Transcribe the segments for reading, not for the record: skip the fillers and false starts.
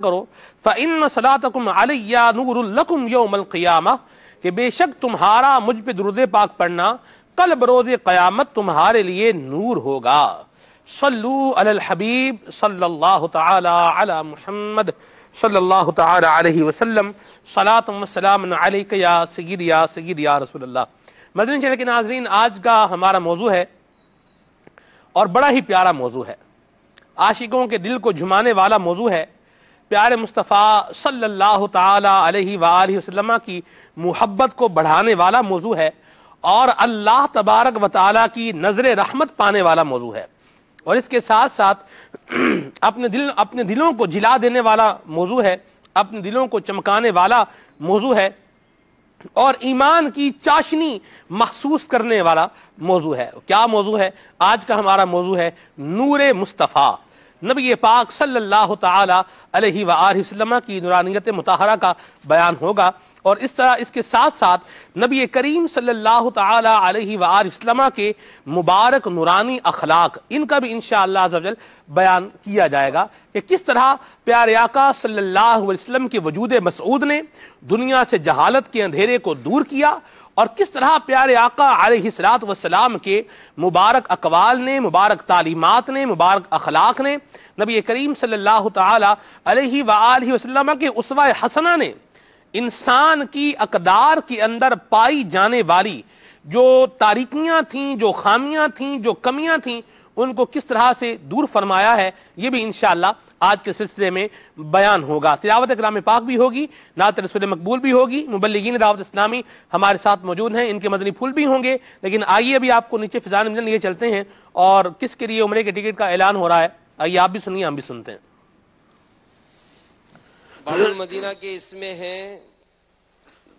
کرو فَإِنَّ صَلَاتَكُمْ عَلَيَّ نُورٌ لَكُمْ يَوْمَ الْقِيَامَةِ کہ بے شک تمہارا مجھ پہ درود پاک پڑھنا کل بروز قیامت تمہارے لیے نور ہوگا۔ صلو علی الحبیب صلی اللہ تعالی علی محمد صلی اللہ تعالی علیہ وسلم صلاۃ و سلام علیک یا سیدی یا رسول اللہ۔ مدنی چینل کے ناظرین، آج کا ہمارا موضوع ہے اور بڑا ہی پیارا موضوع ہے، عاشقوں کے دل کو جھمانے والا موضوع ہے، پیارے مصطفیٰ صلی اللہ تعالی علیہ وآلہ وسلم کی محبت کو بڑھانے والا موضوع ہے اور اللہ تبارک و تعالی کی نظر رحمت پانے والا موضوع ہے، اور اس کے ساتھ ساتھ اپنے دلوں کو جلا دینے والا موضوع ہے، اپنے دلوں کو چمکانے والا موضوع ہے اور ایمان کی چاشنی محسوس کرنے والا موضوع ہے۔ کیا موضوع ہے؟ آج کا ہمارا موضوع ہے نور مصطفیٰ، نبی پاک صلی اللہ تعالی علیہ وآلہ وسلم کی نورانیت مطہرہ کا بیان ہوگا، اور اس طرح اس کے ساتھ ساتھ نبی کریم صلی اللہ تعالی علیہ وآلہ وسلم کے مبارک نورانی اخلاق، ان کا بھی انشاءاللہ عز و جل بیان کیا جائے گا کہ کس طرح پیارے آقا صلی اللہ علیہ وسلم کے وجود مسعود نے دنیا سے جہالت کے اندھیرے کو دور کیا، اور کس طرح پیارے آقا علیہ السلام کے مبارک اقوال نے، مبارک تعلیمات نے، مبارک اخلاق نے، نبی کریم صلی اللہ تعالی علیہ وآلہ وسلم کے اسوہ حسنہ نے انسان کی اقدار کے اندر پائی جانے والی جو تاریکیاں تھیں، جو خامیاں تھیں، جو کمیاں تھیں، ان کو کس طرح سے دور فرمایا ہے، یہ بھی انشاءاللہ آج کے سلسلے میں بیان ہوگا۔ تلاوت کلام پاک بھی ہوگی، نعت رسول مقبول بھی ہوگی، مبلغین دعوت اسلامی ہمارے ساتھ موجود ہیں، ان کے مدنی پھول بھی ہوں گے، لیکن آئیے ابھی آپ کو نیچے فضان ملن لیے چلتے ہیں اور کس کے لیے عمرے کے ٹکٹ کا اعلان ہو رہا ہے، آئیے آپ بھی سنیے، ہم بھی سنتے ہیں۔ باب المدینہ کے اس میں ہیں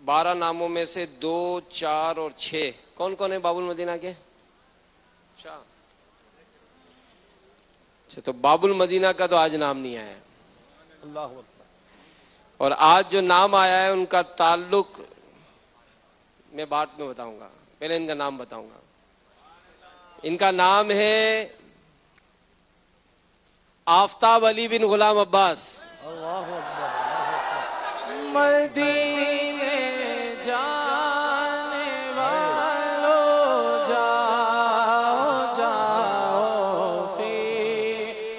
12 ناموں میں سے 2، 4 اور 6۔ کون کون ہیں باب المدینہ کے؟ اچھا، تو باب المدینہ کا تو آج نام نہیں آیا، اللہ اکبر۔ اور آج جو نام آیا ہے ان کا تعلق میں بعد میں بتاؤں گا، پہلے ان کا نام بتاؤں گا۔ ان کا نام ہے آفتاب علی بن غلام عباس۔ اللہ اکبر۔ مدینے جانے والو جاؤ جاؤ فی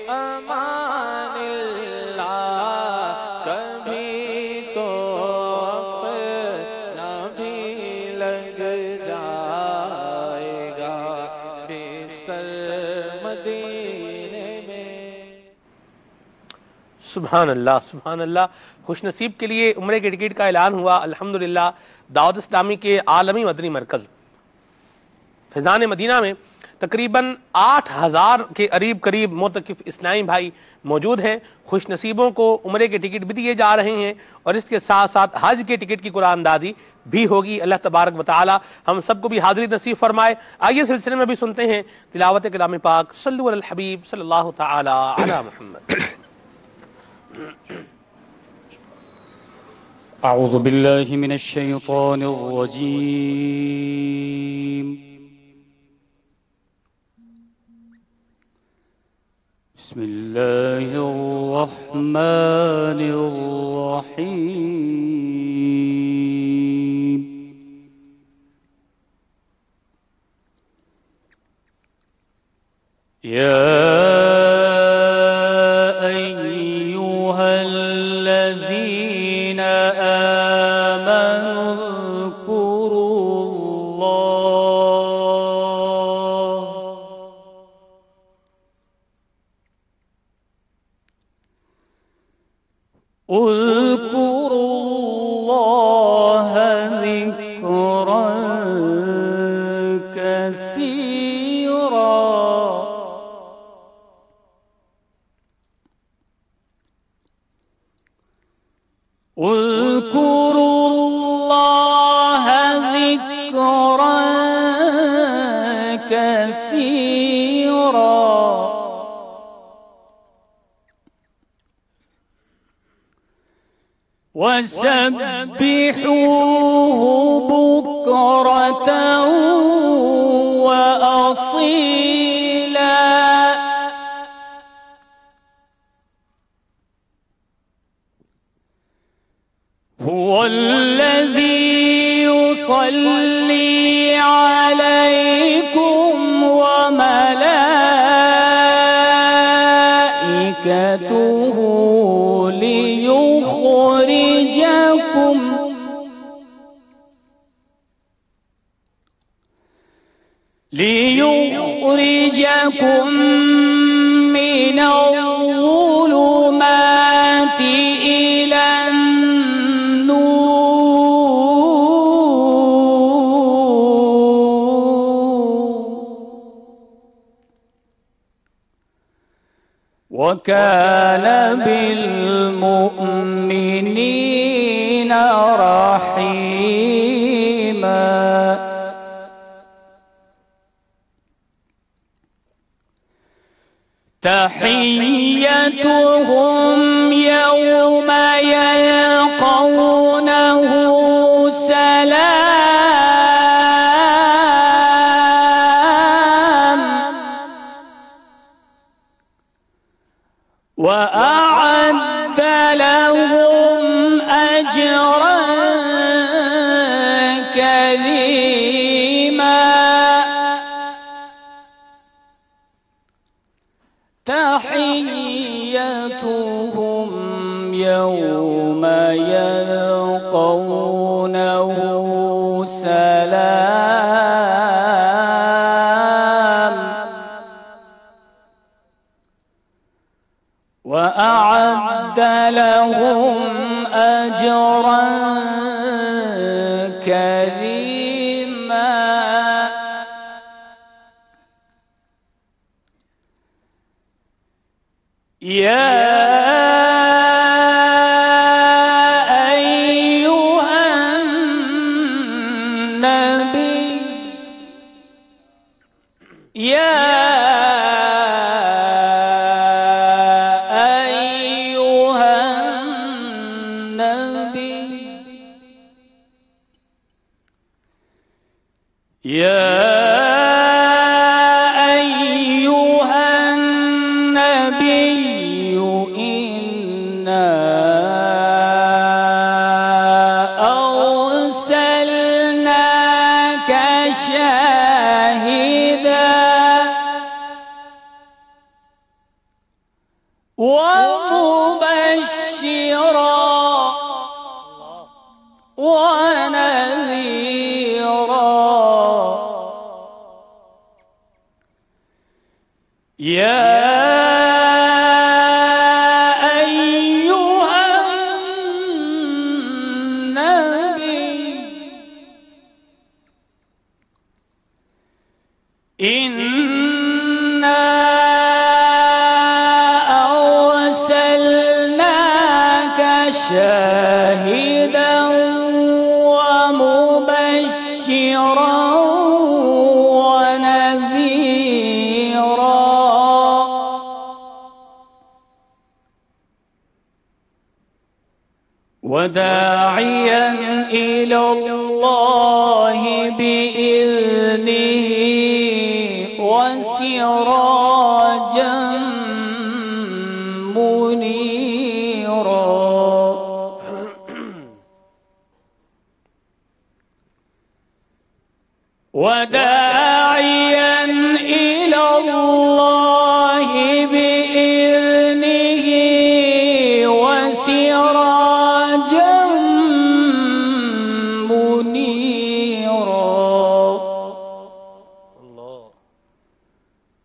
امان اللہ، کبھی تو اپنا بھی لگ جائے گا بستر مدینے میں۔ سبحان اللہ، سبحان اللہ۔ خوش نصیب کے لیے عمرے کے ٹکٹ کا اعلان ہوا، الحمدللہ۔ دعوت اسلامی کے عالمی مدنی مرکز فیضان مدینہ میں تقریباً 8000 کے قریب معتکف اسلامی بھائی موجود ہیں۔ خوش نصیبوں کو عمرے کے ٹکٹ بھی دیے جا رہے ہیں اور اس کے ساتھ ساتھ حج کے ٹکٹ کی قرآن اندازی بھی ہوگی۔ اللہ تبارک و تعالی ہم سب کو بھی حاضری نصیب فرمائے۔ آئیے سلسلے میں بھی سنتے ہیں تلاوت کلام پاک، صلو علی الحبیب صلی اللہ تعالی علی محمد۔ أعوذ بالله من الشيطان الرجيم. بسم الله الرحمن الرحيم. اذكروا الله ذكرا كثيرا اذكروا الله ذكرا كثيرا وسبحوه بكرة وأصيلا هو الذي يصلي عليكم وملائكته ليخرجكم من الظلمات إلى النور وكان بالمؤمنين رحيما. تحيتهم يوم يلقونه سلام وأعد لهم أجرا كريما. تحيتهم يوم يلقونه سلام وأعد لهم أجرا كريما. يا أيها النبي يا أيها النبي يا ومبشرا ونذيرا. يا أيها النبي إنا شاهدا ومبشرا ونذيرا وداعيا إلى الله بإذنه وسراجا منيرا. وداعيا إلى الله بإذنه وسراجا منيرا.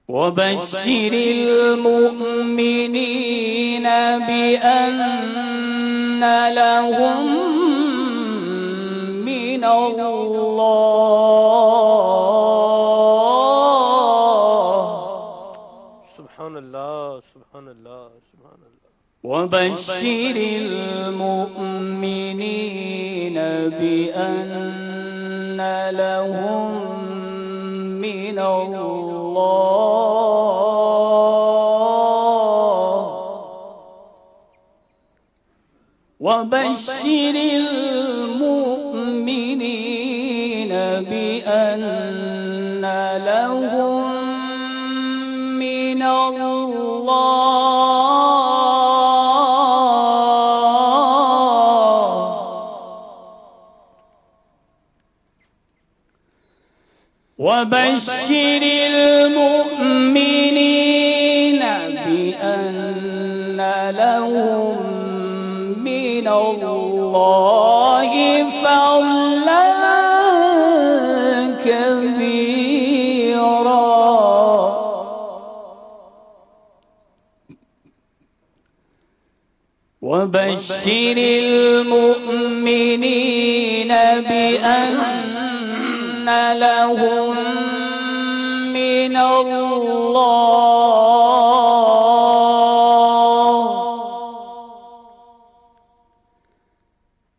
وبشر المؤمنين بأن لهم من الله سبحان الله سبحان الله سبحان الله. وبشر المؤمنين بأن لهم من الله وبشر المؤمنين بأن لهم من الله وبشر المؤمنين بأن لهم من الله فضلا كبيرا وبشر المؤمنين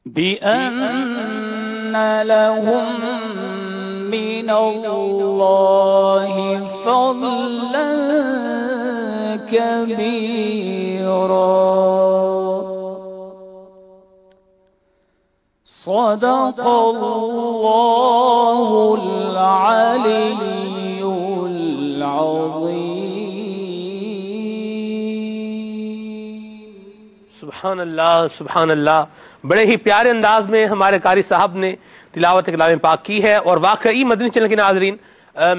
بأن لهم من الله فضلا كبيرا صدق الله العلي العظيم. سبحان اللہ سبحان اللہ. بڑے ہی پیارے انداز میں ہمارے قاری صاحب نے تلاوت کلام پاک کی ہے. اور واقعی مدنی چینل کے ناظرین،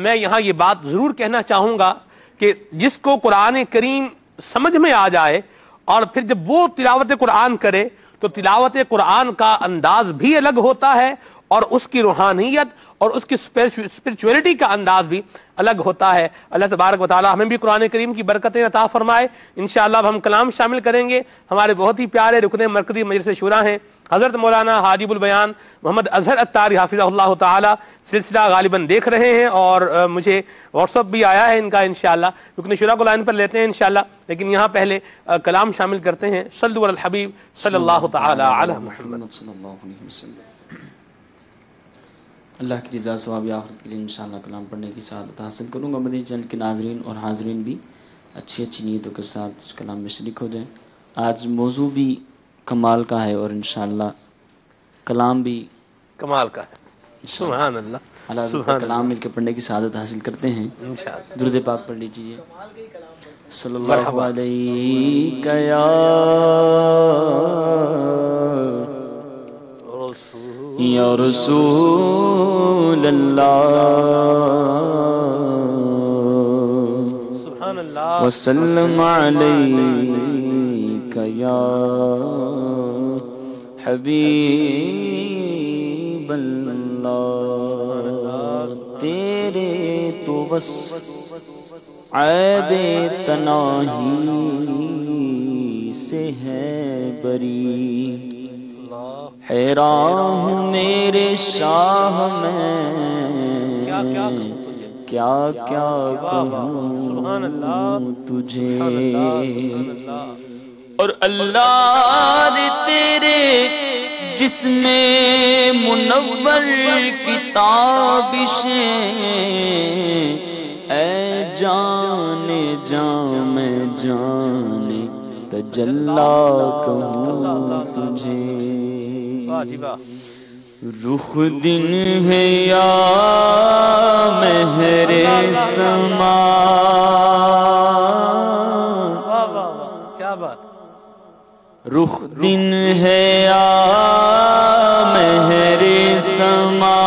میں یہاں یہ بات ضرور کہنا چاہوں گا کہ جس کو قرآن کریم سمجھ میں آ جائے اور پھر جب وہ تلاوت قرآن کرے تو تلاوت قرآن کا انداز بھی الگ ہوتا ہے اور اس کی روحانیت اور اس کی اسپرچولیٹی کا انداز بھی الگ ہوتا ہے. اللہ تبارک و تعالی ہمیں بھی قرآن کریم کی برکتیں عطا فرمائے. انشاءاللہ اب ہم کلام شامل کریں گے. ہمارے بہت ہی پیارے رکن مرکزی مجلس شورا ہیں حضرت مولانا حاجب البیان محمد اظہر اتاری حافظہ اللہ تعالی. سلسلہ غالباً دیکھ رہے ہیں اور مجھے واٹس ایپ بھی آیا ہے ان کا. انشاءاللہ رکن شورا کو لائن پر لیتے ہیں انشاءاللہ، لیکن یہاں پہلے کلام شامل کرتے ہیں. صلو علی الحبیب صلی اللہ تعالی علی محمد صلی اللہ علیہ وسلم. اللہ کی رضا ثواب آخرت کے لیے انشاءاللہ کلام پڑھنے کی سعادت حاصل کروں گا. مدنی چینل کے ناظرین اور حاضرین بھی اچھی اچھی نیتوں کے ساتھ کلام میں شریک ہو جائیں. آج موضوع بھی کمال کا ہے اور انشاءاللہ کلام بھی کمال کا ہے. سبحان اللہ. اللہ کلام مل کے پڑھنے کی سعادت حاصل کرتے ہیں. درود پاک پڑھ لیجیے. صلی اللہ علیہ یا رسول اللہ سبحان اللہ وسلم علیک یا حبیب اللہ. تیرے تو بس عیب تناہی سے ہے بری. حیران ہوں میرے شاہ میں کیا کیا کہوں تجھے. اور اللہ تیرے جسم منور کتابشیں اے جانے جان میں جانے تجلا کہوں تجھے. رخ دن ہے یا مہر سما. کیا بات. رخ دن ہے یا مہر سما.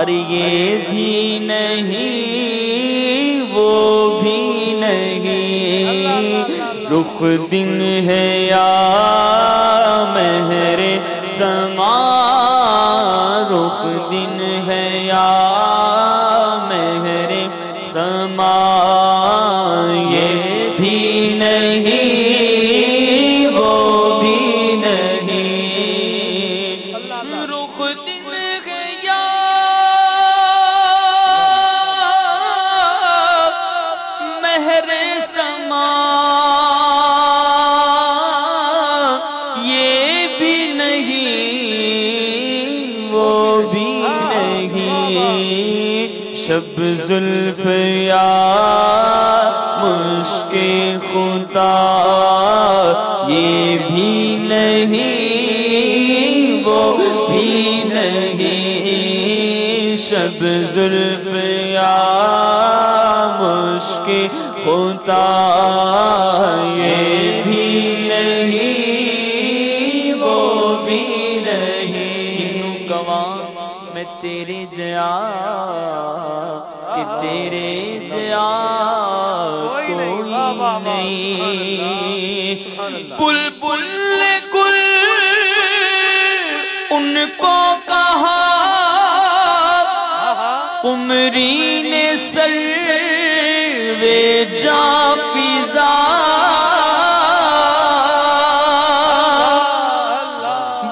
ارے یہ بھی نہیں وہ بھی نہیں. رخ دن ہے یا مہر سما. رخ دن ہے یا مہر سما. یہ بھی نہیں وہ بھی نہیں. رخ دن ہے یا مہر سما. شب زلف یا مشک خدا یہ بھی نہیں وہ بھی نہیں. شب زلف یا مشک خدا یہ بھی نہیں وہ بھی نہیں. کنوں کواں میں تیرے جیا کہ تیرے جیا کوئی نہیں. بلبل گل ان کو کہا عمری نے سروے جاں پیزا.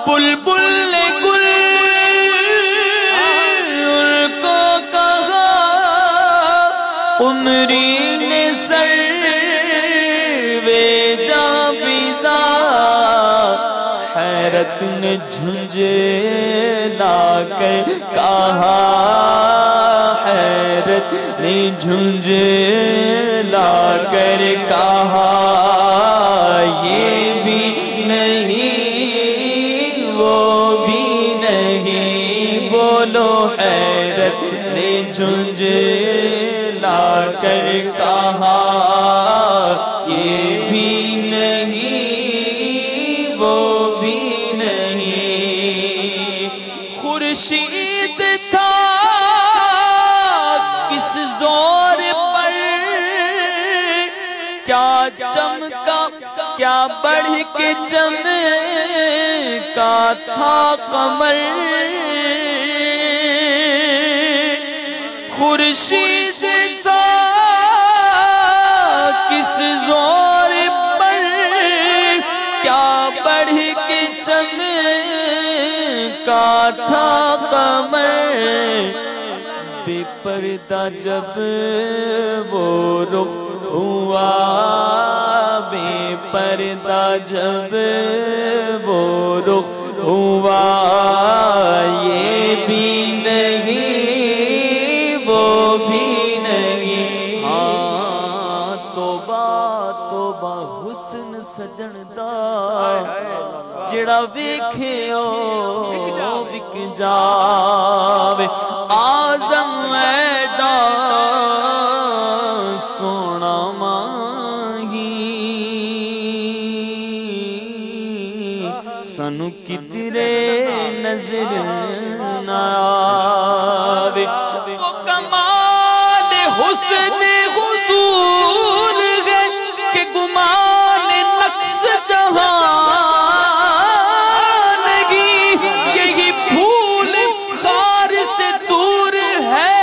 بلبل گل ان کو کہا عمری نے سروے جاں پیزا. حیرت نے جھنجھلا کر کہا حیرت نے جھنجھلا کر کہا یہ بھی نہیں وہ بھی نہیں. بولو حیرت نے جھنجھلا کر کہا یہ بھی نہیں وہ بھی نہیں. خورشید تھا کس زور پر کیا چمکا کیا بڑھ کے چمکا تھا قمر. خورشید تھا کس زور پر کیا بڑھ کے چمکا تھا قمر. بے پردہ جب وہ رخ ہوا بے پردہ جب وہ رخ ہوا یہ بھی نہیں وہ بھی نہیں. ہاں توبہ توبہ حسن سجن دا جڑا ویکھے او وک جاوے. آزم ایڈا سونا ماہی سانو کدرے نظر نہ آوے. وہ کمال حسن حضور ہے کہ گمان نقص جہان کی. یہی پھول خار سے دور ہے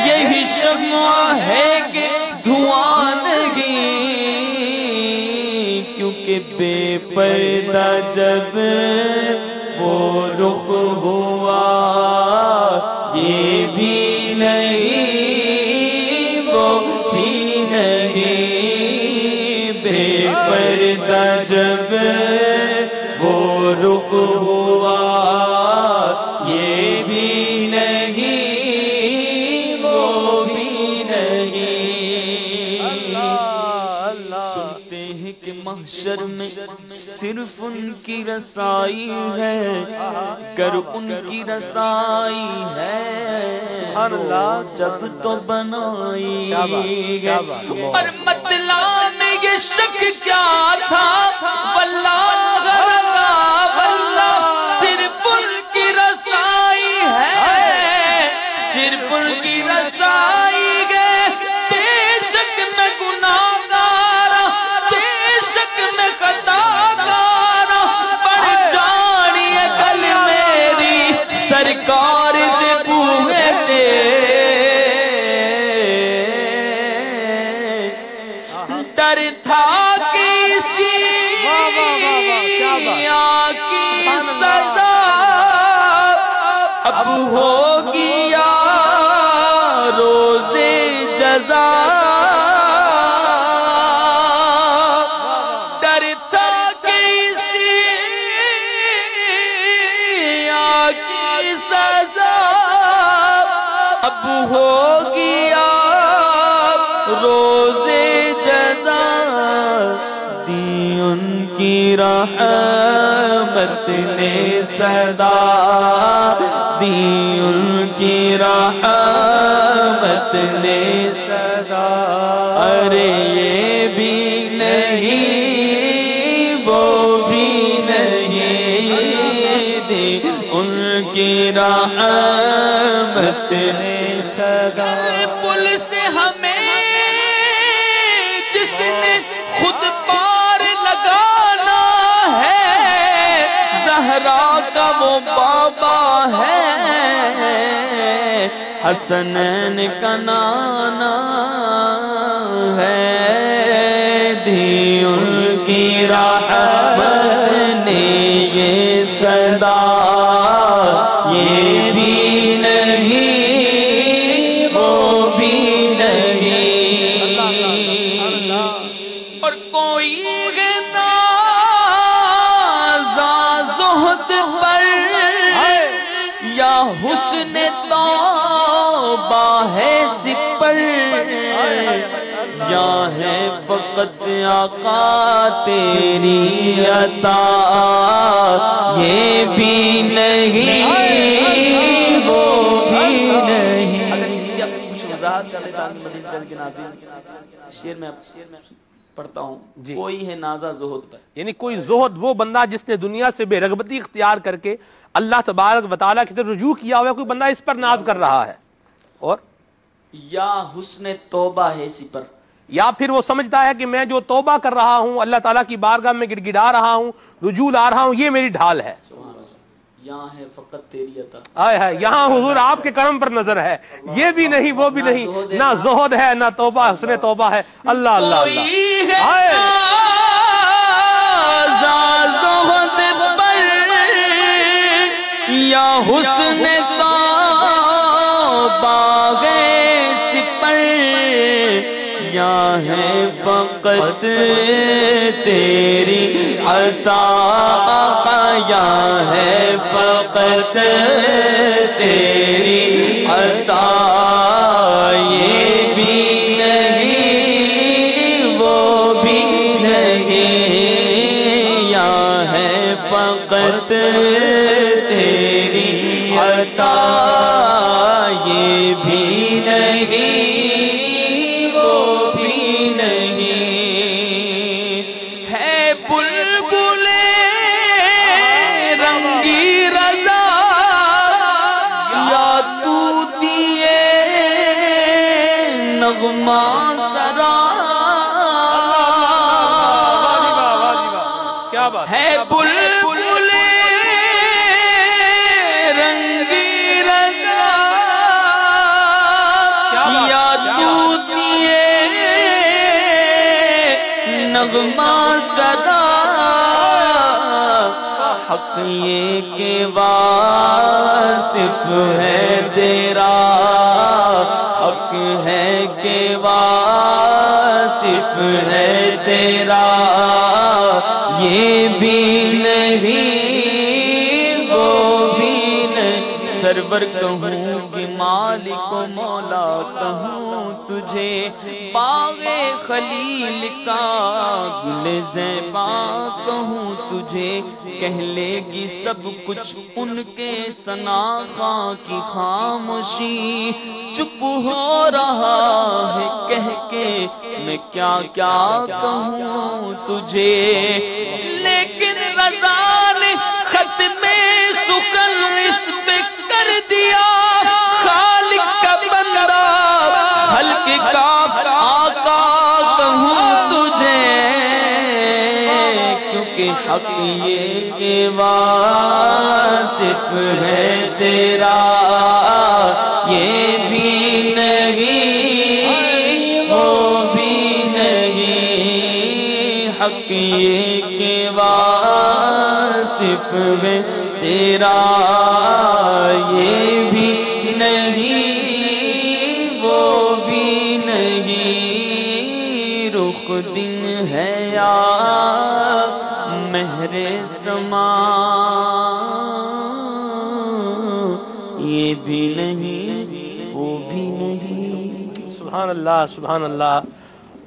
یہی شمع ہے کہ دھواں نہیں. کیونکہ بے پردہ جب وہ رخ ہوا یہ بھی نہیں وہ بھی نہیں. بے پردہ جب وہ رخ ہوا یہ بھی نہیں وہ بھی نہیں. سنتے ہیں کہ محشر میں صرف ان کی رسائی ہے گر ان کی رسائی ہے جب تو بنائی ہے. اور مطلع میں یہ شک کیا تھا واللہ غرقا واللہ صرف ان کی رسائی ہے صرف ان کی رسائی ہے. بے شک میں گناہگار بے شک میں خطاکار بڑھ جانی ہے کل میری سرکار دے بوئے تے. ڈر تھا کسی کی سزا اب ہو گیا روز جزا. ڈر تھا کسی کی سزا اب ہو گیا روز جزا. دی ان کی رحمت نے صدا دی ان کی رحمت نے صدا. ارے یہ بھی نہیں وہ بھی نہیں دی ان کی رحمت نے صدا پل سے ہمیں جس نے خود پار لگانا ہے، زہرا کا وہ بابا ہے، حسنین کا نانا ہے، دی ان کی رحمت نے یہ صدا، یہ بھی نہیں وہ بھی نہیں، اور کوئی ہے نازا زہد پر یا حسن توبہ ہے سپر، یا ہے فقط آقا تیری عطا، یہ بھی نہیں وہ بھی نہیں۔ اگر اس کی کچھ وضاحت کر لیتا ہوں مدینہ چل کے ناظرین، شعر میں پڑھتا ہوں، جی۔ کوئی ہے نازا زہد پر، یعنی کوئی زہد وہ بندہ جس نے دنیا سے بے رغبتی اختیار کر کے اللہ تبارک و تعالیٰ کی طرف رجوع کیا ہوا ہے، کوئی بندہ اس پر ناز کر رہا ہے، اور یا حسن توبہ ہے سپر، یا پھر وہ سمجھتا ہے کہ میں جو توبہ کر رہا ہوں، اللہ تعالیٰ کی بارگاہ میں گڑگڑا رہا ہوں، رجوع لا رہا ہوں، یہ میری ڈھال ہے۔ یہاں ہے فقط تیری عطا، آئے ہے یہاں حضور آپ کے کرم پر نظر ہے، یہ بھی نہیں وہ بھی نہیں، نہ زہد ہے نہ توبہ حسن توبہ ہے۔ اللہ اللہ اللہ، آئے زہد پر یا حسن توبہ ہے سپر، یا ہے فقط تیری عطا، یا ہے فقط تیری عطا، یہ بھی نہیں وہ بھی نہیں، یا ہے فقط تیری عطا، یہ بھی نہیں وہ بھی نہیں، ہے بلبل رنگی رضا یا طوطیے نغمہ سرا، کیا بات ہے بلبل رنگی رضا یا طوطیے نغمہ سرا، حق یہ کہ واصف ہے تیرا، حق ہے کہ واصف ہے تیرا، یہ بھی نہیں وہ بھی نہیں، سرور کہوں کہ مالک و مولا کہوں تجھے، باغ خلیل کا گل زیبا کہوں تجھے، کہہ لے گی سب کچھ ان کے ثنا خاں کی خاموشی، چپ ہو رہا ہے کہہ کے میں کیا کیا کہوں تجھے، لیکن رضا نے ختم سکن اس پہ کر دیا، خالق کا بندہ خلق کا آقا کہوں تجھے، کیونکہ حق یہ کہ واصف ہے تیرا، یہ بھی نہیں وہ بھی نہیں، حق یہ کہ واصف ہے تیرا، یہ بھی نہیں وہ بھی نہیں، رخ دن ہے یا مہر سما، یہ بھی نہیں وہ بھی نہیں۔ سبحان اللہ سبحان اللہ،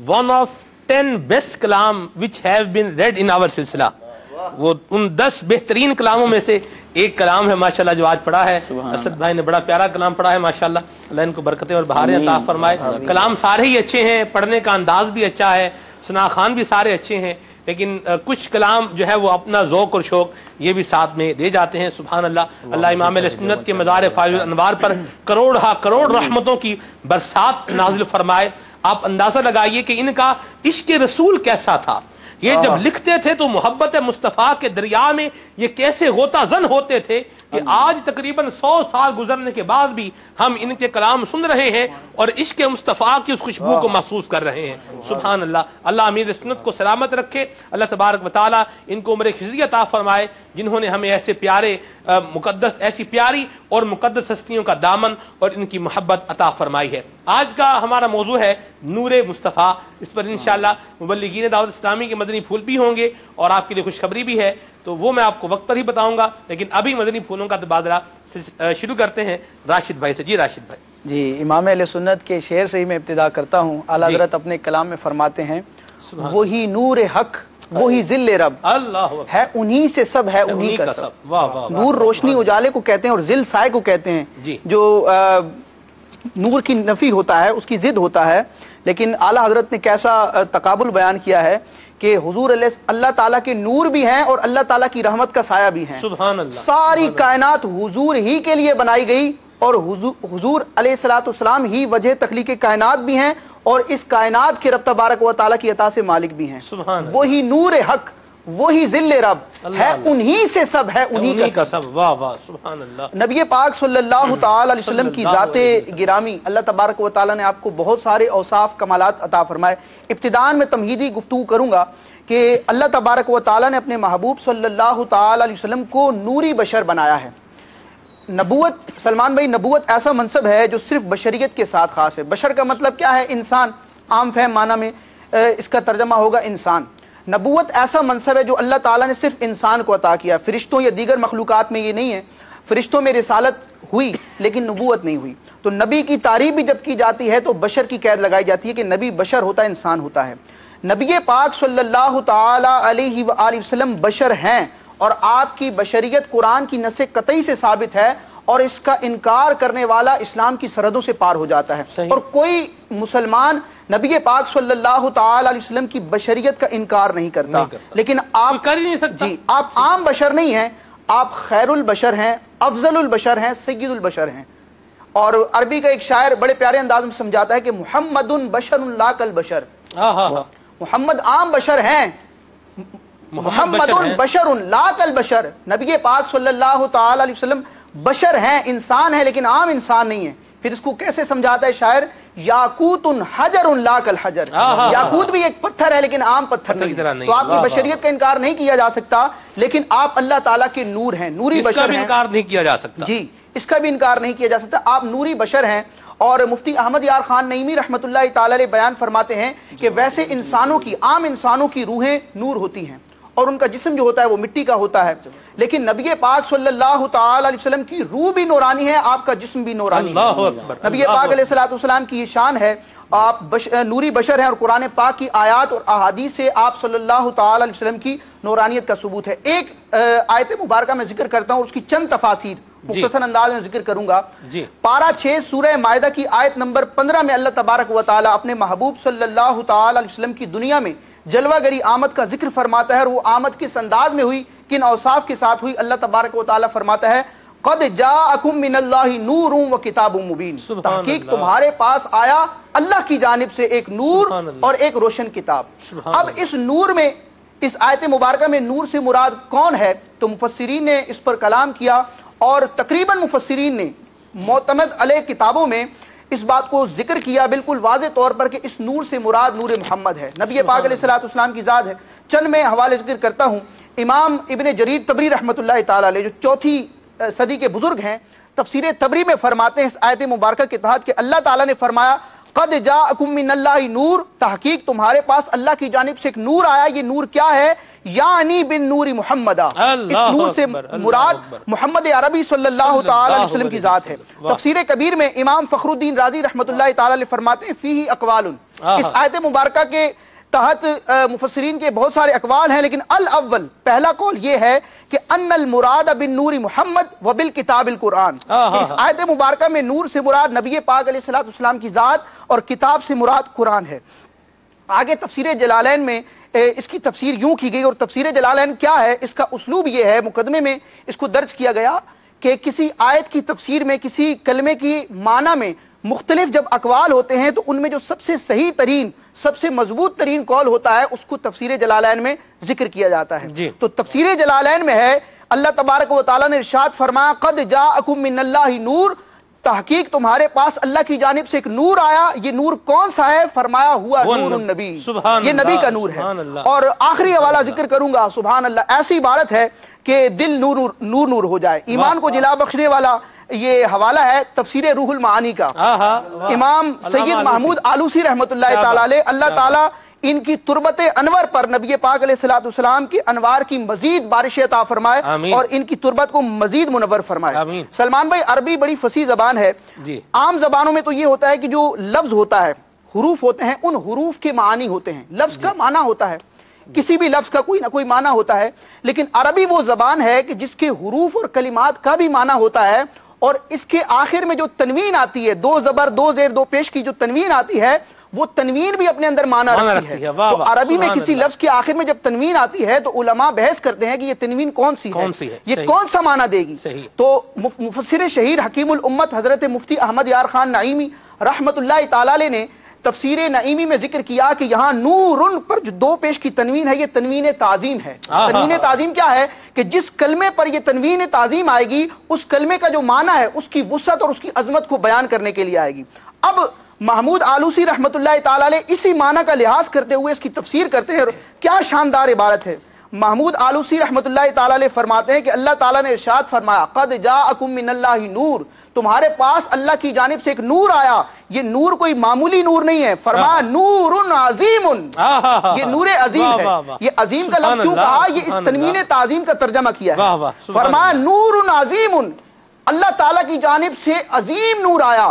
ون آف 10 بیسٹ کلام which have been read in آور سلسلہ، وہ ان 10 بہترین کلاموں میں سے ایک کلام ہے ماشاءاللہ جو آج پڑھا ہے اسد بھائی نے، بڑا پیارا کلام پڑھا ہے ماشاءاللہ، اللہ ان کو برکتیں اور بہاریں عطا فرمائے۔ کلام سارے ہی اچھے ہیں، پڑھنے کا انداز بھی اچھا ہے، ثنا خوان بھی سارے اچھے ہیں، लेकिन कुछ कलाम जो है वो अपना ज़ौक़ और शौक़ ये भी साथ में दे जाते हैं। सुभान अल्लाह। अल्लाह इमाम अहले सुन्नत के मज़ार फाइज़ुल अनवार पर करोड़ रहमतों की बरसात नाज़िल फरमाए। आप अंदाजा लगाइए कि इनका इश्क़ रसूल कैसा था। ये जब लिखते थे तो मोहब्बत मुस्तफ़ा के दरिया में ये कैसे गोता जन होते थे कि आज तकरीबन 100 साल गुजरने के बाद भी हम इनके कलाम सुन रहे हैं और इश्क़ मुस्तफ़ा की उस खुशबू को महसूस कर रहे हैं। सुभान अल्लाह। अल्लाह अमीर सुन्नत को सलामत रखे। अल्लाह तबारक व तआला इनको उम्र खिज़री अता फरमाए, जिन्होंने हमें ऐसे प्यारे मुकद्दस ऐसी प्यारी और मुकद्दस हस्तियों का दामन और इनकी मोहब्बत अता फरमाई है। आज का हमारा मौजू है नूरे मुस्तफ़ा। इस पर इंशाअल्लाह मुबल्लिगीन दावत इस्लामी के मदनी फूल भी होंगे और आपके लिए खुशखबरी भी है, तो वो मैं आपको वक्त पर ही बताऊंगा। लेकिन अभी मदनी फूलों का तबादला शुरू करते हैं राशिद भाई से। जी राशिद भाई। जी, इमाम अहले सुन्नत के शेर से ही मैं इब्तिदा करता हूँ। आला हज़रत अपने कलाम में फरमाते हैं, वही नूर हक वही जिल्ले रब, अल्लाह है उन्हीं से सब है उन्हीं का सब। वाह वाह। नूर रोशनी उजाले को कहते हैं और जिल साए को कहते हैं। जी। जो नूर की नफी होता है उसकी जिद होता है। लेकिन आला हजरत ने कैसा तकाबुल बयान किया है कि हुजूर अल्लाह ताला के नूर भी हैं और अल्लाह ताला की रहमत का साया भी है। सुभान अल्लाह। सारी कायनात हुजूर ही के लिए बनाई गई और हुजूर अलैहिस्सलाम ही वजह तख्लीक कायनात भी हैं और इस कायनात के रब तबारक व तआला की अता से मालिक भी हैं। सुभान। वही नूर हक वही जिल्ले रब, है उन्हीं से सब है उन्हीं का सब। वाह वाह। सुभान अल्लाह। नबी पाक सल्लल्लाहु ताला अलैहि वसल्लम की जाते गिरामी अल्लाह तबारक व तआला ने आपको बहुत सारे औसाफ कमालात अता फरमाए। इब्तिदान में तमहीदी गुफ्तगू करूंगा कि अल्लाह तबारक व तआला ने अपने महबूब सल्लल्लाहु ताला अलैहि वसल्लम को नूरी बशर बनाया है। नबूवत, सलमान भाई, नबूवत ऐसा मनसब है जो सिर्फ बशरियत के साथ खास है। बशर का मतलब क्या है? इंसान। आम फहम माना में इसका तर्जमा होगा इंसान। नबूवत ऐसा मनसब है जो अल्लाह ताला ने सिर्फ इंसान को अता किया। फरिश्तों या दीगर मखलूकात में ये नहीं है। फरिश्तों में रिसालत हुई लेकिन नबूवत नहीं हुई। तो नबी की तारीफ भी जब की जाती है तो बशर की कैद लगाई जाती है कि नबी बशर होता है, इंसान होता है। नबी पाक सल्लल्लाहु ताला अलैहि वसल्लम बशर हैं और आपकी बशरियत कुरान की नसे कतई से साबित है और इसका इनकार करने वाला इस्लाम की सरहदों से पार हो जाता है। और कोई मुसलमान नबी पाक सल्लल्लाहु ताला अलैहि वसल्लम की बशरियत का इनकार नहीं करता। लेकिन आप कर ही नहीं सकता। जी, आप आम बशर नहीं हैं, आप खैरुल बशर हैं, अफजलुल बशर हैं, सय्यदुल बशर हैं। और अरबी का एक शायर बड़े प्यारे अंदाज में समझाता है कि मुहम्मदुन बशरुन ला कल बशर। मुहम्मद आम बशर हैं, मुहम्मदुन बशरुन ला कल बशर। नबी पाक सल्लल्लाहु ताला अलैहि वसल्लम बशर हैं, इंसान है, लेकिन आम इंसान नहीं है। फिर इसको कैसे समझाता है शायर? याकूतुन हजरुन ला कल हजर। याकूत भी एक पत्थर है लेकिन आम पत्थर नहीं। तो आपकी बशरियत का इनकार नहीं किया जा सकता, लेकिन आप अल्लाह ताला के नूर हैं, नूरी बशर हैं। इनकार नहीं किया जा सकता। जी, इसका भी इनकार नहीं किया जा सकता। आप नूरी बशर हैं। और मुफ्ती अहमद यार खान नईमी रहमतुल्लाह ताला अलैह बयान फरमाते हैं कि वैसे इंसानों की, आम इंसानों की रूहें नूर होती हैं और उनका जिस्म जो होता है वो मिट्टी का होता है, लेकिन नबी पाक सल्लल्लाहु ताला अलैहि वसल्लम की रूह भी नूरानी है, आपका जिस्म भी नूरानी है। नबी पाक अलैहिस्सलाम की ये शान है, आप नूरी बशर हैं और कुरान पाक की आयात और अहादीस से आप सल्लल्लाहु ताला अलैहि वसल्लम की नूरानियत का सबूत है। एक आयत मुबारका में जिक्र करता हूं, उसकी चंद तफासीर मुख्तसर अंदाज में जिक्र करूंगा। पारा 6 सूरह मायदा की आयत नंबर 15 में अल्लाह तबारक व तआला अपने महबूब सल्लल्लाहु ताला अलैहि वसल्लम की दुनिया में जलवागरी आमद का जिक्र फरमाता है और वो आमद किस अंदाज में हुई, किन औसाफ के साथ हुई। अल्लाह तबारक व तआला फरमाता है, क़द जाअकुम मिनल्लाहि नूरुन व किताबुम मुबीन। तहकीक तुम्हारे पास आया अल्लाह की जानिब से एक नूर और एक रोशन किताब। अब इस नूर में, इस आयत मुबारका में नूर से मुराद कौन है? तो मुफस्सिरीन ने इस पर कलाम किया और तकरीबन मुफस्सिरीन ने मोतमद अलैह किताबों में इस बात को जिक्र किया बिल्कुल वाज़ेह तौर पर कि इस नूर से मुराद नूर मोहम्मद है, नबी पाक अलैहिस्सलाम की ज़ात है। चंद मैं हवाले जिक्र करता हूं। इमाम इब्ने जरीर तबरी रहमतुल्लाह ताला अलैह, जो 4वीं सदी के बुजुर्ग हैं, तफसीर तबरी में फरमाते हैं इस आयत मुबारका के तहत कि अल्लाह ताला ने फरमाया, क़द जाअकुम मिनल्लाहि नूर, तहकीक तुम्हारे पास अल्लाह की जानिब से एक नूर आया। ये नूर क्या है? यानी बिन नूरी मुहम्मदा। इस नूर से मुराद मोहम्मद अरबी सल्लल्लाहु ताला अलैहि वसल्लम की जात है। तफसीर कबीर में इमाम फखरुद्दीन राजी रहमतुल्लाह ताला अलैह फरमाते हैं, फीही अक़वालुन। इस आयत मुबारका के तहत मुफस्सिरीन के बहुत सारे अक़वाल हैं, लेकिन अल अव्वल, पहला कौल ये है कि अन्नल मुराद बिन नूरी मुहम्मद व बिल किताबिल कुरान। इस आयत मुबारका में नूर से मुराद नबी पाक अलैहिस्सलाम की जात और किताब से मुराद कुरान है। आगे तफसीर जलालैन में इसकी तफसीर यूं की गई। और तफसीर जलालैन क्या है, इसका उसलूब ये है, मुकदमे में इसको दर्ज किया गया कि किसी आयत की तफसीर में, किसी कलमे की माना में मुख्तलिफ जब अकवाल होते हैं तो उनमें जो सबसे सही तरीन, सबसे मजबूत तरीन कौल होता है उसको तफसीर जलालैन में जिक्र किया जाता है। तो तफसीर जलालैन में है, अल्लाह तबारक व तआला ने इरशाद फरमाया, क़द जाअकुम मिनल्लाहि नूर, तहकीक तुम्हारे पास अल्लाह की जानिब से एक नूर आया। ये नूर कौन सा है? फरमाया हुआ नूरुन नबी, ये नबी का नूर है। और आखिरी हवाला जिक्र करूंगा, सुभान अल्लाह, ऐसी इबारत है कि दिल नूर नूर नूर हो जाए। ईमान को जिला बख्शने वाला ये हवाला है तफसीर रूहुल मानी का, इमाम सैयद महमूद आलूसी रहमतुल्लाह ताला अलैह, अल्लाह ताला इनकी तुरबत अनवर पर नबी पाक अलैहिस्सलाम की अनवार की मजीद बारिश अता फरमाए और इनकी तुरबत को मजीद मुनव्वर फरमाए। सलमान भाई, अरबी बड़ी फसी जबान है। आम जबानों में तो ये होता है कि जो लफ्ज होता है, हुरूफ होते हैं, उन हुरूफ के मानी होते हैं, लफ्ज का माना होता है, किसी भी लफ्ज का कोई ना कोई माना होता है। लेकिन अरबी वो जबान है कि जिसके हुरूफ और कलिमात का भी माना होता है, और इसके आखिर में जो तनवीन आती है, दो जबर दो जेर दो पेश की जो तनवीन आती है, वो तनवीन भी अपने अंदर माना रखती है। तो अरबी में किसी लफ्ज के आखिर में जब तनवीन आती है तो उलमा बहस करते हैं कि ये तनवीन कौन सी है, ये कौन सा माना देगी। तो मुफस्सिर शहीर हकीमुल उम्मत हजरत मुफ्ती अहमद यार खान नईमी रहमतुल्लाह ताला अलैह ने तफसीर नईमी में जिक्र किया कि यहां नूरुन पर जो दो पेश की तनवीन है, ये तनवीन ताजीम है। तनवीन ताजीम क्या है कि जिस कलमे पर ये तनवीन ताजीम आएगी, उस कलमे का जो माना है उसकी वुसअत और उसकी अजमत को बयान करने के लिए आएगी। अब महमूद आलूसी रहमतुल्लाह ताला अलैह इसी माना का लिहाज करते हुए इसकी तफसीर करते हैं। क्या शानदार इबारत है। महमूद आलूसी रहमतुल्लाह ताला अलैह फरमाते हैं कि अल्लाह ताला ने इरशाद फरमाया, क़द जाअकुम मिनल्लाहि नूर, तुम्हारे पास अल्लाह की जानिब से एक नूर आया। ये नूर कोई मामूली नूर नहीं है, फरमाया नूरुन अजीमुन, ये नूर अजीम है। ये अजीम का लफ्ज क्यों कहा? ये इस तनवीन ताजीम का तर्जमा किया है। फरमाया नूरुन अजीमुन, अल्लाह ताला की जानिब से अजीम नूर आया।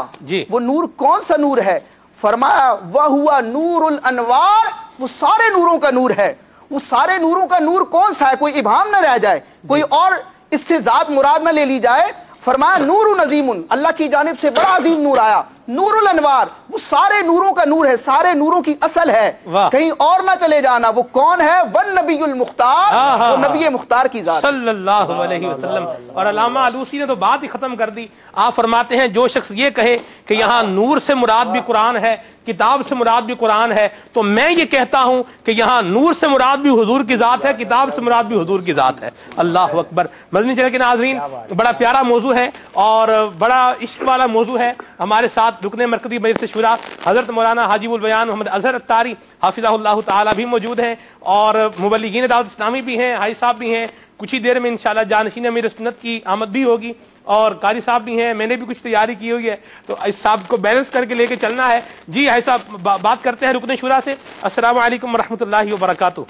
वो नूर कौन सा नूर है? फरमाया वह हुआ नूरुल अनवार, वो सारे नूरों का नूर है। वो सारे नूरों का नूर कौन सा है? कोई इबाम न रह जाए, कोई और इससे जात मुराद न ले ली जाए। फरमाया नूरुन अजीमुन, अल्लाह की जानिब से बड़ा अजीम नूर आया। नूरुल अनवार, वो सारे नूरों का नूर है, सारे नूरों की असल है, कहीं और ना चले जाना। वो कौन है? वन नबीयुल मुख्तार, वो नबी मुख्तार की जात सल्लल्लाहु अलैहि वसल्लम। और अल्लामा आलूसी ने तो बात ही खत्म कर दी। आप फरमाते हैं जो शख्स ये कहे कि यहाँ नूर से मुराद भी कुरान है, किताब से मुराद भी कुरान है, तो मैं ये कहता हूं कि यहाँ नूर से मुराद भी हुजूर की जात है, किताब से मुराद भी हुजूर की जात है। अल्लाह अकबर। मदनी चैनल के नाज़रीन, बड़ा प्यारा मौजू है और बड़ा इश्क वाला मौजू है। हमारे साथ रुकने मरकज़ी मजलिस शुरा हजरत मौलाना हाजिबुल बयान मोहम्मद अजहर अत्तारी हाफिज़हुल्लाह ताला भी मौजूद हैं और मुबल्लिगीन दावत इस्लामी भी हैं, हाई साहब भी हैं। कुछ ही देर में इंशाअल्लाह जानशीन अमीर सुन्नत की आमद भी होगी और कारी साहब भी हैं। मैंने भी कुछ तैयारी की हुई है, तो इस साहब को बैलेंस करके लेके चलना है। जी हाई साहब, बात करते हैं रुकने शुरा से। अस्सलामु अलैकुम वरहमतुल्लाहि वबरकातुहू।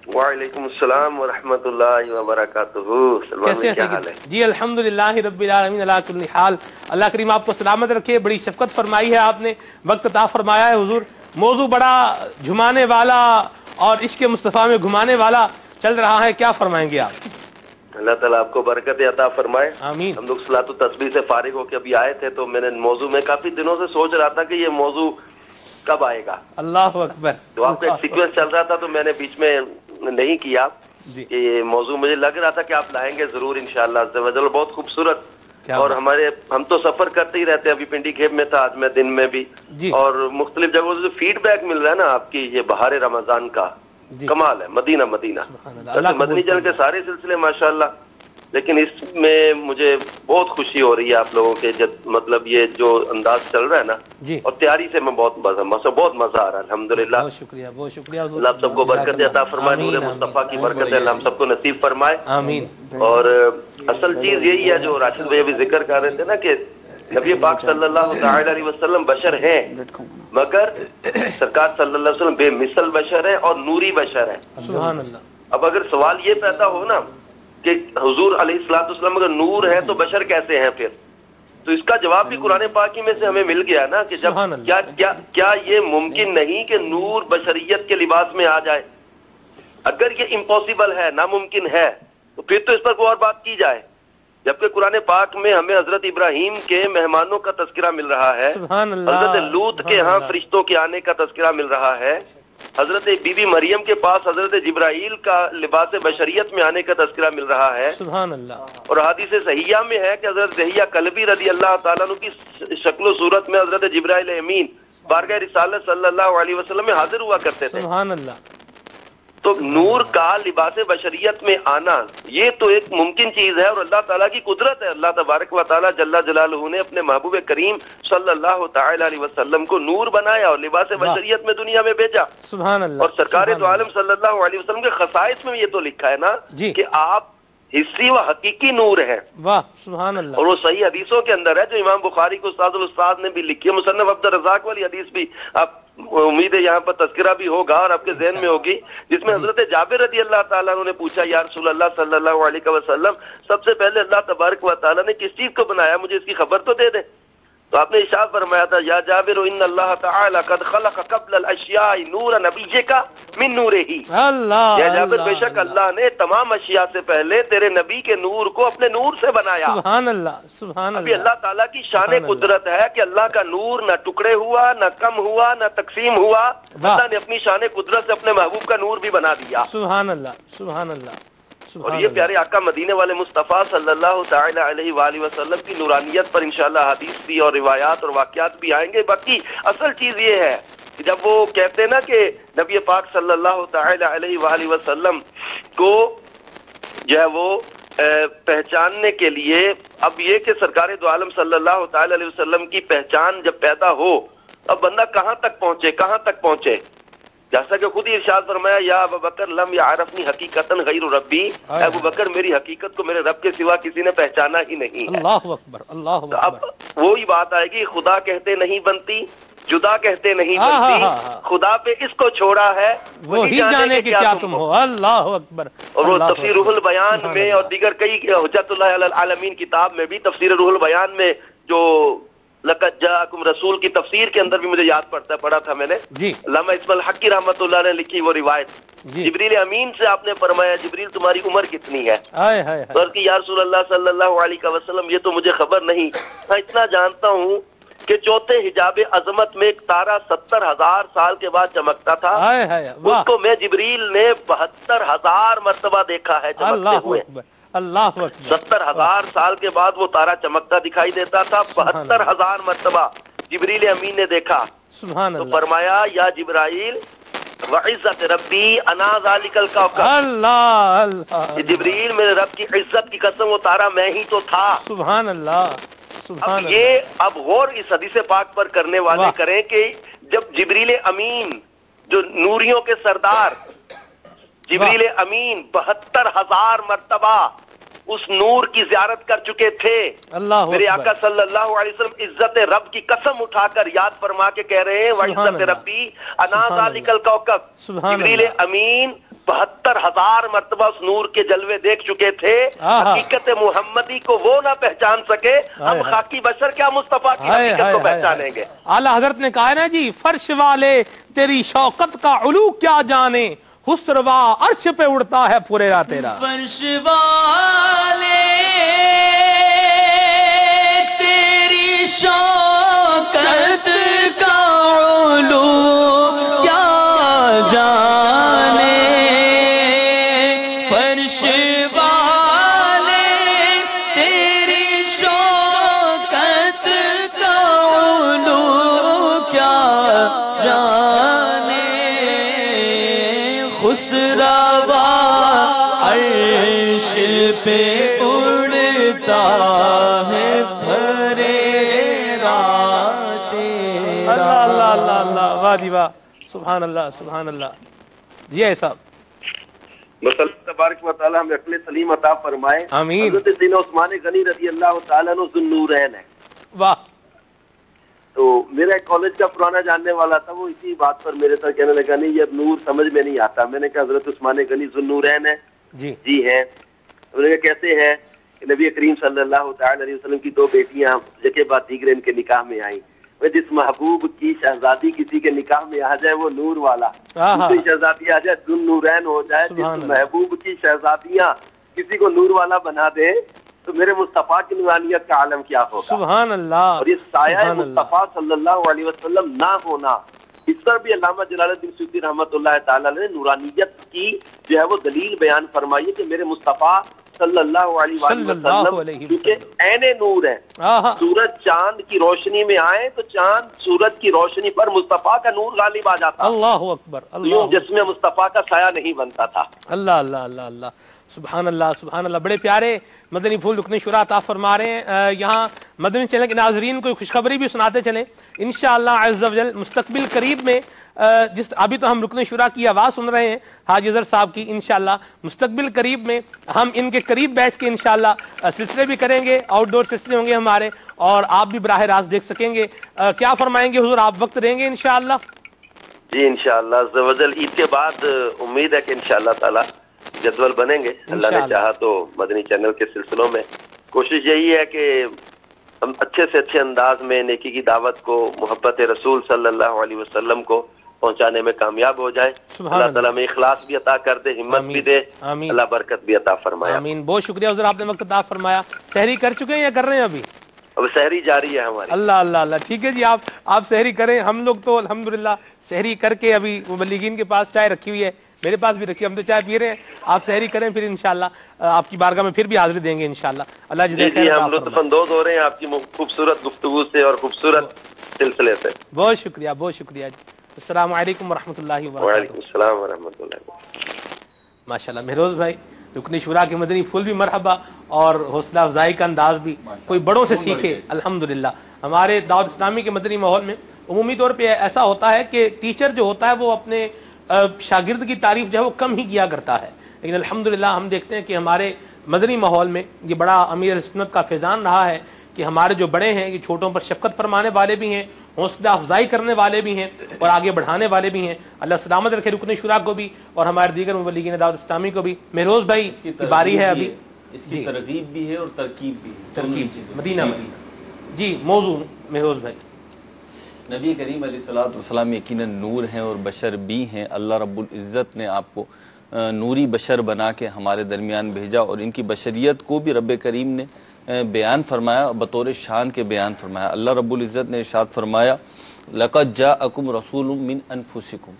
वालेकुम अस्सलाम वरहमतुल्लाहि वबरकातुहू। कैसे हैं? जी अल्हम्दुलिल्लाहि रब्बिल आलमीन अला कुल्ली हाल। अल्लाह करीम आपको सलामत रखे। बड़ी शफकत फरमाई है आपने, वक्त अता फरमाया है हुजूर। मौजू बड़ा झुमाने वाला और इश्क मुस्तफ़ा में घुमाने वाला चल रहा है, क्या फरमाएंगे आप? अल्लाह ताला आपको बरकत अता फरमाए। आमीन। हम लोग सलातो तस्बीह से फारिग होकर अभी आए थे, तो मैंने मौजू में काफी दिनों से सोच रहा था कि ये मौजू कब आएगा। अल्लाह अकबर। तो आपका एक सीक्वेंस चल रहा था, तो मैंने बीच में नहीं किया कि ये मौजू मुझे लग रहा था कि आप लाएंगे जरूर इंशाअल्लाह। बहुत खूबसूरत। और हम तो सफर करते ही रहते हैं। अभी पिंडी खेब में था, आज मैं दिन में भी, और मुख्तलिफ जगहों से जो फीडबैक मिल रहा है ना आपकी ये बहार रमजान का, कमाल है। मदीना मदीना मदनी चैनल के सारे सिलसिले माशाअल्लाह, लेकिन इसमें मुझे बहुत खुशी हो रही है आप लोगों के मतलब ये जो अंदाज चल रहा है ना, और तैयारी से मैं बहुत मजा आ रहा है। अल्हम्दुलिल्लाह, बहुत शुक्रिया, बहुत शुक्रिया। अल्लाह आप सबको बरकत अता फरमाए, नूर मुस्तफा की बरकत है हम सबको नसीब फरमाए। आमीन। और असल चीज यही है जो राशिद भाई अभी जिक्र कर रहे थे ना कि नबी पाक सल्लल्लाहु अलैहि वसल्लम बशर हैं, मगर सरकार सल्लल्लाहु अलैहि वसल्लम बेमिसल बशर है और नूरी बशर है। सुभान अल्लाह। अब अगर सवाल ये पैदा हो ना कि हुजूर अलैहिस्सलातु वस्सलाम अगर नूर है तो बशर कैसे हैं फिर, तो इसका जवाब भी कुरान पाक में से हमें मिल गया ना कि जब क्या ये मुमकिन नहीं कि नूर बशरियत के लिबास में आ जाए। अगर ये इम्पॉसिबल है, नामुमकिन है, तो फिर तो इस पर कोई और बात की जाए। जबकि कुरान पाक में हमें हजरत इब्राहिम के मेहमानों का तज़किरा मिल रहा है, हजरत लूत के यहाँ फरिश्तों के आने का तज़किरा मिल रहा है, حضرت بی بی مریم کے پاس حضرت جبرائیل کا لباس بشریت میں آنے کا تذکرہ مل رہا ہے. سبحان اللہ. اور حدیث صحیحہ میں ہے کہ حضرت دہیہ کلبی رضی اللہ تعالیٰ عنہ کی شکل و صورت میں حضرت جبرائیل امین بارگاہ رسالت صلی اللہ علیہ وسلم میں حاضر ہوا کرتے تھے. سبحان اللہ. تو نور کا لباس بشریت میں آنا یہ تو ایک ممکن چیز ہے اور اللہ تعالیٰ کی قدرت ہے. اللہ تبارک و تعالیٰ جل جلالہ نے اپنے محبوب کریم صلی اللہ تعالی علیہ وسلم کو نور بنایا اور لباس بشریت میں دنیا میں بھیجا. سبحان اللہ. اور سرکار دو عالم صلی اللہ علیہ وسلم کے خصائص میں یہ تو لکھا ہے نا کہ آپ حصی و حقیقی نور ہیں. واہ سبحان اللہ. اور وہ صحیح حدیثوں کے اندر ہے جو امام بخاری کو استاد الاستاد نے بھی لکھی ہے. مصنف عبد الرزاق والی حدیث بھی آپ امید ہے یہاں پر تذکرہ بھی ہوگا اور آپ کے ذہن میں ہوگی, جس میں حضرت جابر رضی اللہ تعالیٰ عنہ نے پوچھا یا رسول اللہ صلی اللہ علیہ وسلم سب سے پہلے اللہ تبارک و تعالیٰ نے کس چیز کو بنایا, مجھے اس کی خبر تو دے دیں. تو آپ نے ارشاد فرمایا تھا یا جابر ان اللہ تعالی قد خلق قبل الاشیاء نور نبیک من نورہ. اللہ. یا جابر بے شک اللہ نے تمام اشیاء سے پہلے تیرے نبی کے نور کو اپنے نور سے بنایا. سبحان اللہ. سبحان اللہ. ابھی اللہ تعالیٰ کی شان قدرت ہے کہ اللہ کا نور نہ ٹکڑے ہوا نہ کم ہوا نہ تقسیم ہوا, اللہ نے اپنی شان قدرت سے اپنے محبوب کا نور بھی بنا دیا. سبحان اللہ. سبحان اللہ. اور یہ پیارے آقا مدینے والے مصطفیٰ صلی اللہ تعالی علیہ وآلہ وسلم کی نورانیت پر انشاءاللہ حدیث بھی اور روایات اور واقعات بھی آئیں گے. باقی اصل چیز یہ ہے کہ جب وہ کہتے ہیں نا کہ نبی پاک صلی اللہ تعالی علیہ وآلہ وسلم کو جو ہے وہ پہچاننے کے لیے, اب یہ کہ سرکار دو عالم صلی اللہ تعالی علیہ وسلم کی پہچان جب پیدا ہو اب بندہ کہاں تک پہنچے, جیسا کہ خود ہی ارشاد فرمایا یا ابو بکر لم یعرفنی حقیقتا غیر ربی, ابو بکر میری حقیقت کو میرے رب کے سوا کسی نے پہچانا ہی نہیں ہے. اللہ اکبر. اللہ اکبر. اب وہی بات آئے گی خدا کہتے نہیں بنتی, جدا کہتے نہیں بنتی, خدا پہ اس کو چھوڑا ہے وہی جانے کہ کیا تم ہو. اللہ اکبر. اور وہ تفسیر روح البیان میں اور دیگر کئی حجت اللہ علی العالمین کتاب میں بھی تفسیر روح البیان میں جو لقد جاءکم رسول کی تفسیر کے اندر بھی مجھے یاد پڑا تھا میں نے جی علامہ اسماعیل الحقی رحمۃ اللہ نے لکھی وہ روایت. جبریل امین سے آپ نے فرمایا جبریل تمہاری عمر کتنی ہے؟ کہ یا رسول اللہ صلی اللہ علیہ وسلم یہ تو مجھے خبر نہیں, میں اتنا جانتا ہوں کہ چوتھے حجاب عظمت میں ایک تارا 70,000 سال کے بعد چمکتا تھا, اس کو میں جبریل نے 72,000 مرتبہ دیکھا ہے چمکتے ہوئے. اللہ 70,000 سال کے بعد وہ تارا چمکتا دکھائی دیتا تھا, 72,000 مرتبہ جبریل امین نے دیکھا. تو فرمایا یا جبرائیل وعزت ربی انا ذالک الکوکب, اللہ جبریل میرے رب کی عزت کی قسم وہ تارا میں ہی تو تھا. سبحان اللہ. اب یہ اب غور اس حدیث پاک پر کرنے والے کریں کہ جب جبریل امین جو نوریوں کے سردار جبریل امین 72,000 مرتبہ اس نور کی زیارت کر چکے تھے, میرے آقا صلی اللہ علیہ وسلم عزت رب کی قسم اٹھا کر یاد فرما کے کہہ رہے ہیں وعزت ربی انا ذالک الکوکب. جبریل امین 72,000 مرتبہ اس نور کے جلوے دیکھ چکے تھے, حقیقت محمدی کو وہ نہ پہچان سکے, ہم خاکی بشر کیا مصطفیٰ کی حقیقت کو پہچانیں گے. اعلیٰ حضرت نے کہا نا جی فرش والے تیری شوقت کا علو کیا جانے, حسروا عرش پہ اڑتا ہے پھریرا تیرا. فرش والے تیری شوقت کا علو کیا جانے, فرش والے تیری شوقت کا علو کیا جانے, خسروا عرش پہ اڑتا ہے پھریرا تیرا. اللہ اللہ اللہ اللہ. واہ جی واہ. سبحان اللہ. سبحان اللہ. جی ایسا مسلم تبارک و تعالی ہمیں عقل سلیم عطا فرمائے. آمین. حضرت سیدنا عثمان غنی رضی اللہ تعالیٰ عنہ ذو النورین ہے. واہ. تو میرا ایک کالج کا پرانا جاننے والا تھا, وہ اسی بات پر میرے ساتھ کہنے لگا نہیں یہ نور سمجھ میں نہیں آتا. میں نے کہا حضرت عثمان غنی ذو النورین ہے. جی ہے. میں نے کہا کیسے ہے؟ کہ نبی کریم صلی اللہ تعالی علیہ وسلم کی 2 بیٹیاں یکے بعد دیگر ان کے نکاح میں آئیں. جس محبوب کی شہزادی کسی کے نکاح میں آ جائے وہ نور والا, دوسری شہزادی آ جائے ذو النورین ہو جائے. جس محبوب کی شہزادیاں کسی کو نور والا بنا دے تو میرے مصطفیٰ کی نورانیت کا عالم کیا ہوگا. سبحان اللہ. اور یہ سایہ مصطفیٰ صلی اللہ علیہ وسلم نہ ہونا اس पर भी अल्लामा जलालुद्दीन सुयूती रहमतुल्लाह ताला ने नूरानियत की जो है वो दलील बयान फरमाई है कि मेरे मुस्तफ़ा सल्लल्लाहु अलैहि वसल्लम क्योंकि ऐने नूर है, सूरज चांद की रोशनी में आए तो चांद सूरज की रोशनी पर मुस्तफ़ा का नूर गालिब आ जाता। अल्लाहु अकबर, यूं जिसमें मुस्तफ़ा का साया नहीं बनता था। अल्लाह अल्लाह अल्लाह अल्लाह, सुभान अल्लाह सुभान अल्लाह। बड़े प्यारे मदनी फूल रुकने शुरा अता फरमा रहे हैं। यहाँ मदनी चैनल के नाजरीन को खुशखबरी भी सुनाते चलें, इंशाअल्लाह अज़्ज़ा वजल मुस्तकबिल करीब में जिस अभी तो हम रुकने शुरा की आवाज़ सुन रहे हैं हाजी अज़हर साहब की, इंशाअल्लाह मुस्तकबिल करीब में हम इनके करीब बैठ के इंशाअल्लाह सिलसिले भी करेंगे, आउटडोर सिलसिले होंगे हमारे, और आप भी बराह रास्त देख सकेंगे। क्या फरमाएंगे हुजूर, आप वक्त देंगे इंशाअल्लाह? जी इंशाअल्लाह अज़्ज़ा वजल ईद के बाद उम्मीद है कि इंशाअल्लाह ताला जदवल बनेंगे। अल्लाह ने चाहा तो मदनी चैनल के सिलसिलों में कोशिश यही है कि हम अच्छे से अच्छे अंदाज में नेकी की दावत को, मोहब्बत रसूल सल्लल्लाहु अलैहि वसल्लम को पहुंचाने में कामयाब हो जाए। अल्लाह ताला में इखलास भी अता कर दे, हिम्मत भी दे, अल्लाह बरकत भी अता फरमाए। आमीन। बहुत शुक्रिया हुजूर, आपने वक्त अता फरमाया। सहरी कर चुके हैं या कर रहे हैं अभी? अब सहरी जारी है हमारी। अल्लाह अल्लाह अल्लाह, ठीक है जी, आप सहरी करें। हम लोग तो अल्हम्दुलिल्लाह सहरी करके अभी मुबल्लिगीन के पास चाय रखी हुई है, मेरे पास भी रखी, हम तो चाय पी रहे हैं। आप सहरी करें, फिर इंशाअल्लाह आपकी बारगाह में फिर भी हाजिरी देंगे इंशाअल्लाह। अल्लाह जी हम लुत्फ़अंदोज़ हो रहे हैं आपकी खूबसूरत गुफ्तगू से और खूबसूरत सिलसिले से। बहुत शुक्रिया जी। अस्सलामु अलैकुम वरहमतुल्लाहि वबरकातुहू। वालेकुम अस्सलाम वरहमतुल्लाहि। माशाअल्लाह मेहरोज भाई रुकनी शुरा के मदनी फूल भी मरहबा, और हौसला अफजाई का अंदाज भी कोई बड़ों से सीखे अल्हम्दुलिल्लाह। हमारे दावत इस्लामी के मदनी माहौल में उमूमी तौर पे ऐसा होता है कि टीचर जो होता है वो अपने शागिर्द की तारीफ जो है वो कम ही किया करता है, लेकिन अल्हम्दुलिल्लाह हम देखते हैं कि हमारे मदनी माहौल में ये बड़ा अमीर सुन्नत का फैजान रहा है कि हमारे जो बड़े हैं ये छोटों पर शफकत फरमाने वाले भी हैं, हौसला अफजाई करने वाले भी हैं और आगे बढ़ाने वाले भी हैं। अल्लाह सलामत रखे रुकने शुरा को भी और हमारे दीगर मुबल्लिगीन दावत इस्लामी को भी। मेहरोज भाई की बारी है अभी, इसकी तरगीब भी है और तरकीब भी है। तरकीब मदीना जी मौजू मेहरोज भाई। नबी करीम अलैहिस्सलाम यकीनन नूर हैं और बशर भी हैं। अल्लाह रब्बुल इज़्ज़त ने आपको नूरी बशर बना के हमारे दरमियान भेजा और इनकी बशरियत को भी रब्बे करीम ने बयान फरमाया, बतौर शान के बयान फरमाया। अल्लाह रब्बुल इज़्ज़त ने इरशाद फरमाया, लक़द जाअकुम रसूलुम मिन अनफुसिकुम,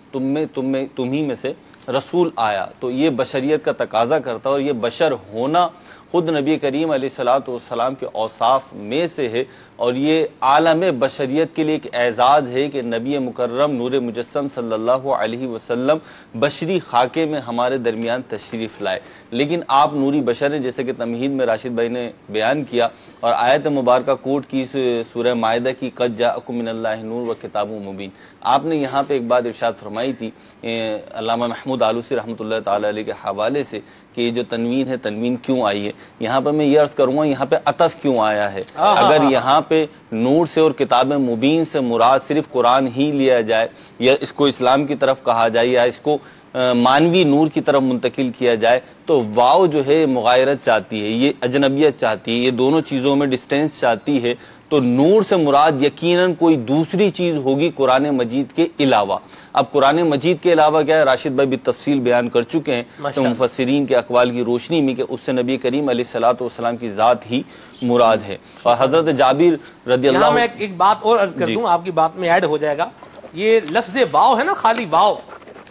तुम्ही में से रसूल आया। तो ये बशरियत का तकाजा करता है और ये बशर होना खुद नबी करीम अलैहिस्सलाम के औसाफ में से है, और ये आलम बशरियत के लिए एक एजाज़ है कि नबी मुकर्रम नूर मुजस्सम सल्लल्लाहु अलैहि वसल्लम बशरी खाके में हमारे दरमियान तशरीफ़ लाए। लेकिन आप नूरी बशर हैं, जैसे कि तमहीद में राशिद भाई ने बयान किया, और आयत मुबारका कोट की सूरह माइदा की क़द जाअकुम मिनल्लाहि नूर व किताबुम मुबीन। आपने यहाँ पे एक बात इरशाद फरमाई थी अल्लामा महमूद आलूसी रहमतुल्लाह ताला अलैह के हवाले से कि ये जो तनवीन है, तनवीन क्यों आई है। यहाँ पर मैं ये अर्ज करूंगा यहाँ पे अतफ क्यों आया है। अगर यहाँ पे नूर से और किताब मुबीन से मुराद सिर्फ कुरान ही लिया जाए, या इसको इस्लाम की तरफ कहा जाए, या इसको मानवी नूर की तरफ मुंतकिल किया जाए, तो वाव जो है मुगायरत चाहती है, ये अजनबियत चाहती है, ये दोनों चीज़ों में डिस्टेंस चाहती है। तो नूर से मुराद यकीनन कोई दूसरी चीज़ होगी कुरान मजीद के अलावा। अब कुरान मजीद के अलावा क्या है, राशिद भाई भी तफसील बयान कर चुके हैं तो मुफस्सिरीन के अकवाल की रोशनी में कि उससे नबी करीम अलैहिस्सलातु वस्सलाम की ज़ात ही मुराद है। और हज़रत जाबिर रदियल्लाहु, मैं एक बात और अर्ज कर दूं, आपकी बात में ऐड हो जाएगा। ये लफ्ज़ वाव है ना, खाली वाव,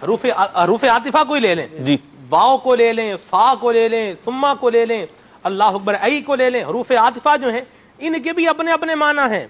हरूफ आतिफा को ही ले लें जी, वाव को ले लें, फा को ले लें, सुम्मा को ले लें, अल्लाह अकबर आई को ले लें, हरूफ आतिफा जो हैं इनके भी अपने अपने माना है।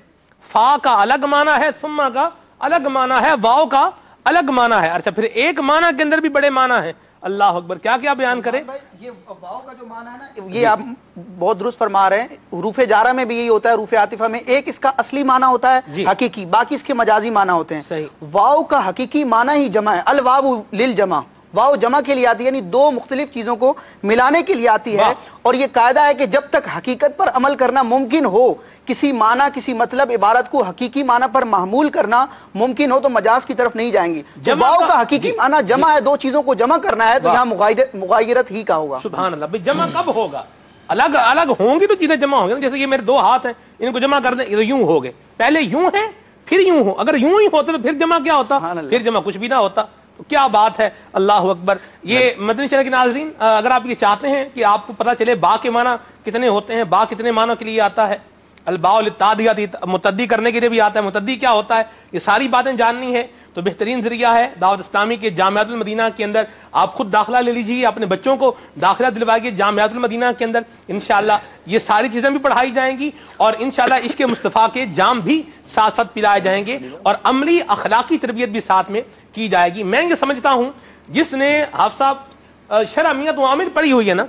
फा का अलग माना है, सुम्मा का अलग माना है, वाव का अलग माना है। अच्छा, फिर एक माना के अंदर भी बड़े माना है। अल्लाह अकबर, क्या क्या बयान करें। ये वाव का जो माना है ना, ये आप बहुत दुरुस्त फरमा रहे हैं। रूफे जारा में भी यही होता है, रूफे आतिफा में एक इसका असली माना होता है हकीकी, बाकी इसके मजाजी माना होते हैं। सही। वाव का हकीकी माना ही जमा है, अल वाव लिल जमा, वाव जमा के लिए आती है, यानी दो मुख्तलिफ चीजों को मिलाने के लिए आती है। और ये कायदा है कि जब तक हकीकत पर अमल करना मुमकिन हो, किसी माना किसी मतलब इबारत को हकीकी माना पर महमूल करना मुमकिन हो, तो मजाज की तरफ नहीं जाएंगे। जब वाव का हकीकी माना जमा है, दो चीजों को जमा करना है, तो यहाँ मुगायरत ही का होगा। सुभान अल्लाह। भाई जमा कब होगा? अलग अलग होंगी तो चीजें जमा होंगी। जैसे ये मेरे दो हाथ हैं, इनको जमा कर दें तो यूं हो गए, पहले यूं है फिर यूं हो। अगर यूं ही होते तो फिर जमा क्या होता? फिर जमा कुछ भी ना होता। तो क्या बात है, अल्लाह अकबर। ये मदनी चैनल के नाज़रीन, अगर आप ये चाहते हैं कि आपको पता चले बा के माना कितने होते हैं, बा कितने मानों के लिए आता है, अलबाउल तादियाती मुतद्दी करने के लिए भी आता है, मुतद्दी क्या होता है, ये सारी बातें जाननी है तो बेहतरीन जरिया है दावत इस्लामी के जामियातुल मदीना के अंदर। आप खुद दाखिला ले लीजिए, अपने बच्चों को दाखिला दिलवाइए जामियातुल मदीना के अंदर। इंशाअल्लाह ये सारी चीजें भी पढ़ाई जाएंगी और इंशाअल्लाह इश्क़ मुस्तफ़ा के जाम भी साथ साथ पिलाए जाएंगे और अमली अखलाकी तरबियत भी साथ में की जाएगी। मैं ये समझता हूं जिसने हाफ़िज़ साहब शरमियत आमिर पढ़ी हुई है ना,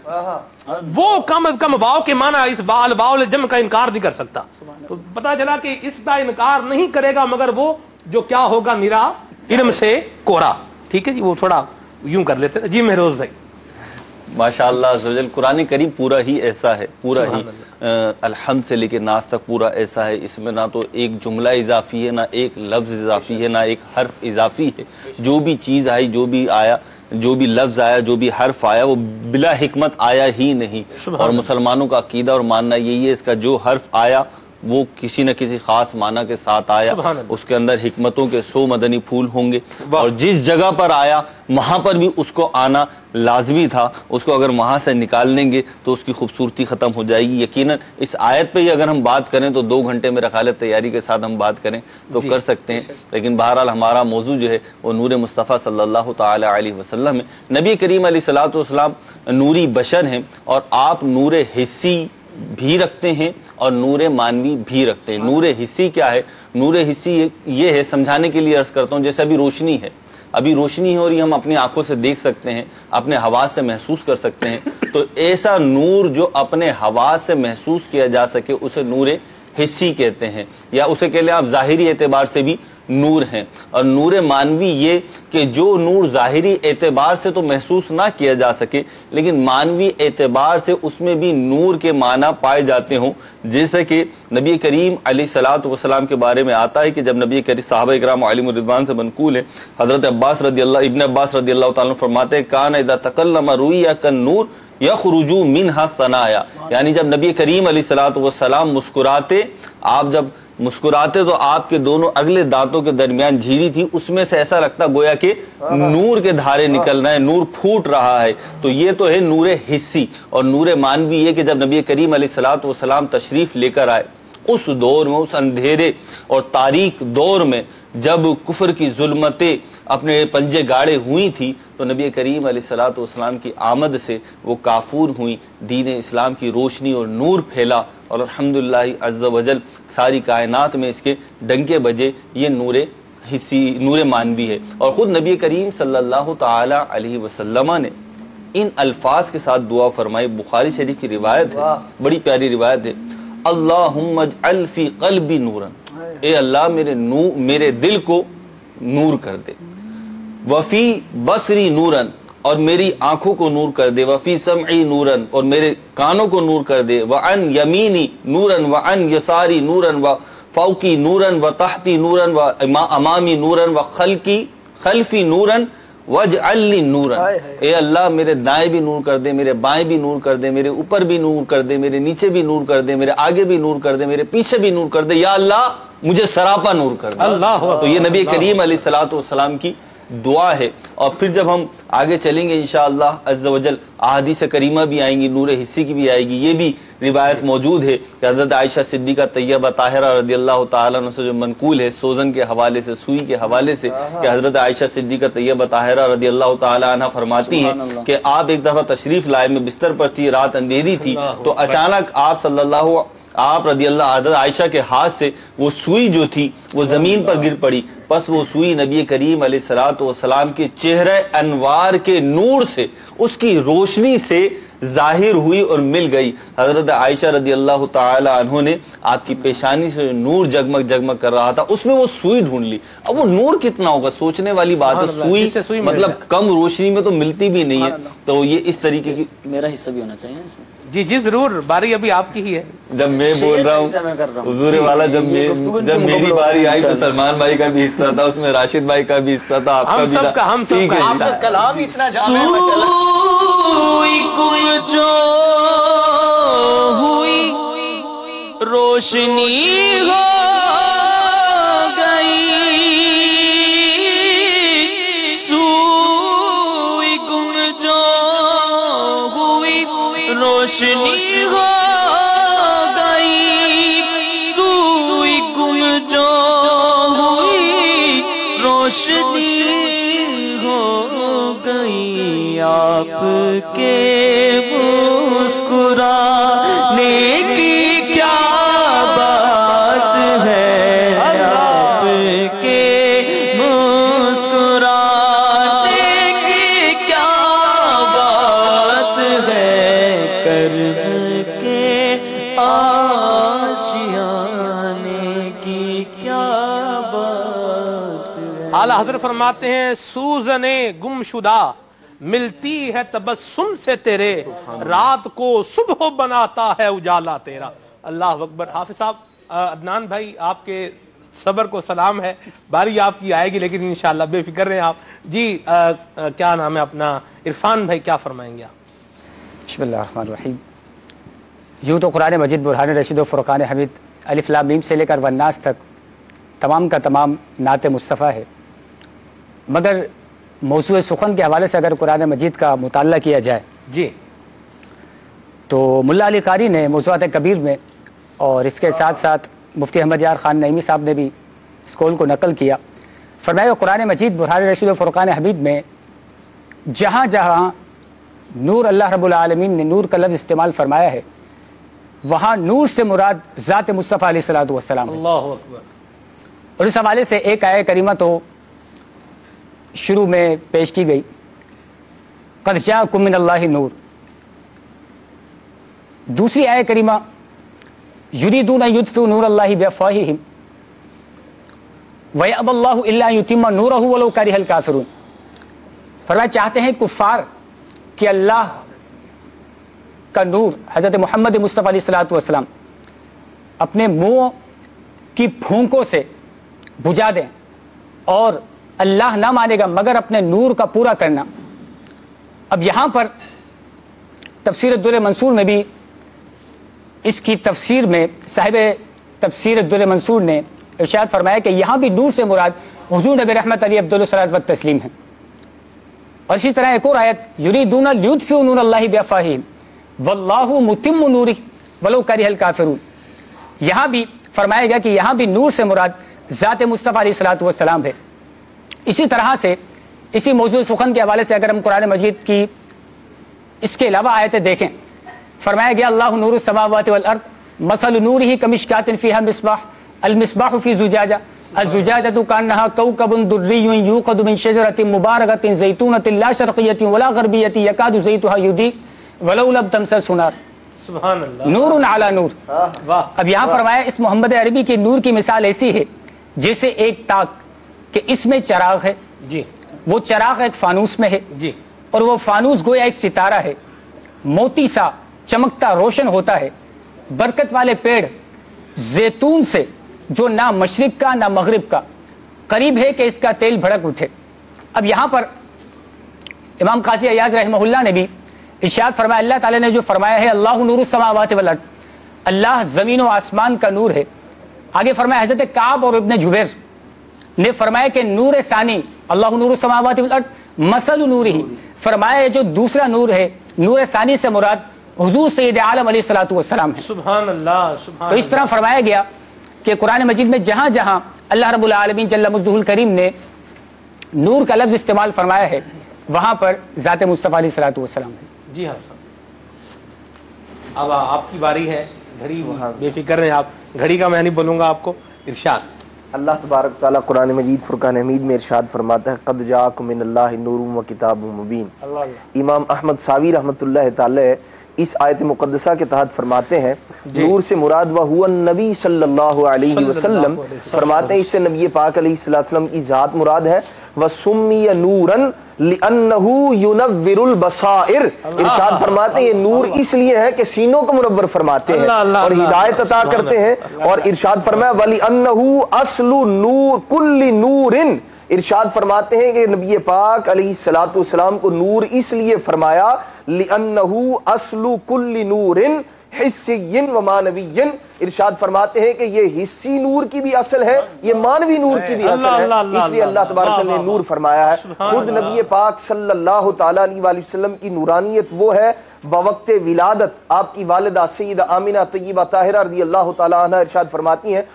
वो कम अज कम वाव के माना इस वाल जम का इनकार नहीं कर सकता। तो पता चला कि इसका इनकार नहीं करेगा मगर वो जो क्या होगा निरा इल्म से कोरा। ठीक है जी, वो थोड़ा यूं कर लेते हैं जी महरोज भाई। माशाअल्लाह अज़्ज़वजल कुरान करीम पूरा ही ऐसा है, पूरा ही अलहम्द से लेकर नास तक पूरा ऐसा है। इसमें ना तो एक जुमला इजाफी है, ना एक लफ्ज इजाफी है, ना एक हर्फ इजाफी है। जो भी चीज आई, जो भी आया, जो भी लफ्ज आया, जो भी हर्फ आया, वो बिला हिकमत आया ही नहीं। और मुसलमानों का अकीदा और मानना यही है, इसका जो हर्फ आया वो किसी न किसी खास माना के साथ आया, उसके अंदर हिकमतों के 100 मदनी फूल होंगे और जिस जगह पर आया वहां पर भी उसको आना लाजमी था। उसको अगर वहां से निकाल लेंगे तो उसकी खूबसूरती खत्म हो जाएगी। यकीनन इस आयत पे ही अगर हम बात करें तो 2 घंटे में रखालत तैयारी के साथ हम बात करें तो कर सकते हैं, लेकिन बहरहाल हमारा मौजू जो है वो नूर मुस्तफ़ा सल्लल्लाहु ताला अलैहि वसल्लम है। नबी करीम अलैहिस्सलातु वस्सलाम नूरी बशर हैं और आप नूर हिस्सी भी रखते हैं और नूर मानवी भी रखते हैं। नूर हिस्सी क्या है? नूर हिस्सी ये है, समझाने के लिए अर्ज करता हूं, जैसे अभी रोशनी है, अभी रोशनी है और ये हम अपनी आंखों से देख सकते हैं, अपने हवास से महसूस कर सकते हैं। तो ऐसा नूर जो अपने हवास से महसूस किया जा सके उसे नूर हिस्सी कहते हैं, या उसे कह लें आप ज़ाहिरी एतबार से भी नूर हैं। और नूर मानवी ये कि जो नूर ज़ाहिरी एतबार से तो महसूस ना किया जा सके लेकिन मानवी एतबार से उसमें भी नूर के माना पाए जाते हों। जैसे कि नबी करीम अलैहिस्सलातु वस्सलाम के बारे में आता है कि जब नबी करीम सहाबा इकराम आलिम रिज़वान से मनकूल है, हज़रत इब्न अब्बास रदियल्लाहु ताला फरमाते हैं कान इज़ा तकल्लम रुइया कन नूर यखरुजु मिनहा सनाया, यानी जब नबी करीम अलैहिस्सलातु वस्सलाम मुस्कुराते, आप जब मुस्कुराते तो आपके दोनों अगले दांतों के दरमियान झिरी थी, उसमें से ऐसा लगता गोया कि नूर के धारे निकल रहे हैं, नूर फूट रहा है। तो ये तो है नूर हिस्सी। और नूर मानवी ये कि जब नबी करीम अलैहिस्सलातु वस्सलाम तशरीफ लेकर आए उस दौर में, उस अंधेरे और तारीक दौर में जब कुफर की जुल्मतें अपने पंजे गाड़े हुई थी तो नबी करीम अलैहिस्सलातु वस्सलाम की आमद से वो काफूर हुई, दीन इस्लाम की रोशनी और नूर फैला और अल्हम्दुलिल्लाह अज़्ज़ वजल सारी कायनात में इसके डंके बजे। ये नूर हिस्सी, नूर मानवी है। और खुद नबी करीम सल्लल्लाहु ताला अलैहि वसल्लम ने इन अल्फाज के साथ दुआ फरमाई। बुखारी शरीफ की रिवायत है, बड़ी प्यारी रिवायत है, अल्लाहुम्मा अजअल फी क़ल्बी नूरन, ए अल्लाह मेरे दिल को नूर कर दे, वफी बसरी नूरन, और मेरी आंखों को नूर कर दे, वफी समई नूरन, और मेरे कानों को नूर कर दे, व अन यमीनी नूरन व अन यसारी नूरन व फौकी नूरन व तहती नूरन व अमामी नूरन व खल्फी नूरन वजअलनी नूरन। ए अल्लाह मेरे दाएं भी नूर कर दे, मेरे बाएं भी नूर कर दे, मेरे ऊपर भी नूर कर दे, मेरे नीचे भी नूर कर दे, मेरे आगे भी नूर कर दे, मेरे पीछे भी नूर कर दे, या अल्लाह मुझे सरापा नूर कर दे। अल्लाह। तो ये नबी करीम अलैहिस्सलातु वस्सलाम की दुआ है। और फिर जब हम आगे चलेंगे इंशाअल्लाह अज़्ज़ वजल अहादीस करीमा भी आएंगी, नूर हिस्सी की भी आएगी। ये भी रिवायत मौजूद है कि हज़रत आयशा सिद्दीक़ा तैयबा ताहिरा रदियल्लाहु ताला अन्हा से जो मनकूल है सोजन के हवाले से, सुई के हवाले से, कि हज़रत आयशा सिद्दीक़ा तैयबा ताहिरा रदियल्लाहु ताला अन्हा फरमाती हैं कि आप एक दफा तशरीफ लाए, में बिस्तर पर थी, रात अंधेरी थी, तो अचानक आप रदियल्लाहु हज़रत आयशा के हाथ से वो सुई जो थी वो जमीन पर गिर पड़ी। बस वो सुई नबी करीम अलैहिस्सलातु वस्सलाम के चेहरे अनवार के नूर से, उसकी रोशनी से जाहिर हुई और मिल गई। हजरत आयशा रदियल्लाहु ताला अन्हा ने आपकी पेशानी से नूर जगमग जगमग कर रहा था, उसमें वो सुई ढूंढ ली। अब वो नूर कितना होगा, सोचने वाली बात है। सुई मतलब कम रोशनी में तो मिलती भी नहीं है। तो ये इस तरीके की, मेरा हिस्सा भी होना चाहिए इसमें। जी जी जरूर, बारी अभी आपकी ही है। जब मैं बोल रहा हूँ हुजूर वाला, जब मेरी बारी आई तो सलमान भाई का भी हिस्सा था, उसमें राशिद भाई का भी हिस्सा था, आपका भी था। हम ठीक है, आपका कलाम इतना जामे जो हुई रोशनी हो गई, सुई गुम जो हुई रोशनी हो गई, آپ کے مسکرانے کی کیا بات ہے، آپ کے مسکرانے کی کیا بات ہے، کرم کے آشیانے کی کیا بات ہے۔ اعلیٰ حضرت فرماتے ہیں سوزنے گمشدہ ملتی ہے تبسم سے تیرے، رات کو صبح بناتا ہے اجالا تیرا۔ اللہ اکبر۔ حافظ صاحب، عدنان بھائی آپ کے صبر کو سلام ہے، باری آپ کی آئے گی لیکن انشاءاللہ بے فکر رہیں آپ۔ جی کیا نام ہے اپنا، عرفان بھائی کیا فرمائیں گے آپ؟ بسم اللہ الرحمن الرحیم۔ یوں تو قرآن مجید برہان رشید و فرقان حمید الف لام میم سے لے کر والناس تک تمام کا تمام نعت مصطفیٰ ہے، مگر موضوع سخن کے حوالے سے اگر قرآن مجید کا مطالعہ کیا جائے جی تو ملا علی قاری نے موضوعات کبیر میں اور اس کے ساتھ ساتھ مفتی احمد یار خان نعیمی صاحب نے بھی اس قول کو نقل کیا، فرمایا قرآن مجید برہان رشید و فرقان حمید میں جہاں جہاں نور اللہ رب العالمین نے نور کا لفظ استعمال فرمایا ہے وہاں نور سے مراد ذات مصطفیٰ علیہ الصلوۃ والسلام ہے۔ اللہ اکبر۔ اور اس حوالے سے ایک آیہ کریمہ تو شروع میں پیش کی گئی، قد جاءکم من اللہ نور۔ دوسری آیہ کریمہ یریدون ان یطفئوا نور اللہ بافواہہم ویأبی اللہ الا ان یتم نورہ ولو کرہ الکافرون۔ فرمایا چاہتے ہیں کفار کہ اللہ کا نور حضرت محمد مصطفیٰ علیہ الصلوۃ والسلام اپنے منہ کی پھونکوں سے بجھا دیں، اور اللہ نہ مانے گا مگر اپنے نور کا پورا کرنا۔ اب یہاں پر تفسیر الدر منصور میں بھی اس کی تفسیر میں صاحب تفسیر الدر منصور نے ارشاد فرمایا کہ یہاں بھی نور سے مراد حضور نبی رحمت علیہ افضل الصلاۃ والتسلیم ہے۔ اور اسی طرح ایک اور آیت یریدون لیطفئوا نور اللہ بافواہہم واللہ متم نورہ ولو کرہ الکافرون، یہاں بھی فرمایا گیا کہ یہاں بھی نور سے مراد ذات مصطفیٰ علیہ الصلوۃ والسلام ہے۔ اسی طرح سے اسی موضوع سخن کے حوالے سے اگر ہم قرآن مجید کی اس کے علاوہ آیتیں دیکھیں، فرمایا گیا اللہ نور السماوات والارض مثل نورہ کمشکاۃ فیہا مصباح المصباح فی زجاجہ الزجاجۃ کانہا کوکب دری یوقد من شجرۃ مبارکۃ زیتونۃ لا شرقیۃ ولا غربیۃ یکاد زیتها یضیء ولو لم تمسسہ نار سبحان اللہ، نور علی نور۔ واہ۔ اب یہاں فرمایا اس محمد عربی کے نور کی مثال ایسی ہے جیسے ایک تاک کہ اس میں چراغ ہے، جی وہ چراغ ایک فانوس میں ہے، جی اور وہ فانوس گویا ایک ستارہ ہے، موتی سا چمکتا روشن ہوتا ہے۔ برکت والے پیڑ زیتون سے جو نہ مشرق کا نہ مغرب کا، قریب ہے کہ اس کا تیل بھڑک اٹھے۔ اب یہاں پر امام قاضی ایاز رحمہ اللہ نے بھی ارشاد فرمایا، اللہ تعالیٰ نے جو فرمایا ہے اللہ نور السماوات والارض، اللہ زمین و آسمان کا نور ہے۔ آگے فرمایا حضرت کعب اور ابن جبیر نے فرمایا کہ نور ثانی اللہ نور السماوات والارض مثل نورہ، فرمایا جو دوسرا نور ہے نور ثانی سے مراد حضور سید عالم علیہ الصلوۃ والسلام ہے۔ سبحان اللہ، سبحان تو اس طرح فرمایا گیا کہ قرآن مجید میں جہاں جہاں اللہ رب العالمین جل مجدہ الکریم نے نور کا لفظ استعمال فرمایا ہے وہاں پر ذات مصطفیٰ علیہ الصلوۃ والسلام ہے۔ جی ہاں صاحب، اب آپ کی باری ہے، گھڑی بے فکر رہیں آپ، گھڑی کا میں نہیں بولوں گا آپ کو، ارشاد۔ اللہ تبارک تعالیٰ قرآن مجید فرقان حمید میں ارشاد فرماتا ہے قد جاءکم من اللہ نور و کتاب مبین۔ امام احمد ساوی رحمۃ اللہ تعالی اس آیت مقدسہ کے تحت فرماتے ہیں نور سے مراد وہو النبی صلی اللہ علیہ وسلم، فرماتے ہیں اس سے نبی پاک علیہ السلام کی ذات مراد ہے، وسمی نورا لأنہ ینور البصائر، ارشاد فرماتے ہیں یہ نور اس لیے ہے کہ سینوں کو منور فرماتے ہیں اور ہدایت عطا کرتے ہیں، اور ارشاد فرمایا وَلِأَنَّهُ أَصْلُ نور کل نور، ارشاد فرماتے ہیں کہ نبی پاک علیہ الصلوۃ والسلام کو نور اس لیے فرمایا لِأَنَّهُ أَصْلُ كُلِّ نور حسی و مانوی، ارشاد فرماتے ہیں کہ یہ حسی نور کی بھی اصل ہے، یہ مانوی نور کی بھی اصل ہے، اس لیے اللہ تبارک نے نور فرمایا ہے۔ خود نبی پاک صلی اللہ تعالی علیہ وسلم کی نورانیت وہ ہے बवक्त विलादत आपकी वालिदा सैयदा आमिना तय्यबा ताहिरा रज़ी अल्लाह तआला अन्हा इरशाद फरमाती हैं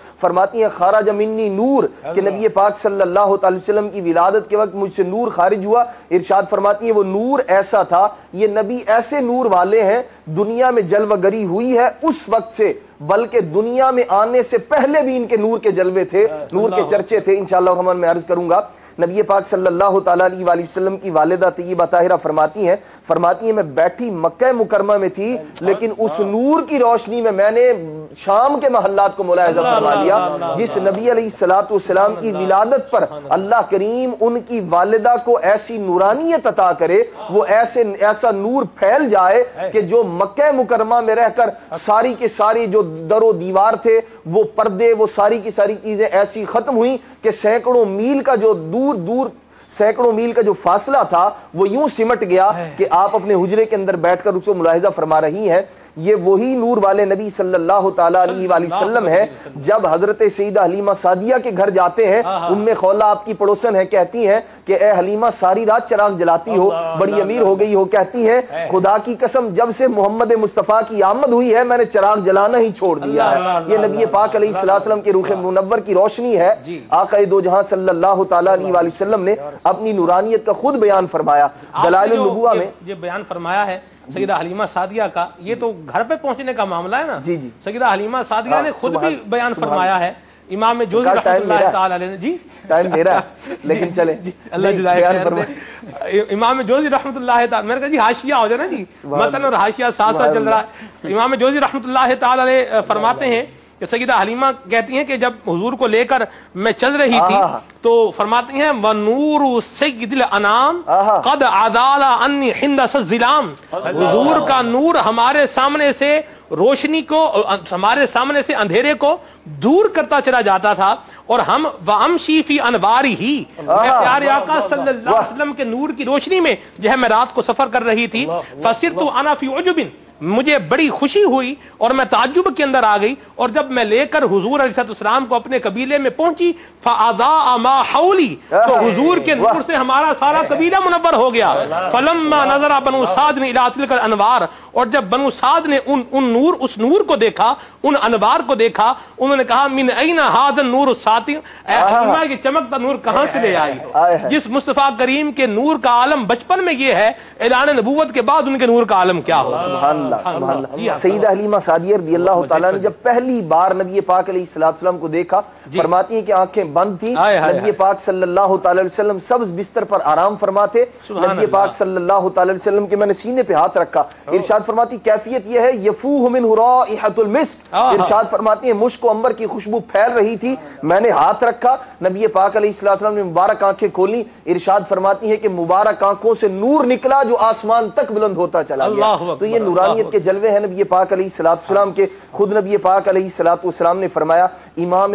खारज मिन्नी नूर कि नबी पाक सल्लल्लाहु अलैहि वसल्लम की विलादत के वक्त मुझसे नूर खारिज हुआ। इरशाद फरमाती हैं वो नूर ऐसा था, ये नबी ऐसे नूर वाले हैं, दुनिया में जलवागरी हुई है उस वक्त से, बल्कि दुनिया में आने से पहले भी इनके नूर के जलवे थे, नूर के चर्चे थे। इंशाअल्लाह मैं अर्ज करूंगा। नबी पाक सल्लल्लाहु ताला अलैहि वसल्लम की वालिदा तय्यबा ताहिरा फरमाती हैं मैं बैठी मक्का मुकरमा में थी, लेकिन उस नूर की रोशनी में मैंने शाम के महल्लात को मुलाहिजा फरमा लिया। जिस नबी अलैहिस्सलातु वस्सलाम की विलादत पर अल्लाह करीम उनकी वालिदा को ऐसी नूरानियत अता करे, वो ऐसा नूर फैल जाए कि जो मक्का मुकरमा में रहकर सारी के सारी जो दरो दीवार थे, वो पर्दे, वो सारी की सारी चीजें ऐसी खत्म हुई कि सैकड़ों मील का जो सैकड़ों मील का जो फासला था वो यूं सिमट गया कि आप अपने हुजरे के अंदर बैठकर उसको मुलाहिजा फरमा रही हैं। ये वही नूर वाले नबी सल्लल्लाहु ताला अलैहि वसल्लम है। जब हजरत सईदा हलीमा सादिया के घर जाते हैं, उम्मे खौला आपकी पड़ोसन है, कहती हैं कि ए हलीमा सारी रात चिराग जलाती हो, बड़ी अमीर हो गई हो। कहती है खुदा की कसम जब से मोहम्मद मुस्तफा की आमद हुई है मैंने चिराग जलाना ही छोड़ दिया है। ये नबी पाक अलैहिस्सलाम के रूह मुनव्वर की रोशनी है। आका दो जहां सल्लल्लाहु ताला अलैहि वसल्लम ने अपनी नूरानियत का खुद बयान फरमाया। दलाइल नबुवा में ये बयान फरमाया है सईदा हलीमा सादिया का, ये तो घर पे पहुंचने का मामला है ना। जी जी, सईदा हलीमा सादिया ने खुद भी बयान फरमाया है। इमाम जोज़ी रहमतुल्लाह ताला अलैह ने जी टाइम दे रहा है लेकिन चले अल्लाह इमाम जोज़ी रहमतुल्लाह ताला, मैंने कहा जी हाशिया हो जाए ना जी, मतलब और हाशिया साथ साथ चल रहा है। इमाम जोज़ी रहमतुल्लाह ताला अलैह फरमाते हैं कि सईदा हलीमा कहती हैं कि जब हुजूर को लेकर मैं चल रही थी तो फरमाती हैं वनूरु सय्यिदिल अनाम कद अदाला अन्नी हिंदस ज़िलाम, हुजूर का नूर हमारे सामने से रोशनी को, हमारे सामने से अंधेरे को दूर करता चला जाता था और हम वअमशी फी अनवारी ही, मैं प्यारे आका सल्लल्लाहु अलैहि वसल्लम के नूर की रोशनी में जो है मैं रात को सफर कर रही थी। फसिरतु अना फी उजुबिन, मुझे बड़ी खुशी हुई और मैं ताज्जुब के अंदर आ गई। और जब मैं लेकर हुजूर अलैहिस्सलाम को अपने कबीले में पहुंची फअज़ा मा हौली, तो हुजूर के नूर से हमारा सारा कबीला मुनव्वर हो गया। फलम्मा नज़रा बनु साद इला तिलकल अनवार, और जब बनु साद ने उस नूर को देखा, उन अनवार को देखा, उन्होंने कहा मिन ऐना हाज़ा नूर सातिन, हलीमा की चमकता नूर कहां से ले आई। जिस मुस्तफा करीम के नूर का आलम बचपन में ये है, ऐलान नबूवत के बाद उनके नूर का आलम क्या हो। सईदा हलीमा सादिया रज़ियल्लाहु ताला ने जब पहली बार नबी पाक अलैहिस्सलाम को देखा, फरमाती हैं कि आंखें बंद थी। नबी पाक सल्लल्लाहु ताला अलैहि वसल्लम सब्ज बिस्तर पर आराम फरमाते। नबी पाक सल्लल्लाहु ताला अलैहि वसल्लम के मैंने सीने पे हाथ रखा। इरशाद फरमाती कैफियत यह है यफूहु मिन राइहतुल मिस्क, इरशाद फरमाती है मुश्क अंबर की खुशबू फैल रही थी। मैंने हाथ रखा, नबी पाक अलैहिस्सलाम ने मुबारक आंखें खोली। इरशाद फरमाती है कि मुबारक आंखों से नूर निकला जो आसमान तक बुलंद होता चला गया। तो ये नूरानियत के जलवे हैं नबी पाक अलैहिस्सलाम के। खुद नबी पाक अलैहिस्सलाम ने फरमाया, इमाम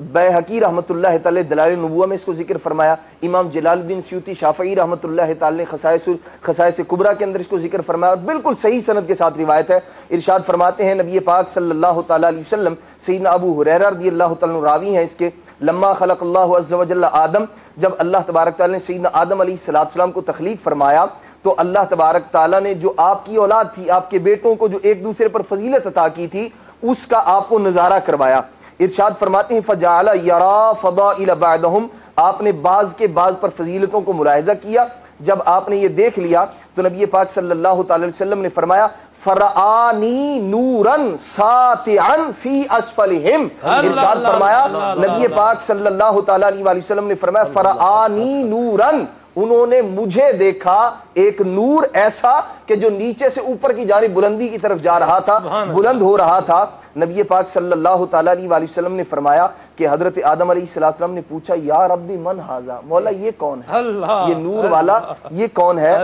बैहकी रहमतुल्लाह तआला दलाइल नबुव्वा में इसको जिक्र फरमाया। इमाम जलालुद्दीन स्यूती शाफई रहमतुल्लाह तआला ने खसाइस कुबरा के अंदर इसको जिक्र फरमाया और बिल्कुल सही सनद के साथ रिवायत है। इरशाद फरमाते हैं नबी पाक सल्लल्लाहु ताला अलैहि वसल्लम, सैयदना अबू हुरैरा रज़ियल्लाहु ताला रावी हैं इसके, लम्मा खलक़ल्लाहु अज़्ज़ व जल्ल आदम, जब अल्लाह तबारक तआला ने सैयदना आदम अलैहिस्सलाम को तख्लीक फरमाया तो अल्लाह तबारक ताला ने जो आपकी औलाद थी, आपके बेटों को जो एक दूसरे पर फजीलत अता की थी, उसका आपको नजारा करवाया। इरशाद फरमाते हैं फजाला यरा फदाइल बअदहुम, आपने बाज के बाज पर फजीलतों को मुलाहिजा किया। जब आपने ये देख लिया तो नबी पाक सल्लल्लाहु अलैहि वसल्लम ने फरमाया फरआनी नूरन सातिअन फी अस्फलिहिम, इरशाद फरमाया नबी पाक सल्लल्लाहु अलैहि वसल्लम ने फरमाया फरआनी नूरन, उन्होंने मुझे देखा एक नूर ऐसा कि जो नीचे से ऊपर की जानिब बुलंदी की तरफ जा रहा था, बुलंद हो रहा था। नबी पाक सल्लल्लाहु ताला अलैहि वसल्लम ने फरमाया कि हजरत आदम अलैहिस्सलाम ने पूछा या रब्बी मन हाजा, मौला ये कौन है, ये नूर वाला ये कौन है।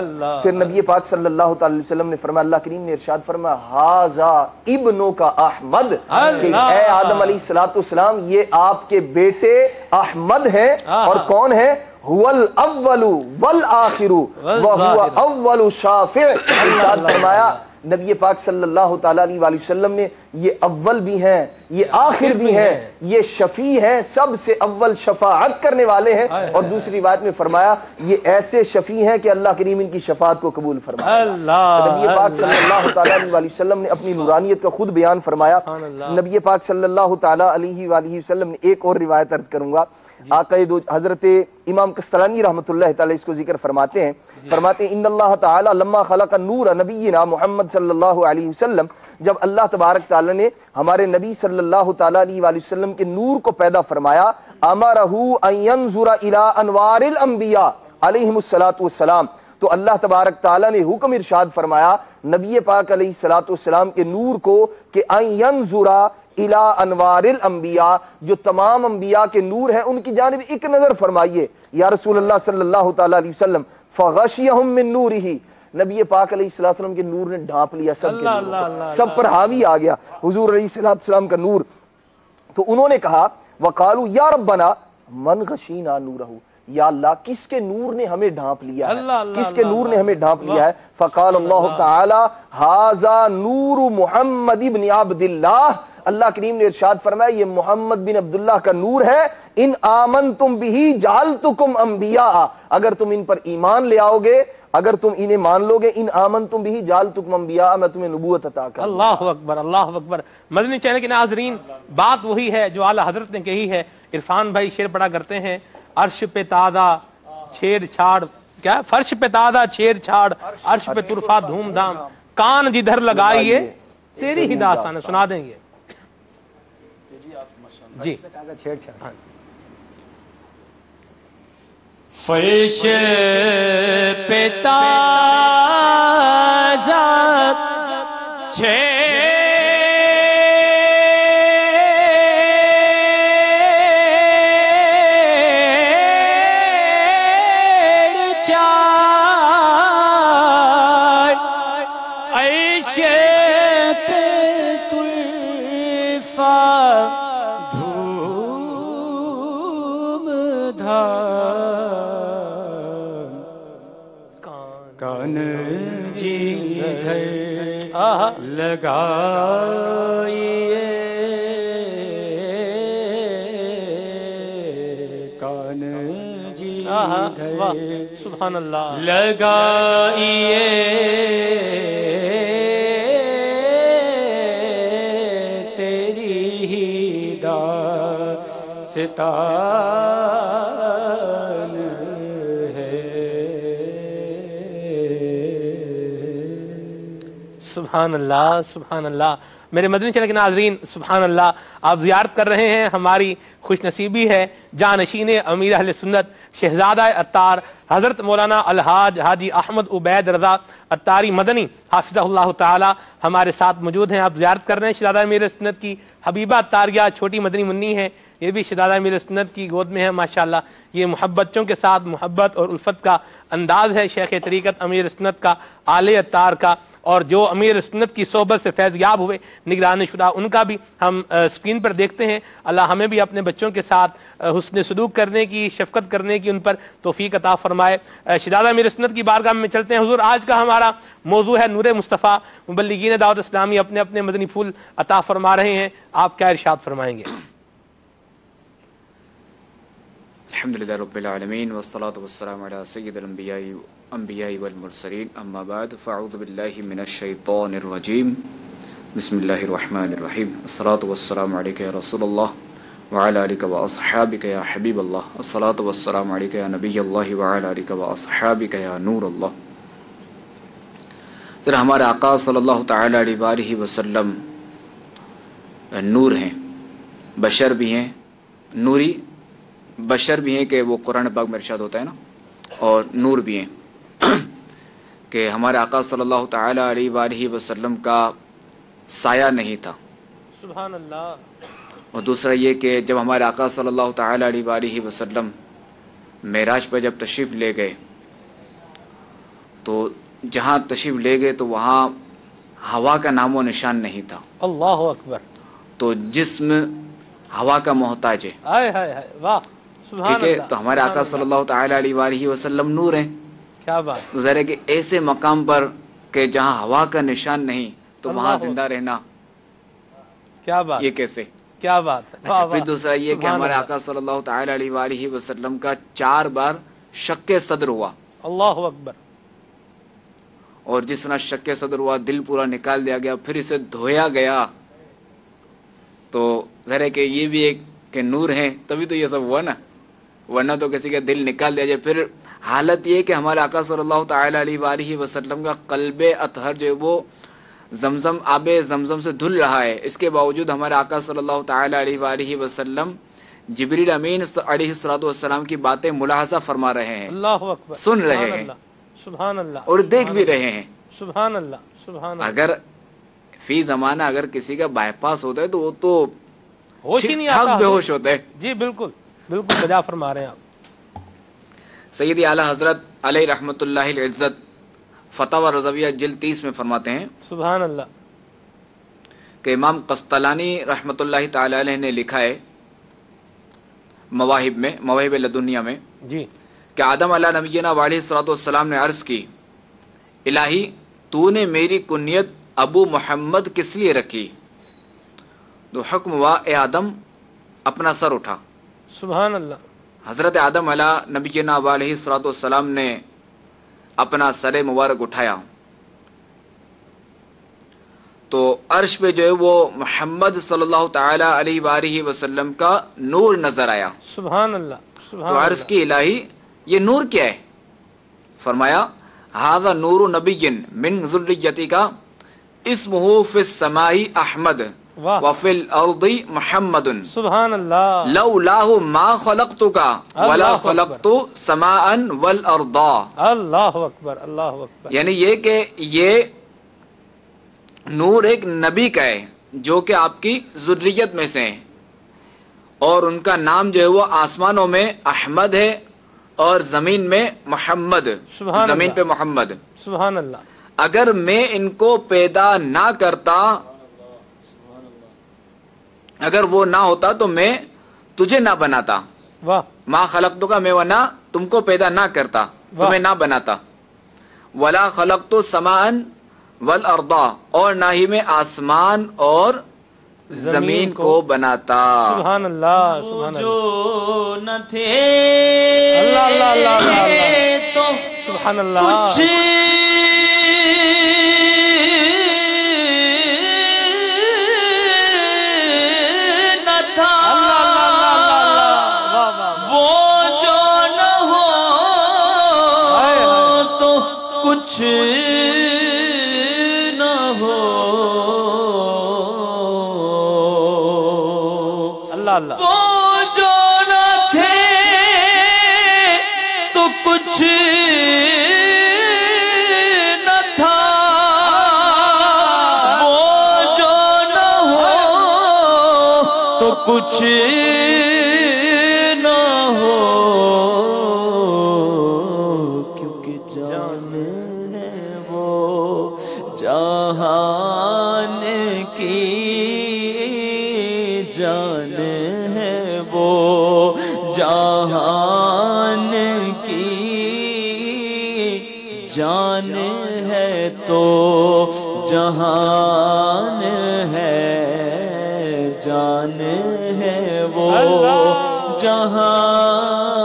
फिर नबी पाक सल्लल्लाहु ताला अलैहि वसल्लम ने फरमाया, अल्लाह करीम ने इरशाद फरमाया हाजा इब्नो का अहमद, कि ऐ आदम अलैहिस्सलाम ये आपके बेटे अहमद हैं। और कौन है, हुवल अव्वलु वल आखिरु व हुवा अव्वलु शाफिअ, इरशाद फरमाया नबी पाक सल्लल्लाहु ताला अलैहि वसल्लम ने ये अव्वल भी हैं, ये आखिर भी हैं, ये शफी हैं, सबसे अव्वल शफाअत करने वाले हैं। और दूसरी बात में फरमाया ये ऐसे शफी हैं कि अल्लाह करीम इनकी शफाअत को कबूल फरमाए। नबी पाक सल्लल्लाहु ताला अलैहि वसल्लम ने अपनी नूरानियत का खुद बयान फरमाया। नबी पाक सल्लल्लाहु ताला अलैहि वसल्लम ने एक और रिवायत अर्ज करूंगा, आक़ाए दो हजरत इमाम कस्तलानी रहमतुल्लाह तआला इसको जिक्र फरमाते हैं इन्नल्लाह तआला लम्मा खलक़ नूर नबीना मुहम्मद सल्लल्लाहु अलैहि वसल्लम, जब अल्लाह तबारक तआला ने हमारे नबी सल्लल्लाहु तआला अलैहि वसल्लम के नूर को पैदा फरमाया, अमरहु अन यंजुरा इला अनवारिल अंबिया अलैहिमुस्सलातु वस्सलाम, तो अल्लाह तबारक तआला ने हुक्म इरशाद फरमाया नबी पाक अलैहिस्सलातु वस्सलाम के नूर को कि अन यंजुरा इला अनवारिल अंबिया, जो तमाम अंबिया के नूर हैं उनकी जानिब एक नजर फरमाइए या रसूल अल्लाह सल्लल्लाहु तआला अलैहि वसल्लम। फगशियहुम मिन नूरिही, नबी पाक अलैहिस्सलाम के नूर ने ढांप लिया, सब पर हावी आ गया हुजूर अलैहिस्सलाम का नूर। तो उन्होंने कहा वकालू या रब्बना मन गशीना नूरहू, या अल्लाह किसके नूर ने हमें ढांप लिया है, किसके नूर ने हमें ढांप लिया है। फकाल अल्लाह ताला हाजा नूर मुहम्मद इब्न अब्दुल्लाह, अल्लाह करीम ने इरशाद फरमाया ये मोहम्मद बिन अब्दुल्लाह का नूर है। इन आमन तुम बिही जालतुकुम अंबिया, अगर तुम इन पर ईमान ले आओगे, अगर तुम इन्हें मान लोगे, इन आमन तुम बिही जालतुकुम अंबिया, मैं तुम्हें नबूवत अता करूंगा। अल्लाहु अकबर, अल्लाहु अकबर। मदनी चैनल के नाज़रीन, बात वही है जो आला हजरत ने कही है। इरफान भाई शेर पढ़ा करते हैं, अर्श पे तादा छेड़छाड़, क्या फर्श पे तादा छेड़छाड़, अर्श पे तुरफा धूमधाम, कान जिधर लगाइए तेरी ही दास्तान, सुना देंगे जी। छेड़छाड़ फर्श पे ताज़ा कान जी घर लगाइए, कान जी घर सुभान अल्लाह लगाइए, तेरी ही दास्तान सुभान अल्लाह, सुभान अल्लाह। मेरे मदनी चैनल के नाज़रीन, सुभान अल्लाह, आप ज़ियारत कर रहे हैं, हमारी खुशनसीबी है। जानशीन अमीर अहले सुन्नत शहजादा अत्तार हज़रत मौलाना अलहाज हाजी अहमद उबैद रज़ा अत्तारी मदनी हाफिज़हुल्लाह ताला हमारे साथ मौजूद हैं। आप ज़ियारत कर रहे हैं शहजादा अमीर सुन्नत की हबीबा अत्तारिया, छोटी मदनी मुन्नी है, ये भी शहजादा अमीर सुन्नत की गोद में है माशाअल्लाह। ये मोहब्बतों के साथ मोहब्बत और उल्फत का अंदाज है शेख तरीक़त अमीर सुन्नत का, आले अत्तार का, और जो अमीर सुन्नत की सोहबत से फैज़याब हुए निगरान शुदा, उनका भी हम स्क्रीन पर देखते हैं। अल्लाह हमें भी अपने बच्चों के साथ हुस्न सलूक करने की, शफकत करने की उन पर तौफीक अता फरमाए। शहजादा अमीर सुन्नत की बारगाह में चलते हैं। हुजूर, आज का हमारा मौजू है नूर मुस्तफ़ा, मुबल्लिगीन दावत इस्लामी अपने अपने मदनी फूल अता फरमा रहे हैं, आप क्या इरशाद फरमाएंगे? अल्हम्दुलिल्लाह रब्बिल आलमीन वस्सलातु वस्सलामु अला सय्यिदिल अंबियाई वल मुरसलीन अम्मा बाद फ़अऊज़ु बिल्लाहि मिनश शैतानिर रजीम बिस्मिल्लाहिर रहमानिर रहीम अस्सलातु वस्सलामु अलैका या रसूलल्लाह व अला आलिका व अस्हाबिका या हबीबल्लाह अस्सलातु वस्सलामु अलैका या नबियल्लाह व अला आलिका व अस्हाबिका या नूरल्लाह। जरा हमारे आका सल्लल्लाहु तआला अलैहि वसल्लम नूर हैं, बशर भी हैं, नूरी बशर भी हैं कि वो कुरान पाक में इरशाद होता है ना, और नूर भी हैं कि हमारे आका सल्लल्लाहु तआला अलैहि वसल्लम का साया नहीं था। सुभान अल्लाह। और दूसरा ये कि जब हमारे आका सल्लल्लाहु तआला अलैहि वसल्लम मेराज पर जब तशरीफ ले गए, तो जहां तशरीफ ले गए तो वहां हवा का नामो निशान नहीं था। अल्लाह अकबर। तो जिस्म हवा का मोहताज है। हाय हाय हाय, वाह, सुभान ठीक है। तो हमारे आका सल्लल्लाहु तआला अलैहि वसल्लम नूर हैं। क्या बात। ज़ाहिर है कि ऐसे मकाम पर کہ جہاں ہوا کا نشان نہیں تو وہاں زندہ رہنا کیا بات، یہ کیسے؟ کیا بات ہے. اچھا پھر دوسرا یہ کہ ہمارے آقا صلی اللہ تعالی علیہ وآلہ وسلم کا 4 بار شق صدر ہوا. اللہ اکبر. اور جس طرح شق صدر ہوا دل پورا نکال دیا گیا، پھر اسے دھویا گیا، تو ظاہر ہے کہ یہ بھی ایک کہ نور ہے، تبھی تو یہ سب ہوا نا، ورنہ تو کسی کا دل نکال دیا جائے. پھر حالت یہ کہ ہمارے آقا صلی اللہ تعالی علیہ وآلہ وسلم کا قلب اطہر جو ہے وہ زمزم آب زمزم سے دھل رہا ہے، اس کے باوجود ہمارے آقا صلی اللہ تعالی علیہ وآلہ وسلم جبریل امین علیہ الصلوۃ والسلام کی باتیں ملاحظہ فرما رہے ہیں، اللہ اکبر، سن رہے ہیں، سبحان اللہ، اور دیکھ بھی رہے ہیں. سبحان اللہ، سبحان اللہ. اگر فی زمانہ اگر کسی کا بائی پاس ہوتا ہے تو وہ تو ہوش ہی نہیں ٹھگ آتا. بے ہوش ہوتا ہے. جی بالکل بالکل بجا فرما رہے ہیں آپ. سیدی اعلیٰ حضرت علیہ رحمت اللہ العزت فتاوی رضویہ جلد 30 میں فرماتے ہیں سبحان اللہ کہ امام قسطلانی رحمت اللہ تعالی علیہ نے لکھا ہے مواہب میں، مواہب لدنیہ میں، جی، کہ آدم علیہ نبینا علیہ الصلوۃ والسلام نے عرض کی، الہی تو نے میری کنیت ابو محمد کس لیے رکھی؟ تو حکم ہوا اے آدم اپنا سر اٹھا. سبحان اللہ. حضرت آدم علیہ نبینا علیہ الصلوۃ والسلام نے اپنا سر مبارک اٹھایا تو عرش پہ جو ہے وہ محمد صلی اللہ تعالی علیہ وآلہ وسلم کا نور نظر آیا. سبحان اللہ، سبحان تو عرض کی الہی یہ نور کیا ہے؟ فرمایا ھذا نور نبی من ذریتی کا اسمہ فی السماء احمد واہ، وفی الارض محمد سبحان اللہ. لولاہ ما خلقتک ولا اللہ خلقت سماء والارض. اللہ اکبر، اللہ اکبر. یعنی یہ کہ یہ نور ایک نبی کا ہے جو کہ آپ کی ذریت میں سے ہیں، اور ان کا نام جو ہے وہ آسمانوں میں احمد ہے اور زمین میں محمد، سبحان زمین اللہ. پہ محمد. سبحان اللہ. اگر میں ان کو پیدا نہ کرتا، اگر وہ نہ ہوتا تو میں تجھے نہ بناتا. واہ، ما خلقتک کا میں ورنہ تم کو پیدا نہ کرتا، تمہیں نہ بناتا. ولا خلقت سماء والارض، اور نہ ہی میں آسمان اور زمین کو بناتا. سبحان اللہ، سبحان اللہ. جو نہ تھے اللہ اللہ اللہ اللہ اللہ. تو سبحان اللہ. نہ تھا وہ جو نہ ہو تو کچھ نہ ہو. اللہ اللہ. وہ جو نہ تھے تو کچھ نہ تھا، وہ جو نہ ہو تو کچھ نہ ہو. کیونکہ جان ہے وہ جہان کی، جان ہے وہ جہان کی، جان ہے تو جہان ہے، جان ہے وہ جہان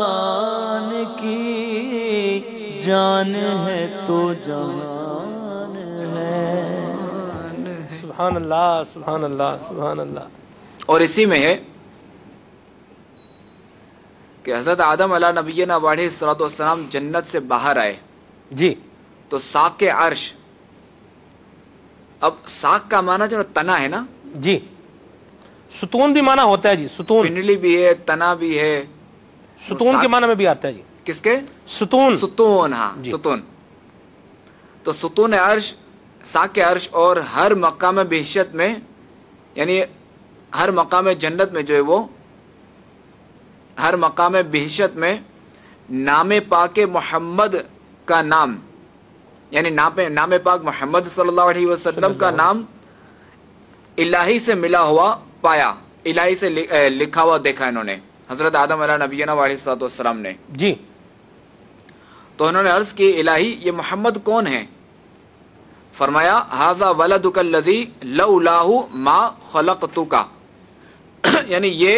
کی، جان ہے تو جہان ہے. سبحان اللہ، سبحان اللہ، سبحان اللہ. اور اسی میں ہے کہ حضرت آدم علیہ نبینا علیہ الصلوۃ والسلام جنت سے باہر آئے جی، تو ساق عرش، اب ساق کا معنی جو ہے تنا ہے نا، جی، ستون بھی معنی ہوتا ہے جی، ستون، پنڈلی بھی ہے، تنا بھی ہے. ستون کے معنی میں بھی آتا ہے جی، کس کے؟ ستون. ستون. ہاں جی. ستون. تو ستون عرش، ساق عرش، اور ہر مقام بہشت میں، یعنی ہر مقام جنت میں جو ہے وہ، ہر مقام بہشت میں نام پاک محمد کا نام، یعنی نام پاک محمد صلی اللہ علیہ وسلم کا نام الہی سے ملا ہوا پایا، الہی سے لکھا ہوا دیکھا انہوں نے، حضرت آدم علیہ نبینا علیہ الصلوۃ والسلام نے. جی، تو انہوں نے عرض کی الہی یہ محمد کون ہے؟ फरमाया हाजा वलदुकल्लज़ी लौलाहु मा खलक़तुका, यानी ये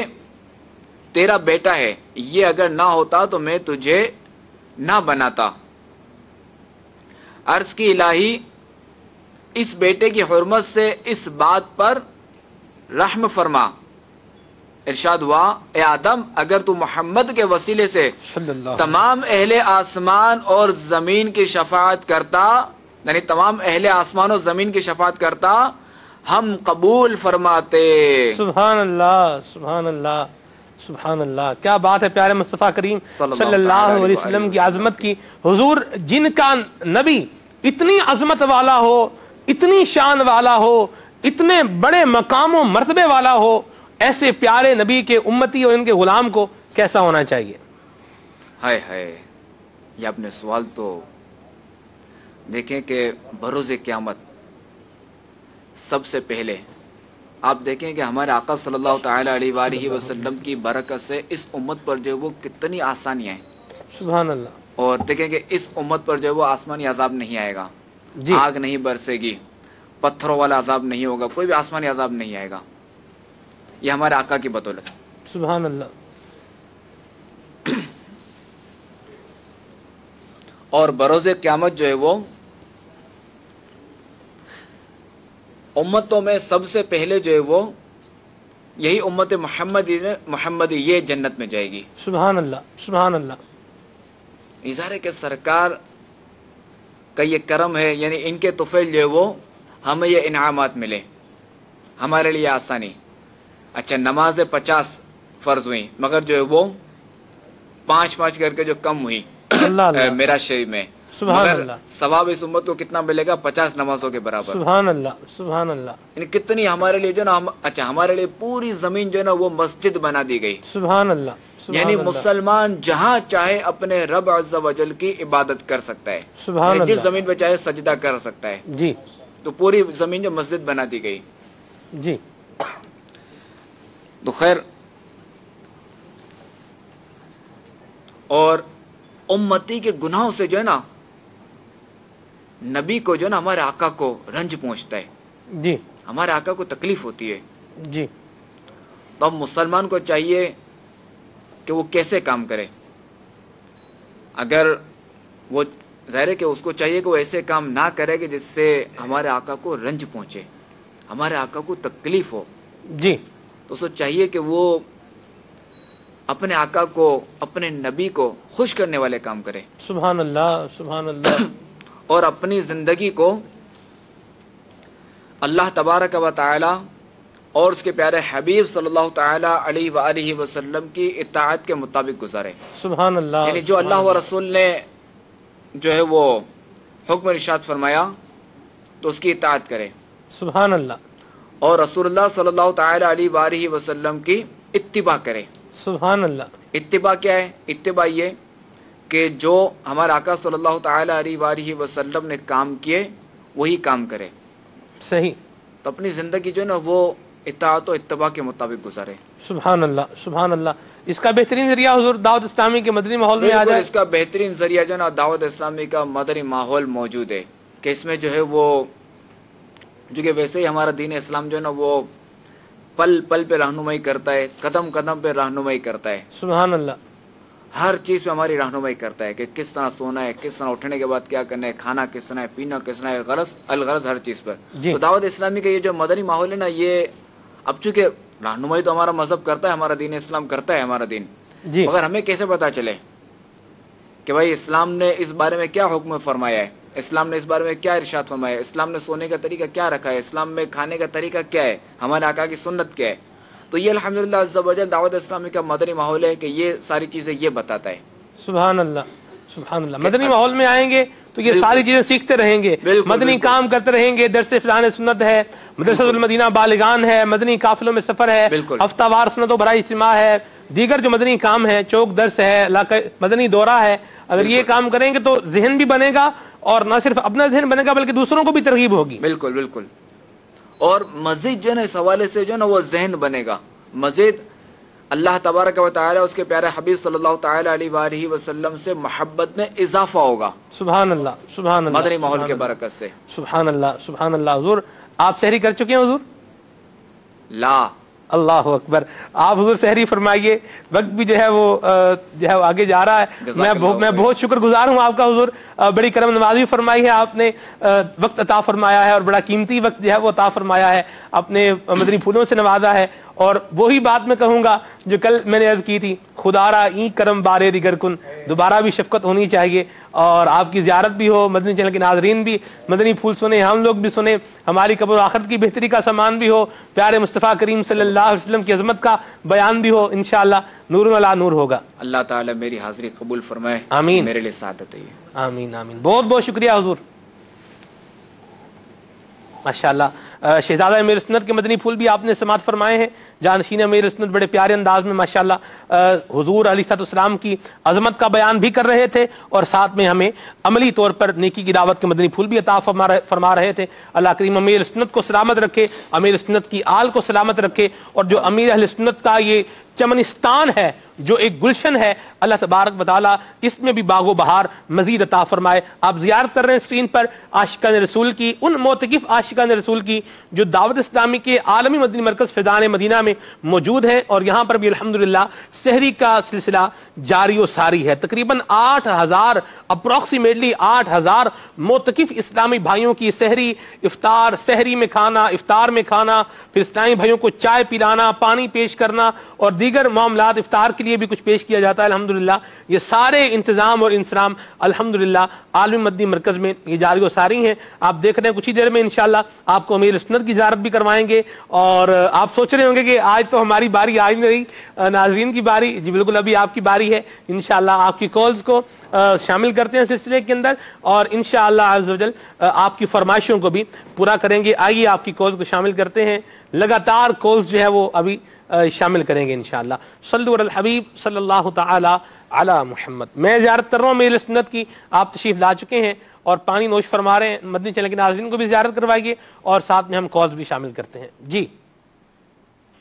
तेरा बेटा है, ये अगर ना होता तो मैं तुझे ना बनाता। अर्ज की इलाही, इस बेटे की हुर्मत से इस बात पर रहम फरमा। इरशाद हुआ, ए आदम, अगर तू मोहम्मद के वसीले से तमाम अहले आसमान और जमीन की शफाअत करता, यानी तमाम अहले आसमान और जमीन की शफाअत करता, हम कबूल फरमाते। सुभान अल्लाह, सुभान अल्लाह, सुभान अल्लाह। क्या बात है प्यारे मुस्तफा करीम सल्लल्लाहु अलैहि वसल्लम की आजमत की। हुजूर जिनका नबी इतनी अजमत वाला हो, इतनी शान वाला हो, इतने बड़े मकामों मर्तबे वाला हो, ऐसे प्यारे नबी के उम्मती और इनके गुलाम को कैसा होना चाहिए। हाय हाय, ये आपने सवाल तो देखें कि बरोज़े क़यामत सबसे पहले आप देखें कि हमारे आका सल्लल्लाहु ताला अलैहि वसल्लम की बरकत से इस उम्मत पर जो वो कितनी आसानियां हैं। सुभान अल्लाह। और देखें कि इस उम्मत पर जो वो आसमानी अजाब नहीं आएगा, आग नहीं बरसेगी, पत्थरों वाला अजाब नहीं होगा, कोई भी आसमानी अजाब नहीं आएगा, ये हमारे आका की बदौलत। सुभान अल्लाह। और बरोज़े क़यामत जो है वो उम्मतों में सबसे पहले जो है वो यही उम्मत मोहम्मदी ये जन्नत में जाएगी। सुभान अल्लाह, सुभान अल्लाह। इज़ारे के सरकार का ये करम है, यानी इनके तुफैल जो है वो हमें ये इनामात मिले, हमारे लिए आसानी। अच्छा, नमाजें 50 फर्ज हुई, मगर जो है वो 5-5 करके जो कम हुई मेरा शरीफ में, मगर सवाब इस उम्मत को कितना मिलेगा? 50 नमाजों के बराबर। सुभान अल्लाह, सुभान अल्लाह। कितनी हमारे लिए जो ना अच्छा, हमारे लिए पूरी जमीन जो है ना वो मस्जिद बना दी गई। सुभान अल्लाह। यानी मुसलमान जहां चाहे अपने रब अज़्ज़ा वजल की इबादत कर सकता है, सुभान, जिस जमीन पे चाहे सजदा कर सकता है जी। तो पूरी जमीन जो मस्जिद बना दी गई जी। तो खैर, और उम्मती के गुनाहों से जो है ना नबी को जो है ना हमारे आका को रंज पहुंचता है जी, हमारे आका को तकलीफ होती है जी। तो अब मुसलमान को चाहिए कि वो कैसे काम करे। अगर वो ज़ाहिर है कि उसको चाहिए कि वो ऐसे काम ना करे कि जिससे हमारे आका को रंज पहुंचे, हमारे आका को तकलीफ हो जी। तो उसको चाहिए कि वो अपने आका को, अपने नबी को खुश करने वाले काम करे। सुभान अल्लाह, सुभान अल्लाह। और अपनी जिंदगी को अल्लाह तबारक व तआला और उसके प्यारे हबीब सल्लल्लाहु ताला अलैहि वसल्लम की इत्ताअत के मुताबिक गुजारे। सुभान अल्लाह। यानी जो अल्लाह व रसूल ने जो है वो हुक्म इरशाद फरमाया तो उसकी इत्ताअत करे। सुभान अल्लाह। और रसूलुल्लाह सल्लल्लाहु ताला अलैहि वसल्लम की इत्तिबा करे। सुभान अल्लाह। इत्तिबा क्या है? इत्तिबा ये कि जो हमारे आका सल्लल्लाहु ताला अलैहि वसल्लम ने काम किए वही काम करे। सही। तो अपनी जिंदगी जो है ना वो इत्ताअत और इत्तिबा के मुताबिक गुजारे। सुभान अल्लाह, सुभान अल्लाह। इसका बेहतरीन जरिया हुजूर दावत इस्लामी के मदनी माहौल में आ जाए। इसका बेहतरीन जरिया जो है ना दावत इस्लामी का मदनी माहौल मौजूद है कि इसमें जो है वो, जो कि वैसे ही हमारा दीन इस्लाम जो है ना वो पल पल पे रहनुमाई करता है, कदम कदम पे रहनुमाई करता है। सुभान अल्लाह। हर चीज पे हमारी रहनुमाई करता है कि किस तरह सोना है, किस तरह उठने के बाद क्या करना है, खाना किस तरह है, पीना किस तरह है, गरज अलगरज हर चीज पर। तो दावत इस्लामी का ये जो मदनी माहौल है ना, ये अब चूंकि रहनुमाई तो हमारा मजहब करता है, हमारा दीन इस्लाम करता है, हमारा दीन, मगर हमें कैसे पता चले कि भाई इस्लाम ने इस बारे में क्या हुक्म फरमाया है, इस्लाम ने इस बारे में क्या इरशाद फरमाया है, इस्लाम ने सोने का तरीका क्या रखा है, इस्लाम में खाने का तरीका क्या है, हमारे आका की सुन्नत क्या है। तो ये अल्हम्दुलिल्लाह अज़्ज़ा वजल दावत इस्लामी का मदनी माहौल है कि ये सारी चीजें ये बताता है। सुभान अल्लाह, सुभान अल्लाह। मदनी माहौल में आएंगे तो ये सारी चीजें सीखते रहेंगे, मदनी काम करते रहेंगे। दरसे फिजान सुन्नत है, मदरसतुल मदीना बालिगान है, मदनी काफिलों में सफर है, हफ्तावार सुन्नत बराए इज्तिमा है, दीगर जो मदनी काम है, चौक दर्स है, मदनी दौरा है। अगर ये काम करेंगे तो जहन भी बनेगा और न सिर्फ अपना जहन बनेगा बल्कि दूसरों को भी तरगीब होगी। बिल्कुल बिल्कुल। और मस्जिद जो है ना इस हवाले से जो है ना वो जहन बनेगा। मस्जिद अल्लाह तबारक व तआला उसके प्यारे हबीब सल्लल्लाहु तआला अलैहि वसल्लम से मोहब्बत में इजाफा होगा। सुभान अल्लाह, सुभान अल्लाह, मदनी माहौल के बरकत से। सुभान अल्लाह, सुभान अल्लाह। हुजूर आप सहरी कर चुके हैं हुजूर? ला अल्लाह अकबर। आप हुजूर सहरी फरमाइए, वक्त भी जो है वो आगे जा रहा है। मैं बहुत शुक्रगुजार हूँ आपका हुजूर, बड़ी करम नवाजी फरमाई है आपने, वक्त अता फरमाया है और बड़ा कीमती वक्त जो है वो अता फरमाया है, अपने मदनी फूलों से नवाजा है। और वही बात मैं कहूंगा जो कल मैंने अर्ज की थी, खुदारा ई करम बारे दिगर कुन, दोबारा भी शफकत होनी चाहिए और आपकी ज़ियारत भी हो, मदनी चैनल के नाजरीन भी मदनी फूल सुने, हम लोग भी सुने, हमारी कब्र आखिरत की बेहतरी का सामान भी हो, प्यारे मुस्तफ़ा करीम सल्लल्लाहु अलैहि वसल्लम की अज़मत का बयान भी हो, इंशाअल्लाह नूर अला नूर होगा। अल्लाह ताला मेरी हाज़िरी कबूल फरमाए, आमीन, मेरे लिए सादत है। आमीन आमीन। बहुत बहुत शुक्रिया हुजूर, माशाअल्लाह। शहजादा अमीर सुन्नत के मदनी फूल भी आपने समात फरमाए हैं, जानशीन अमीर सुन्नत बड़े प्यारे अंदाज में माशाअल्लाह हुजूर अलैहिस्सलाम की अजमत का बयान भी कर रहे थे और साथ में हमें अमली तौर पर नेकी की दावत के मदनी फूल भी अता फरमा रहे थे। अल्लाह करीम अमीर सुन्नत को सलामत रखे, अमीर सुन्नत की आल को सलामत रखे और जो अमीर अहले सुन्नत का ये चमनिस्तान है, जो एक गुलशन है, अल्लाह तबारक व तआला इसमें भी बागो बहार मजीद अता फरमाए। आप जियारत कर रहे हैं स्क्रीन पर आशिकान रसूल की, उन मोतकिफ आशिकान रसूल की जो दावत इस्लामी के आलमी मदनी मरकज फैज़ान मदीना में मौजूद है और यहां पर भी अल्हम्दुलिल्लाह सहरी का सिलसिला जारी व सारी है। तकरीबन 8000 अप्रॉक्सीमेटली 8000 मोतकिफ इस्लामी भाइयों की सहरी, इफ्तार, सहरी में खाना, इफ्तार में खाना, फिर इस्लामी भाइयों को चाय पिलाना, पानी पेश करना और दीगर मामलात, इफ्तार के लिए भी कुछ पेश किया जाता है अल्हम्दुलिल्लाह। ये सारे इंतजाम और इंसराम अल्हम्दुलिल्लाह आलमी मदनी मरकज में ये जारी व सारी हैं। आप देख रहे हैं कुछ ही देर में इंशाअल्लाह आपको अमीर सुन्नत की ज़ियारत भी करवाएंगे और आप सोच रहे होंगे कि आज तो हमारी बारी आई नहीं, नाज़रीन की बारी। जी बिल्कुल, अभी आपकी बारी है। इंशाअल्लाह आपकी कॉल्स को शामिल करते हैं सिलसिले के अंदर और इंशाअल्लाह अज़्ज़ व जल आपकी फरमाइशों को भी पूरा करेंगे। आइए आपकी कॉल्स को शामिल करते हैं, लगातार कॉल्स जो है वो अभी शामिल करेंगे इंशाअल्लाह। सल्लु अलल हबीब सल्लल्लाहु तआला अला मुहम्मद। मैं ज़ियारत कर रहा हूँ मेरे सुन्नत की, आप तशरीफ ला चुके हैं और पानी नोश फरमा रहे हैं। मदनी चैनल के नाज़रीन को भी ज़ियारत करवाइए और साथ में हम कॉल्स भी शामिल करते हैं। जी,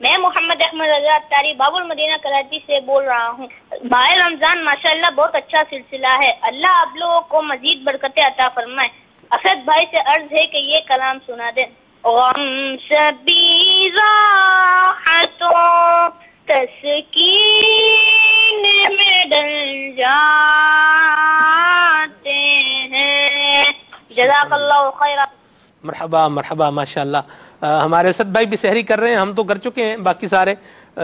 मैं मोहम्मद अहमद रजा अत्तारी बाबुल मदीना कराची से बोल रहा हूँ। माह रमजान माशाअल्लाह बहुत अच्छा सिलसिला है, अल्लाह आप लोगों को मजीद बरकतें अता फरमाए। असद भाई से अर्ज है कि ये कलाम सुना दें। गम सभी राहतों तस्कीन में डल जाते हैं। जज़ाकल्लाहु खैरा। मरहबा मरहबा, माशाअल्लाह। हमारे असद भाई भी सहरी कर रहे हैं, हम तो कर चुके हैं, बाकी सारे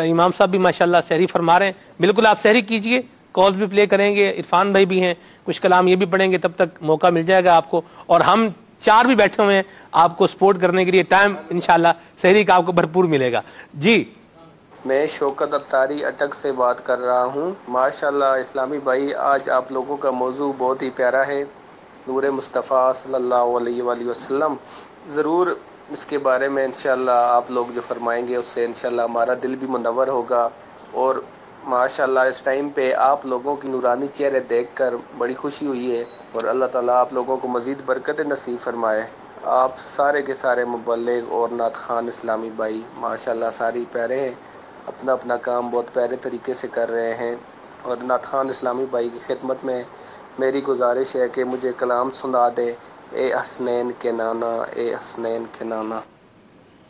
इमाम साहब भी माशाअल्लाह सहरी फरमा रहे हैं। बिल्कुल आप सहरी कीजिए, कॉल्स भी प्ले करेंगे, इरफान भाई भी हैं, कुछ कलाम ये भी पढ़ेंगे, तब तक मौका मिल जाएगा आपको। और हम चार भी बैठे हुए हैं आपको सपोर्ट करने के लिए, टाइम इंशाअल्लाह सहरी का आपको भरपूर मिलेगा। जी, मैं शौकत अत्तारी अटक से बात कर रहा हूँ। माशाअल्लाह इस्लामी भाई, आज आप लोगों का मौजू बहुत ही प्यारा है, नूर मुस्तफ़ा सल्लल्लाहु अलैहि वसल्लम। ज़रूर इसके बारे में इंशाअल्लाह आप लोग जो फरमाएंगे उससे इंशाअल्लाह हमारा दिल भी मुनव्वर होगा। और माशाअल्लाह इस टाइम पे आप लोगों की नूरानी चेहरे देखकर बड़ी खुशी हुई है और अल्लाह ताला आप लोगों को मज़ीद बरकत नसीब फरमाए। आप सारे के सारे मुबल्लिग और नात खान इस्लामी भाई माशाअल्लाह सारी प्यारे हैं, अपना अपना काम बहुत प्यारे तरीके से कर रहे हैं। और नात खान इस्लामी भाई की खिदमत में मेरी गुजारिश है कि मुझे कलाम सुना दे, ए हसनैन के नाना, ए हसनैन के नाना।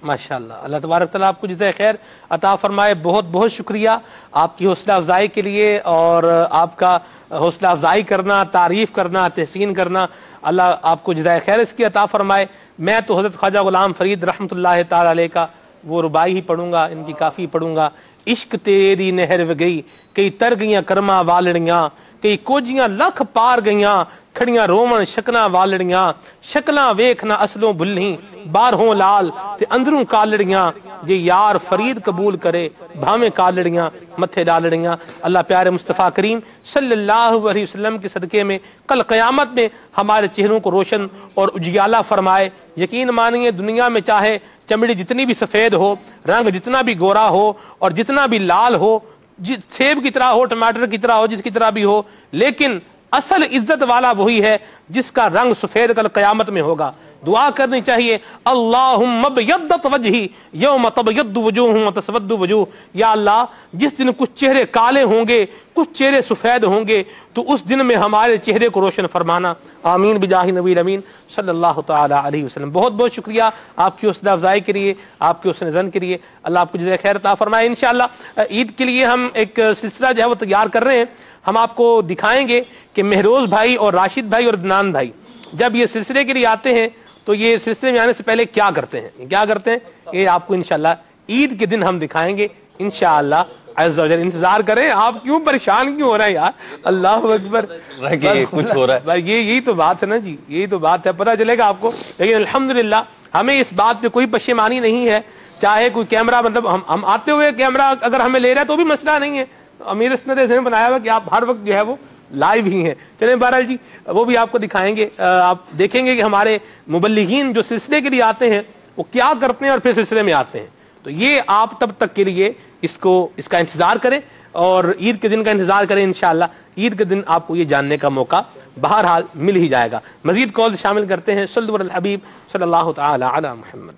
माशाअल्लाह, अल्लाह तबारक तआला आपको जिज़ा खैर अता फरमाए। बहुत बहुत शुक्रिया आपकी हौसला अफजाई के लिए और आपका हौसला अफजाई करना, तारीफ़ करना, तहसीन करना, अल्लाह आपको जिज़ा खैर इसकी अता फरमाए। मैं तो हज़रत ख्वाजा गुलाम फरीद रहमतुल्लाह ताला अलैह का वो रुबाई ही पढ़ूंगा, इनकी काफ़ी पढ़ूंगा। इश्क तेरी नहर व गई, कई तर गईयां कर्मा वालड़ियां, कई कोजियां लख पार गईयां, खड़ियां रोवन शकना वालड़ियां, शकलां वेखना असलों भुल्ली, बारहों लाल ते अंदरों कालड़ियां, जे यार फरीद कबूल करे भावें कालड़ियां मथे डालड़ियां। अल्लाह प्यारे मुस्तफ़ा करीम सल्लल्लाहु अलैहि वसल्लम के सदके में कल क़यामत में हमारे चेहरों को रोशन और उजियाला फरमाए। यकीन मानिए दुनिया में चाहे चमड़ी जितनी भी सफ़ेद हो, रंग जितना भी गोरा हो और जितना भी लाल हो, सेब की तरह हो, टमाटर की तरह हो, जिसकी तरह भी हो, लेकिन असल इज्जत वाला वही है जिस का रंग सफेद कल क़यामत में होगा। दुआ करनी चाहिए, अल्लाहुम्मा बयद्दत वजही यौम तबयद्दु वजूहुम व तस्वद्दु वजूह। या अल्लाह, जिस दिन कुछ चेहरे काले होंगे, कुछ चेहरे सफेद होंगे, तो उस दिन में हमारे चेहरे को रोशन फरमाना। आमीन बिजाहि नबील अमीन सल्लल्लाहु तआला अलैहि वसल्लम। बहुत बहुत शुक्रिया आपकी हौसला अफजाई के लिए, आपके हुस्न ज़न के लिए। अल्लाह आपको जज़ाए खैर अता फरमाए। इंशाअल्लाह ईद के लिए हम एक सिलसिला जो है वो तैयार कर रहे हैं। हम आपको दिखाएंगे कि महरोज भाई और राशिद भाई और अदनान भाई जब ये सिलसिले के लिए आते हैं तो ये सिलसिले में आने से पहले क्या करते हैं, क्या करते हैं, ये आपको इंशाअल्लाह ईद के दिन हम दिखाएंगे इंशाअल्लाह। अज़्ज़ व जल इंतजार करें। आप क्यों परेशान क्यों हो रहे हैं यार, अल्लाह अकबर, कुछ हो रहा है भाई, यही तो बात है ना जी, यही तो बात है, पता चलेगा आपको। लेकिन अल्हम्दुलिल्लाह हमें इस बात पे कोई पशेमानी नहीं है, चाहे कोई कैमरा, मतलब हम आते हुए कैमरा अगर हमें ले रहा है तो भी मसला नहीं है। अमीर इसमें ने बनाया हुआ कि आप हर वक्त जो है वो लाइव ही हैं। चलें बहरहाल जी, वो भी आपको दिखाएंगे। आप देखेंगे कि हमारे मुबल्लिगीन जो सिलसिले के लिए आते हैं वो क्या करते हैं और फिर सिलसिले में आते हैं। तो ये आप तब तक के लिए इसका इंतजार करें और ईद के दिन का इंतजार करें। इंशाअल्लाह ईद के दिन आपको ये जानने का मौका बहरहाल मिल ही जाएगा। मजीद कॉल शामिल करते हैं। सल्लल्लाहु अलैहि हबीब सल्लल्लाहु तआला अला मुहम्मद।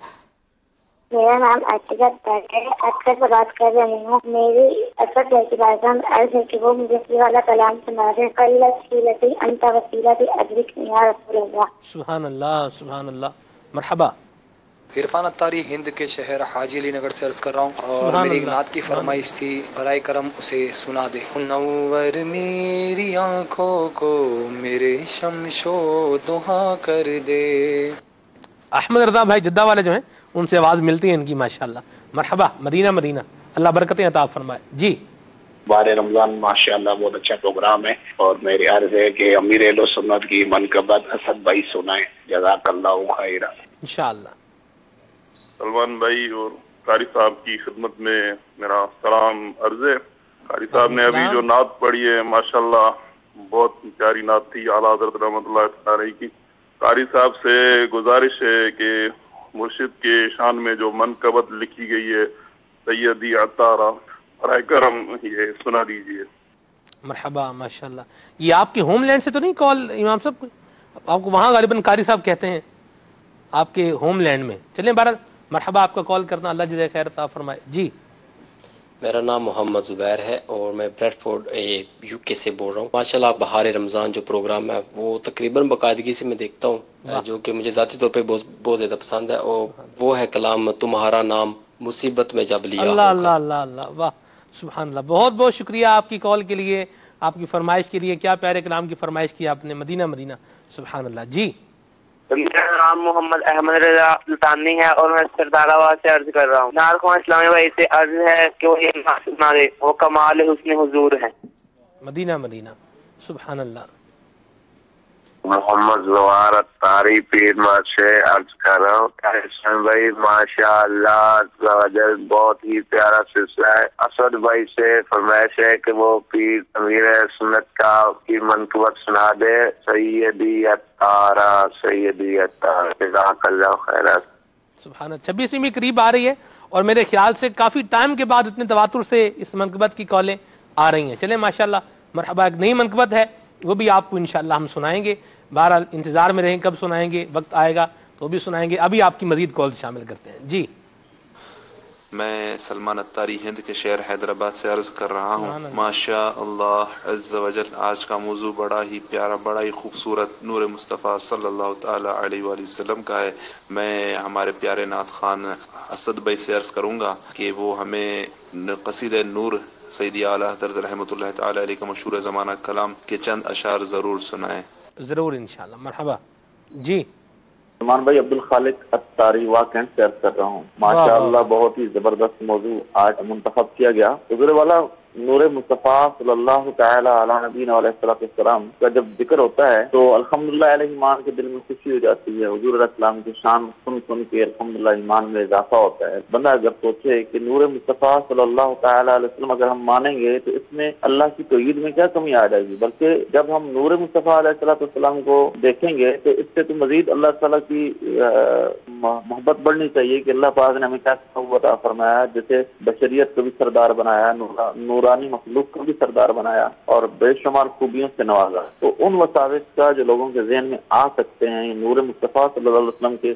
मेरा नाम अर्तिका है, अक्सर से बात कर रही हूँ। मेरी अक्सर की बात अर्ज है कि वो मुझे ये वाला कलाम सुना रहे, कल्लती अंत वसीलती अदरिक या रसूल अल्लाह। सुभान अल्लाह, सुभान अल्लाह, मरहबा। इरफान अत्तारी हिंद के शहर हाजी अली नगर से अर्ज कर रहा हूँ और मेरी एक नात की फरमाइश थी, बराए करम उसे सुना दे। नव्वर मेरी आंखों को मेरे शमशो दुहा कर दे। अहमद रजा भाई जिद्दा वाले जो हैं उनसे आवाज मिलती है इनकी माशाअल्लाह। मरहबा, मदीना मदीना, अल्लाह बरकतें अता फरमाए। जी बारे रमजान माशाअल्लाह बहुत अच्छा प्रोग्राम है और मेरी अर्ज है कि अमीर अहले सुन्नत की मनकबत असद भाई सुनाए, जज़ाकल्लाहु खैरा। इंशाअल्लाह। सलमान भाई और कारी साहब की खिदमत में मेरा सलाम अर्ज है। कारी साहब ने अभी जो नात पढ़ी है माशाअल्लाह बहुत प्यारी नात थी, आला हज़रत रहमतुल्लाह अलैहि की। कारी साहब से गुजारिश है कि मुर्शिद के शान में जो मनकबत लिखी गई है सैयदी अतारा बराए करम ये सुना दीजिए। मरहबा, माशाअल्लाह। ये आपके होमलैंड से तो नहीं कॉल इमाम साहब, आपको वहां गालिबन कारी साहब कहते हैं आपके होमलैंड में। चलें बहरहाल, मरहबा, आपका कॉल करना, अल्लाह जज़ाए खैर अता फरमाए। जी मेरा नाम मोहम्मद जुबैर है और मैं ब्रेडफोर्ड यूके से बोल रहा हूँ। माशाल्लाह बहार रमज़ान जो प्रोग्राम है वो तकरीबन बाकायदगी से मैं देखता हूँ, जो कि मुझे ज़ाती तौर पे बहुत ज़्यादा पसंद है, और वो है कलाम तुम्हारा नाम मुसीबत में जब लिया। अल्लाह अल्लाह अल्लाह अल्लाह, वाह सुभान अल्लाह। बहुत बहुत शुक्रिया आपकी कॉल के लिए, आपकी फरमाइश के लिए। क्या प्यारे कलाम की फरमाइश की आपने, मदीना मदीना, सुभान अल्लाह। जी मेरा नाम मोहम्मद अहमद रजा सुल्तानी है और मैं सरदाराबाद से अर्ज कर रहा हूँ। नारखुआ इस्लामी भाई से अर्ज है कि वो ये सुना दे, वो कमाल हुस्न हुजूर है। मदीना मदीना, सुभान अल्लाह। मोहम्मद जवार अत्तारी पीर माँ से अर्ज कर रहा हूँ। भाई माशाअल्लाह बहुत ही प्यारा सिलसिला है। असद भाई से फरमाइश है कि वो पीर अमीर सुन्नत का की मनकबत सुना दे, सैयदी अत्तारा सैयदी अत्तारा, जज़ाकल्लाहु खैरन। सुभान अल्लाह। 26वीं करीब आ रही है और मेरे ख्याल से काफी टाइम के बाद इतने तवातुर से इस मनकबत की कॉलें आ रही हैं। चले माशाअल्लाह, मरहबा। एक नई मनकबत है, वो भी आपको इंशाअल्लाह हम सुनाएंगे। बहरहाल इंतजार में रहें, कब सुनाएंगे, वक्त आएगा तो भी सुनाएंगे। अभी आपकी मजीद कॉल शामिल करते हैं। जी मैं सलमान अत्तारी हिंद के शहर हैदराबाद से अर्ज कर रहा हूँ। माशा अल्लाह अज़्ज़ वजल, आज का मौजू बड़ा ही प्यारा, बड़ा ही खूबसूरत नूर मुस्तफ़ा सल्लल्लाहु ताला अलैहि वसल्लम का है। मैं हमारे प्यारे नात खान असद भाई से अर्ज करूँगा कि वो हमें क़सीदे नूर सैयदी आला हज़रत रहमतुल्लाह ताला अलैहि का मशहूर ज़माना कलाम के चंद अशार ज़रूर सुनाएं। जरूर इंशाअल्लाह। मरहबा। जी सलमान भाई अब्दुल खालिक अत्तारी वाकई से अर्ज कर रहा हूँ। माशाअल्लाह बहुत ही जबरदस्त मौजू आज मुंतखब किया गया। गुज़रे वाला नूर मुस्तफ़ा सल्लल्लाहु तआला अला नबीना अलैहिस्सलाम का जब जिक्र होता है तो अल्हम्दुलिल्लाह अलैहि ईमान के दिल में खुशी हो जाती है। हुजूर अलैहिस्सलाम की शान सुन सुन के अल्हम्दुलिल्लाह ईमान में इजाफा होता है। बंदा अगर सोचे कि नूर मुस्तफ़ा सल्लल्लाहु तआला अलैहि वसल्लम अगर हम मानेंगे तो इसमें अल्लाह की तौहीद में क्या कमी आ जाएगी, बल्कि जब हम नूर मुस्तफ़ा अलैहिस्सलाम को देखेंगे तो इससे तो मजीद अल्लाह ताला की मोहब्बत बढ़नी चाहिए कि अल्लाह पाक ने हमें कैसा अता फरमाया, जैसे बशरियत को भी सरदार बनाया, नूरानी मखलूक को भी सरदार बनाया और बेशुमार खूबियों से नवाजा। तो उन वसाविस का जो लोगों के जहन में आ सकते हैं, नूर मुस्तफ़ा सल्लल्लाहु अलैहि वसल्लम के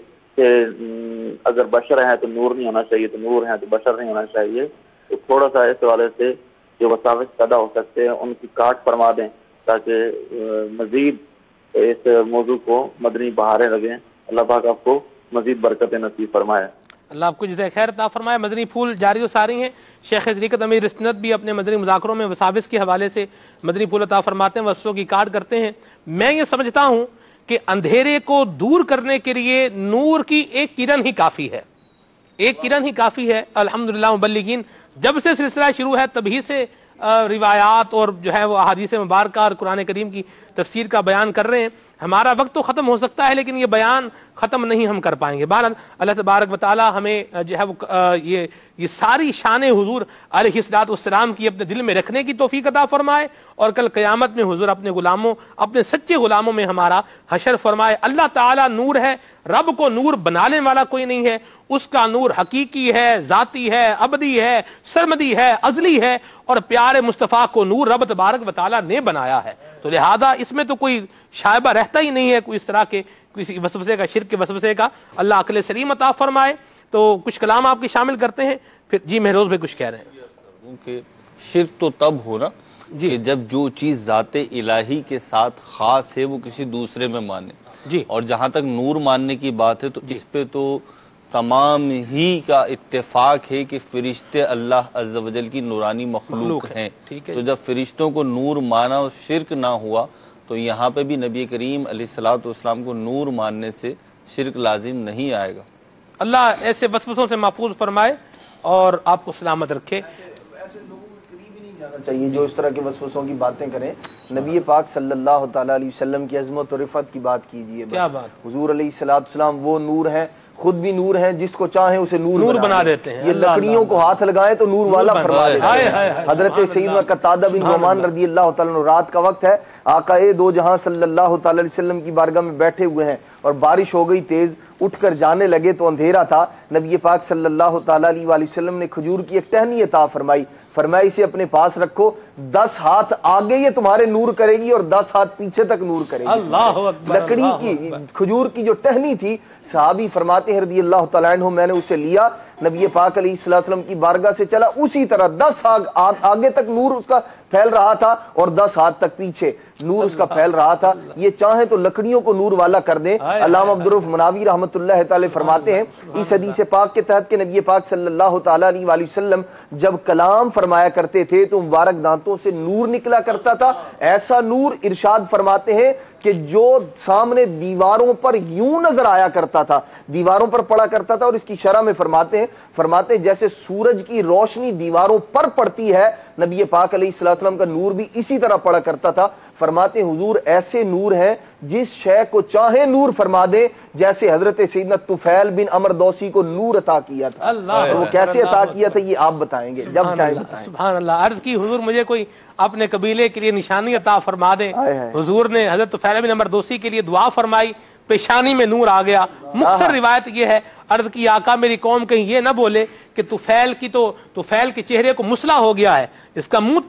अगर बशर है तो नूर नहीं होना चाहिए, तो नूर है तो बशर नहीं होना चाहिए, तो थोड़ा सा इस वाले से जो वसाविस पैदा हो सकते हैं उनकी काट फरमा दें ताकि मजीद इस मौजू को मदनी बहारें लगें। अल्लाह पाक आपको मजीद बरकत नसीब फरमाए। अल्लाह आपको जज़ाए खैर अता फरमाए। मदनी फूल जारी व सारी हैं। शेख तरीक़त अमीर इस्नद भी अपने मदनी मुज़ाकरों में वसाविस के हवाले से मदनी फूल अता फरमाते हैं, वसफ़ों की काट करते हैं। मैं ये समझता हूँ कि अंधेरे को दूर करने के लिए नूर की एक किरण ही काफ़ी है, एक किरण ही काफ़ी है। अल्हम्दुलिल्लाह मुबल्लिगीन जब से सिलसिला शुरू है तभी से रिवायात और जो है वो अहादीस मुबारक और कुरान करीम की तफसीर का बयान कर रहे हैं। हमारा वक्त तो ख़त्म हो सकता है लेकिन ये बयान ख़त्म नहीं हम कर पाएंगे। बहरहाल अल्लाह तबारक व तआला हमें जो है वो ये सारी शान हुजूर अलैहिस्सलाम की अपने दिल में रखने की तौफीक अता फरमाए और कल क़यामत में हुजूर अपने गुलामों, अपने सच्चे गुलामों में हमारा हशर फरमाए। अल्लाह ताला नूर है, रब को नूर बनाने वाला कोई नहीं है, उसका नूर हकीकी है, जाती है, अबदी है, सरमदी है, अजली है और प्यारे मुस्तफ़ा को नूर रब तबारक व तआला ने बनाया है। तो लिहाजा इसमें तो कोई शायबा रहता ही नहीं है कोई इस तरह के किसी वसवसे का, शिर्क के वसवसे का। अल्लाह अक्ल सलीम अता फरमाए। तो कुछ कलाम आपके शामिल करते हैं फिर। जी महरोज भाई कुछ कह रहे हैं कि शिर्क तो तब हो ना जी जब जो चीज जाते इलाही के साथ खास है वो किसी दूसरे में माने जी। और जहां तक नूर मानने की बात है तो इस पे तो तमाम ही का इत्तेफाक है कि फरिश्ते अल्लाह अज़्ज़ व जल की नूरानी मखलूक हैं। तो जब फरिश्तों को नूर माना और शिर्क ना हुआ तो यहाँ पे भी नबी करीम अलैहिस्सलातु वस्सलाम को नूर मानने से शिर्क लाजिम नहीं आएगा। अल्लाह ऐसे वसवसों से महफूज फरमाए और आपको सलामत रखे। ऐसे लोगों के करीब ही नहीं जाना चाहिए जो इस तरह के वसवसों की बातें करें। नबी पाक सल्लल्लाहु तआला अलैहि वसल्लम की अज़मत और रिफ़त की बात कीजिए। क्या बात। हुजूर अलैहिस्सलातु वस्सलाम वो नूर है, खुद भी नूर है, जिसको चाहे उसे नूर बना देते हैं। ये लकड़ियों को हाथ लगाए तो नूर वाला फरमा देते हैं। हजरत सैयदना कतादा बिन नुमान रज़ियल्लाहु तआला अन्हु, रात का वक्त है, आकाए दो जहां सल्लल्लाहु तआला अलैहि वसल्लम की बारगाह में बैठे हुए हैं और बारिश हो गई तेज, उठकर जाने लगे तो अंधेरा था। नबी पाक सल्लल्लाहु तआला अलैहि वसल्लम ने खजूर की एक टहनी अता फरमाई, फरमाया इसे अपने पास रखो, 10 हाथ आगे ये तुम्हारे नूर करेगी और 10 हाथ पीछे तक नूर करेगी। अल्लाह अकबर। लकड़ी की खजूर की जो टहनी थी, सहाबी फरमाते हैं रज़ियल्लाहु तआला अन्हु, मैंने उसे लिया, नबी पाक अलैहिस्सलाम की बारगाह से चला, उसी तरह 10 हाथ आगे तक नूर उसका फैल रहा था और 10 हाथ तक पीछे नूर उसका फैल रहा था। ये चाहे तो लकड़ियों को नूर वाला कर दे। अल्लामा अब्दुर रऊफ मनावी रहमतुल्लाह तआला फरमाते हैं इस हदीस पाक के तहत के नबी पाक सल्लल्लाहु तआला अलैहि वसल्लम जब कलाम फरमाया करते थे तो मुबारक दांतों से नूर निकला करता था। ऐसा नूर इरशाद फरमाते हैं कि जो सामने दीवारों पर यूं नजर आया करता था, दीवारों पर पड़ा करता था। और इसकी शरह में फरमाते हैं जैसे सूरज की रोशनी दीवारों पर पड़ती है, नबी पाक अलैहिस्सलाम का नूर भी इसी तरह पड़ा करता था। फरमाते हुजूर ऐसे नूर हैं जिस शय को चाहे नूर फरमा दे, जैसे हजरत सैयदना तुफैल बिन अमर दौसी को नूर अता किया था। और वो कैसे अता किया था ये आप बताएंगे जब चाहे बताएं। सुभान अल्लाह। अर्ज की हुजूर मुझे कोई अपने कबीले के लिए निशानी अता फरमा दे। हुजूर ने हजरत तुफैल बिन अमर दौसी के लिए दुआ फरमाई, पेशानी में नूर आ गया। मुख्तसर रिवायत यह है, अर्ज की आका मेरी कौम कहीं ये ना बोले कि तुफैल के चेहरे को मुसला हो गया है, इसका मुंह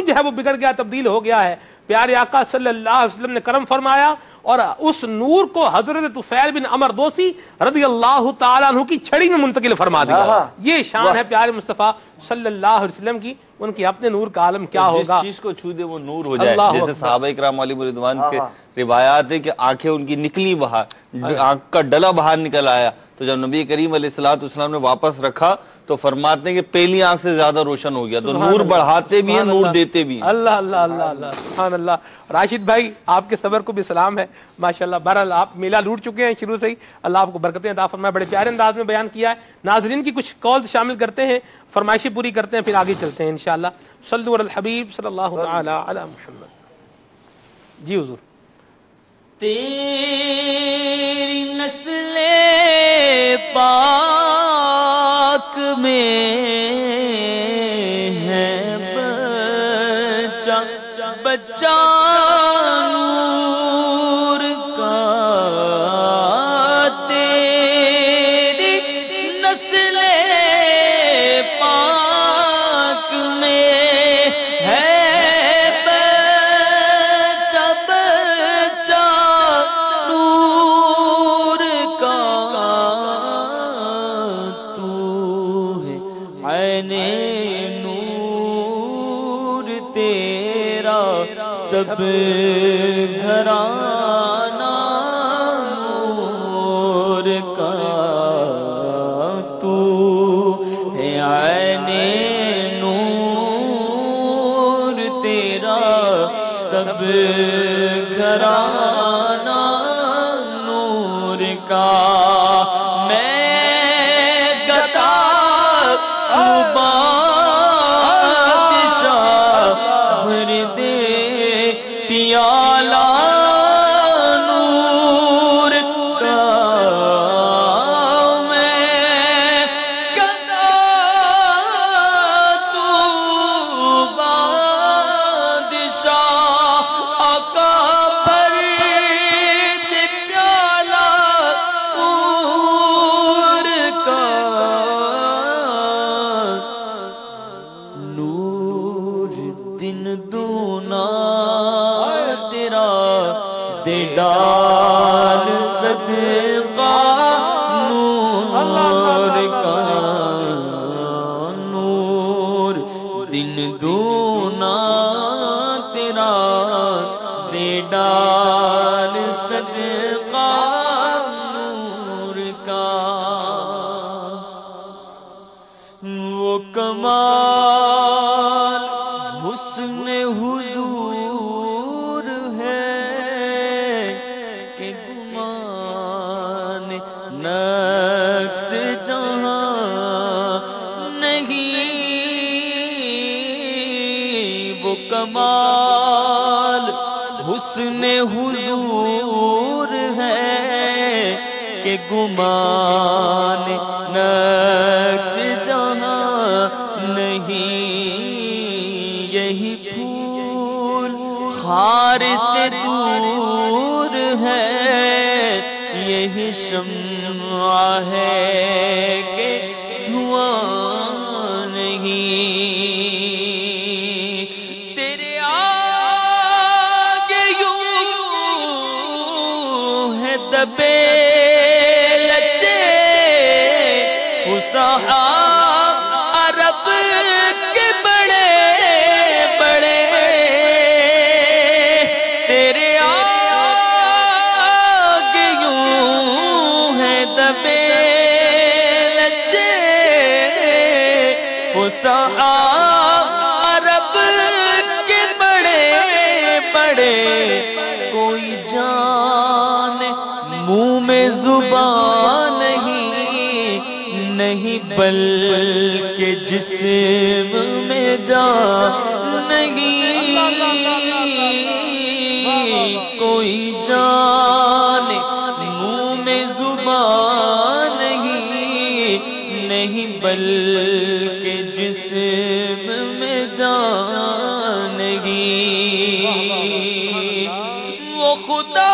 जो है वो बिगड़ गया, तब्दील हो गया है। प्यारे आका सल्लल्लाहु अलैहि वसल्लम ने करम फरमाया और उस नूर को हजरत तुफैल बिन अमर दोसी रज़ियल्लाहु ताला अन्हु की छड़ी में मुंतकिल फरमा दिया। ये शान है प्यारे मुस्तफा सल्लल्लाहु अलैहि वसल्लम की। उनकी अपने नूर का आलम क्या होगा। जिस चीज को छू दे वो नूर हो जाए। जैसे सहाबा इकराम अलैहिम रिदवान के रिवायात है कि आंखें उनकी निकली बाहर, आंख का डला बाहर निकल आया, तो जब नबी करीम अलैहिस्सलातु वस्सलाम ने वापस रखा तो फरमाते हैं कि पहली आंख से ज्यादा रोशन हो गया। तो नूर बढ़ाते भी हैं, नूर देते भी हैं। अल्लाह अल्लाह अल्लाह अल्लाह सुभान अल्लाह। राशिद भाई आपके सबर को भी सलाम है माशाल्लाह। बहरहाल आप मेला लूट चुके हैं शुरू से ही, अल्लाह आपको बरकतें अता फरमाए। बड़े प्यारे अंदाज में बयान किया है। नाजरीन की कुछ कॉल शामिल करते हैं, फरमाइशें पूरी करते हैं, फिर आगे चलते हैं इंशाअल्लाह। सल्लु अल हबीब सल्लल्लाहु तआला अला मुहम्मद। जी हुजूर। तेरी नस्ले पाक में है बच्चा बच्चा नूर का, तेरी عین نور تیرا سب گھرانہ نور کا تو ہے عین نور تیرا سب گھرانہ نور کا کمال حسن حضور ہے کہ گمان نقص جہاں نہیں. یہی پھول خار سے دور ہے، یہی شمع ہے کہ دھواں نہیں. دبے لچے فصحا عرب کے بڑے بڑے، تیرے آگے یوں ہے دبے لچے فصحا عرب کے بڑے بڑے. کوئی جان منہ میں زبان نہیں بلکہ جسم میں جان نہیں. کوئی جان منہ میں زبان نہیں بلکہ جسم میں جان نہیں. وہ خدا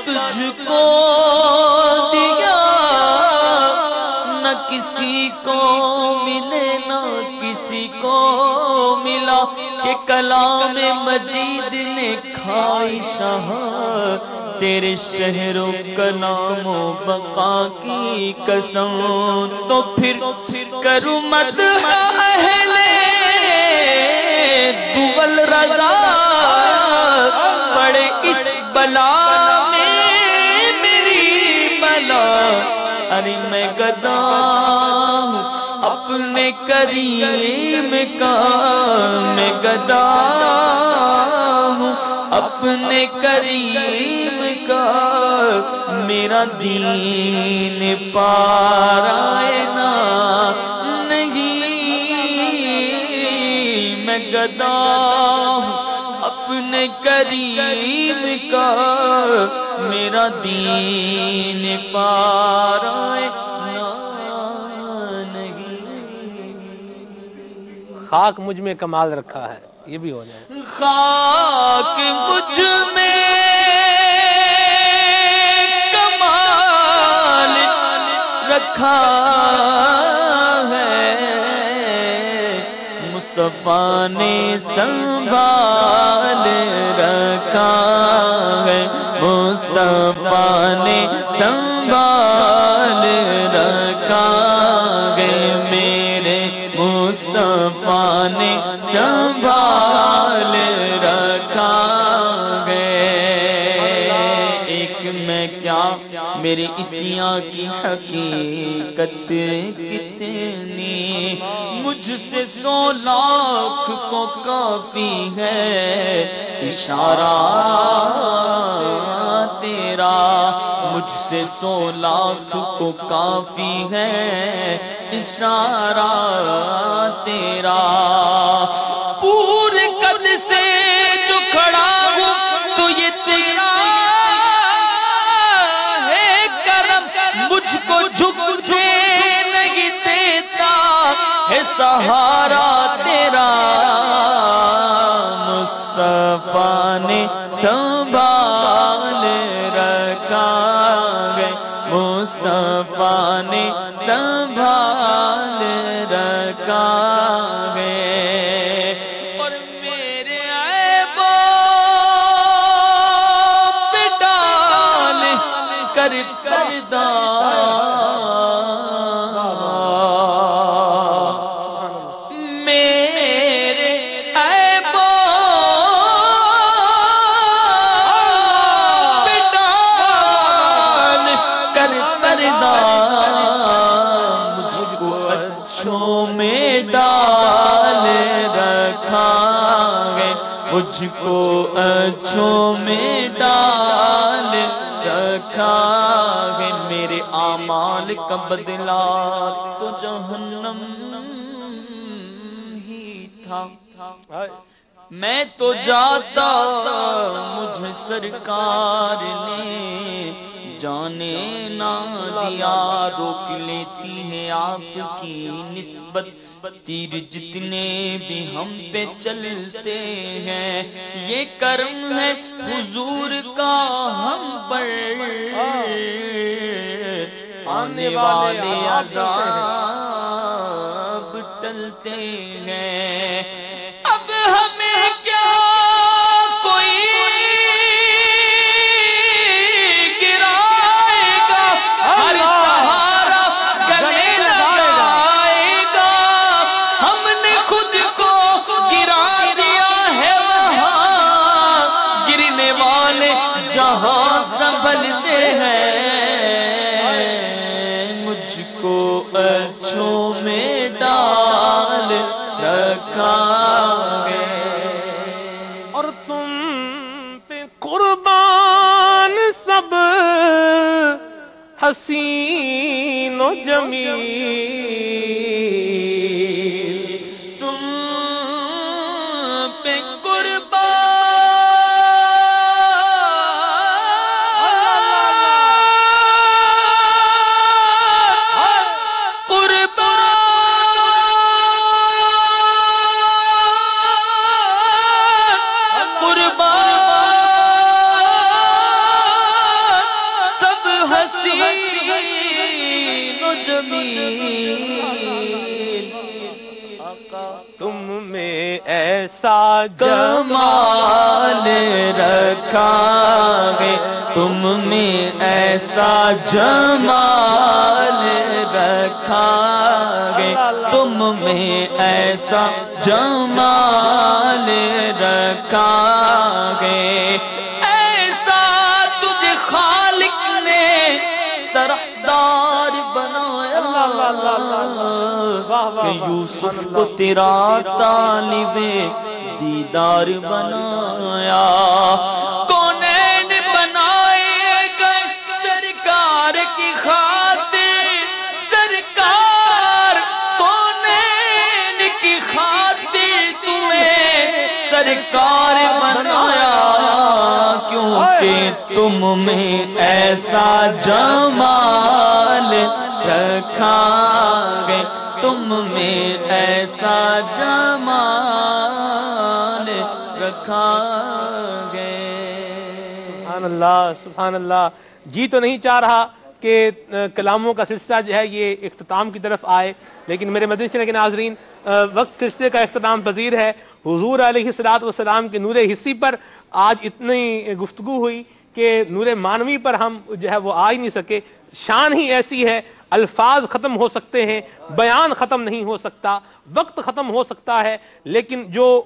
تجھ کو دیا، نہ کسی کو ملے نہ کسی کو ملا، کہ کلام مجید نے کھائی شاہ تیرے شہر و کلام و بقا کی قسم. تو پھر کروں مدح اہل دول رضا، پڑے اس بلا ارے میں گدا ہوں اپنے کریم کا، میں گدا ہوں اپنے کریم کا. میرا دین پارائنا نہیں، میں گدا ہوں اپنے کریم کا. میرا دین پارائنا نہیں. خاک مجھ میں کمال رکھا ہے، یہ بھی ہو جائے. خاک مجھ میں کمال رکھا ہے، مصطفیٰ نے سنبھال رکھا ہے، مصطفیٰ نے संभाल रखा है, मेरे मुस्तफा ने संभाल रखा है। एक मैं क्या मेरे इसियां की हकीकत कितनी, मुझसे 100 लाख को काफी है इशारा तेरा, मुझसे 100 लाख को काफी है इशारा तेरा। पूरे कद से जो खड़ा हूँ तो ये तेरा है करम, मुझको झुकने नहीं देता है सहारा तेरा। मुस्तफा ने संभाल रखा है, मुस्तफा ने संभाल रखा है। और मेरे ऐबों पे डाल कर पर्दा, मेरे ऐबों पे डाल कर पर्दा, मुझको अच्छों में डाल रखा है, मुझको अच्छों में डाल रखा है। मेरे आमाल का बदला तो जहन्नम ही था, मैं तो जाता मुझे सरकार ने जाने ना दिया। रोक लेती है आपकी निस्बत तीर जितने भी हम पे चलते हैं, ये कर्म है हुजूर का हम पर, आने वाले अज़ाब टलते हैं। अब हमें क्या कोई गिराएगा, हर सहारा गले लगाएगा। हमने खुद को गिरा दिया है वहाँ, गिरने वाले जहाँ संभलते हैं। मुझको अच्छों में डाल रखा है, और तुम पे कुर्बान सब हसीन व जमील, तुम पे तुम में ऐसा कमाल रखा है, तुम में ऐसा जमाल रखा है, तुम में ऐसा जमाल रखा है। ऐसा तुझे खालिक ने तरफदार बनाया कि यूसुफ को तेरा तालिबे दीदार बनाया। कौनैन बनाए गए सरकार की खातिर, सरकार कौनैन की खातिर तुम्हें सरकार बनाया, क्योंकि तुम में ऐसा जमाल रखा है, तुम में ऐसा जमाल रखा है। सुभान अल्लाह, सुभान अल्लाह। जी तो नहीं चाह रहा कि कलामों का सिलसिला जो है ये इख्तिताम की तरफ आए, लेकिन मेरे मदनी चैनल के नाजरीन वक्त सिलसिले का इख्तिताम पजीर है। हुजूर अलैहिस्सलातु वस्सलाम के नूरे हिस्सी पर आज इतनी गुफ्तगू हुई कि नूरे मानवी पर हम जो है वो आ ही नहीं सके। شان ہی ایسی ہے، الفاظ ختم ہو سکتے ہیں، بیان ختم نہیں ہو سکتا، وقت ختم ہو سکتا ہے، لیکن جو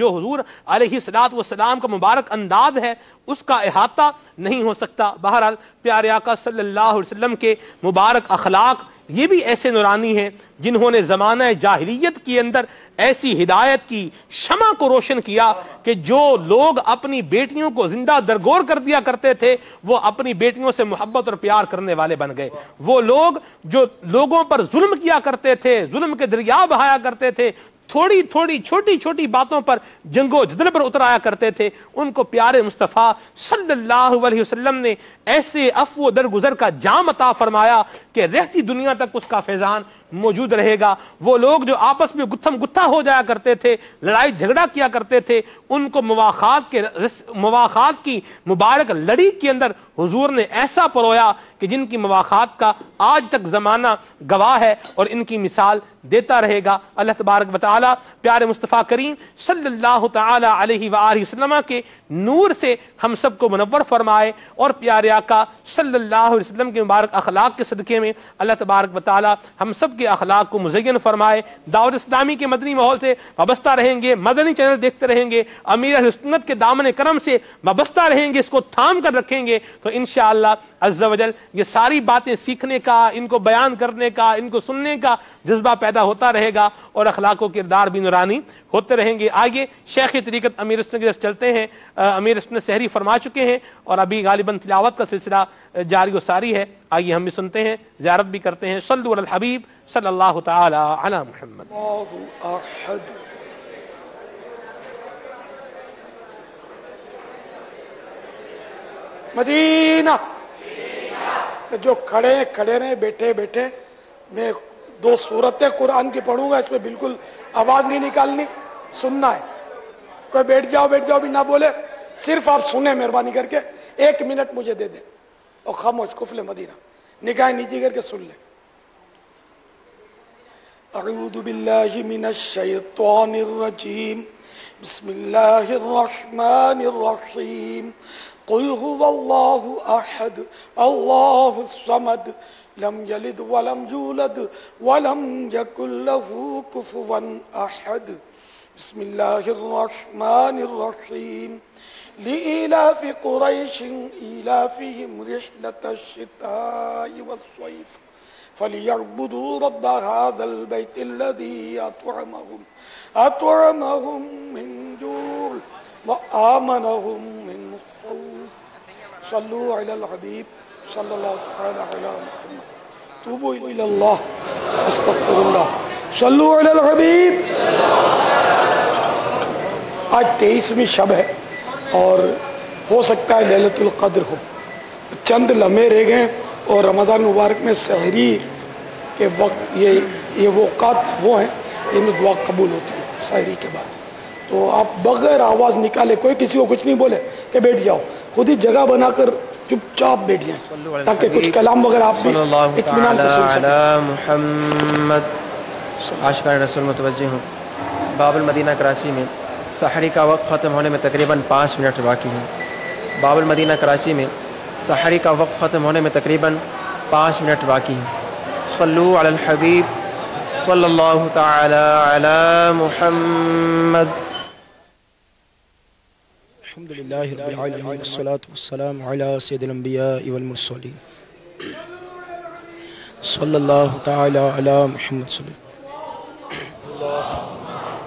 حضور علیہ الصلوۃ والسلام کا مبارک انداز ہے اس کا احاطہ نہیں ہو سکتا۔ بہرحال پیارے آقا صلی اللہ علیہ وسلم کے مبارک اخلاق یہ بھی ایسے نورانی ہیں جنہوں نے زمانہ جاہلیت کے اندر ایسی ہدایت کی شمع کو روشن کیا کہ جو لوگ اپنی بیٹیوں کو زندہ درگور کر دیا کرتے تھے وہ اپنی بیٹیوں سے محبت اور پیار کرنے والے بن گئے۔ وہ لوگ جو لوگوں پر ظلم کیا کرتے تھے، ظلم کے دریا بہایا کرتے تھے، تھوڑی تھوڑی چھوٹی چھوٹی باتوں پر جنگ و جدل پر اترایا کرتے تھے، ان کو پیارے مصطفیٰ صلی اللہ علیہ وسلم نے ایسے عفو و درگزر کا جام عطا فرمایا کہ رہتی دنیا تک اس کا فیضان موجود رہے گا۔ وہ لوگ جو آپس میں گتھم گتھا ہو جایا کرتے تھے، لڑائی جھگڑا کیا کرتے تھے، ان کو مواخات کی مبارک لڑی کے اندر حضور نے ایسا پرویا کہ جن کی مواخات کا آج تک زمانہ گواہ ہے اور ان کی مثال دیتا رہے گا۔ اللہ تبارک و تعالی پیارے مصطفیٰ کریم صلی اللہ تعالی علیہ وآلہ وسلم کے نور سے ہم سب کو منور فرمائے، اور پیارے آقا صلی اللہ علیہ وسلم کے مبارک اخلاق کے صدقے میں اللہ تبارک و تعالی ہم سب کے اخلاق کو مزین فرمائے۔ دعوت اسلامی کے مدنی ماحول سے وابستہ رہیں گے، مدنی چینل دیکھتے رہیں گے، امیر اہل سنت کے دامن کرم سے وابستہ رہیں گے، اس کو تھام کر رکھیں گے، تو انشاءاللہ عز و جل یہ ساری باتیں سیکھنے کا، ان کو بیان کرنے کا، ان کو سننے کا جذبہ پیدا ہوتا رہے گا اور اخلاق و کردار بھی نورانی ہوتے رہیں گے۔ آگے شیخ طریقت امیر سنت کی طرف چلتے ہیں۔ امیر سنت سحری فرما چکے ہیں اور ابھی غالباً تلاوت کا سلسلہ جاری و ساری ہے، آئیے ہم بھی سنتے ہیں، زیارت بھی کرتے ہیں۔ صلو علی الحبیب صلی اللہ تعالی علی محمد۔ اللہ احد مدینہ جو کھڑے رہے، بیٹھے بیٹھے میں 2 سورتیں قرآن کی پڑھوں گا، اس میں بالکل آواز نہیں نکالنی، سننا ہے۔ کوئی بیٹھ جاؤ بھی نہ بولے، صرف آپ سنیں مہربانی کر کے، 1 منٹ مجھے دے دیں اور خاموش قفل مدینہ نگاہیں نیچی کر کے سن لیں۔ اعوذ باللہ من الشیطان الرجیم، بسم اللہ الرحمن الرحیم، قل هو اللہ احد اللہ الصمد لم یلد ولم یولد ولم یکن له کفوا احد، بسم اللہ الرحمن الرحیم، لإلاف قریش إلافهم رحلة الشتاء والصيف فليعبدوا رب هذا البيت الذي أطعمهم من جوع وآمنهم من خوف۔ صلوا على الحبيب صلى الله تعالى على محمد، توبوا إلى الله استغفر الله، صلوا على الحبيب۔ آج 23ویں شب ہے اور ہو سکتا ہے لیلۃ القدر ہو، چند لمحے رہ گئے اور رمضان مبارک میں سحری کے وقت یہ وہ اوقات وہ ہیں جن میں دعا قبول ہوتی ہے سحری کے بعد۔ تو آپ بغیر آواز نکالے، کوئی کسی کو کچھ نہیں بولے کہ بیٹھ جاؤ، خود ہی جگہ بنا کر چپ چاپ بیٹھ جائیں تاکہ کچھ کلام وغیرہ آپ بھی اطمینان سے سن سکیں۔ محمد عاشقان رسول متوجہ ہوں۔ باب المدینہ کراچی میں سحری کا وقت ختم ہونے میں تقریباً 5 منٹ باقی ہیں۔ باب المدینہ کراچی میں سحری کا وقت ختم ہونے میں تقریباً 5 منٹ باقی ہیں۔ صلو علی الحبیب صلی اللہ تعالی علی محمد۔ الحمد لله رب العالمين والصلاة والسلام على سيد الأنبياء والمرسلين صلى الله تعالى على محمد صلى الله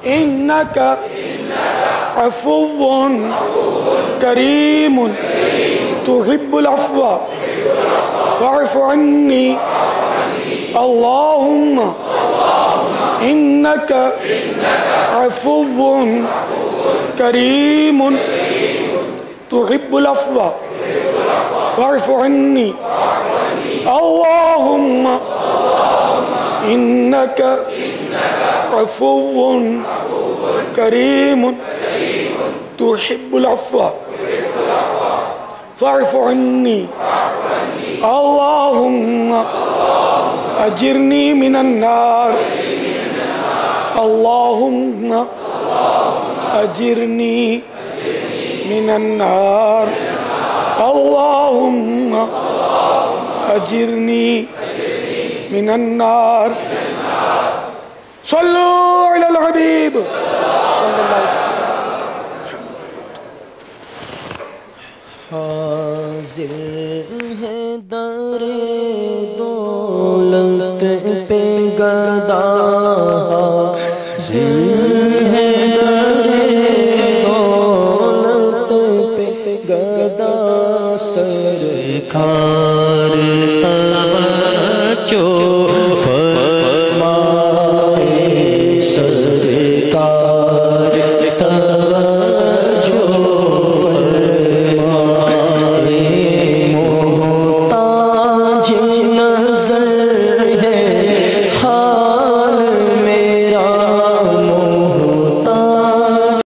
إنك عفو كريم تحب العفو فاعف عني اللهم إنك عفو كريم تحب العفو فاعف عني اللهم إنك عفو كريم تحب العفو فاعف عني اللهم أجرني من النار اللهم أجرني من النار اللهم अजिरनी मिनन्नार सल्लु अलल हबीब हाजिर है दरे दौलत पे गदा हाजिर है दरे दौलत पे गदा सरकार तवज्जो फरमाए सरकार तवज्जो फरमाए मोहताज नजर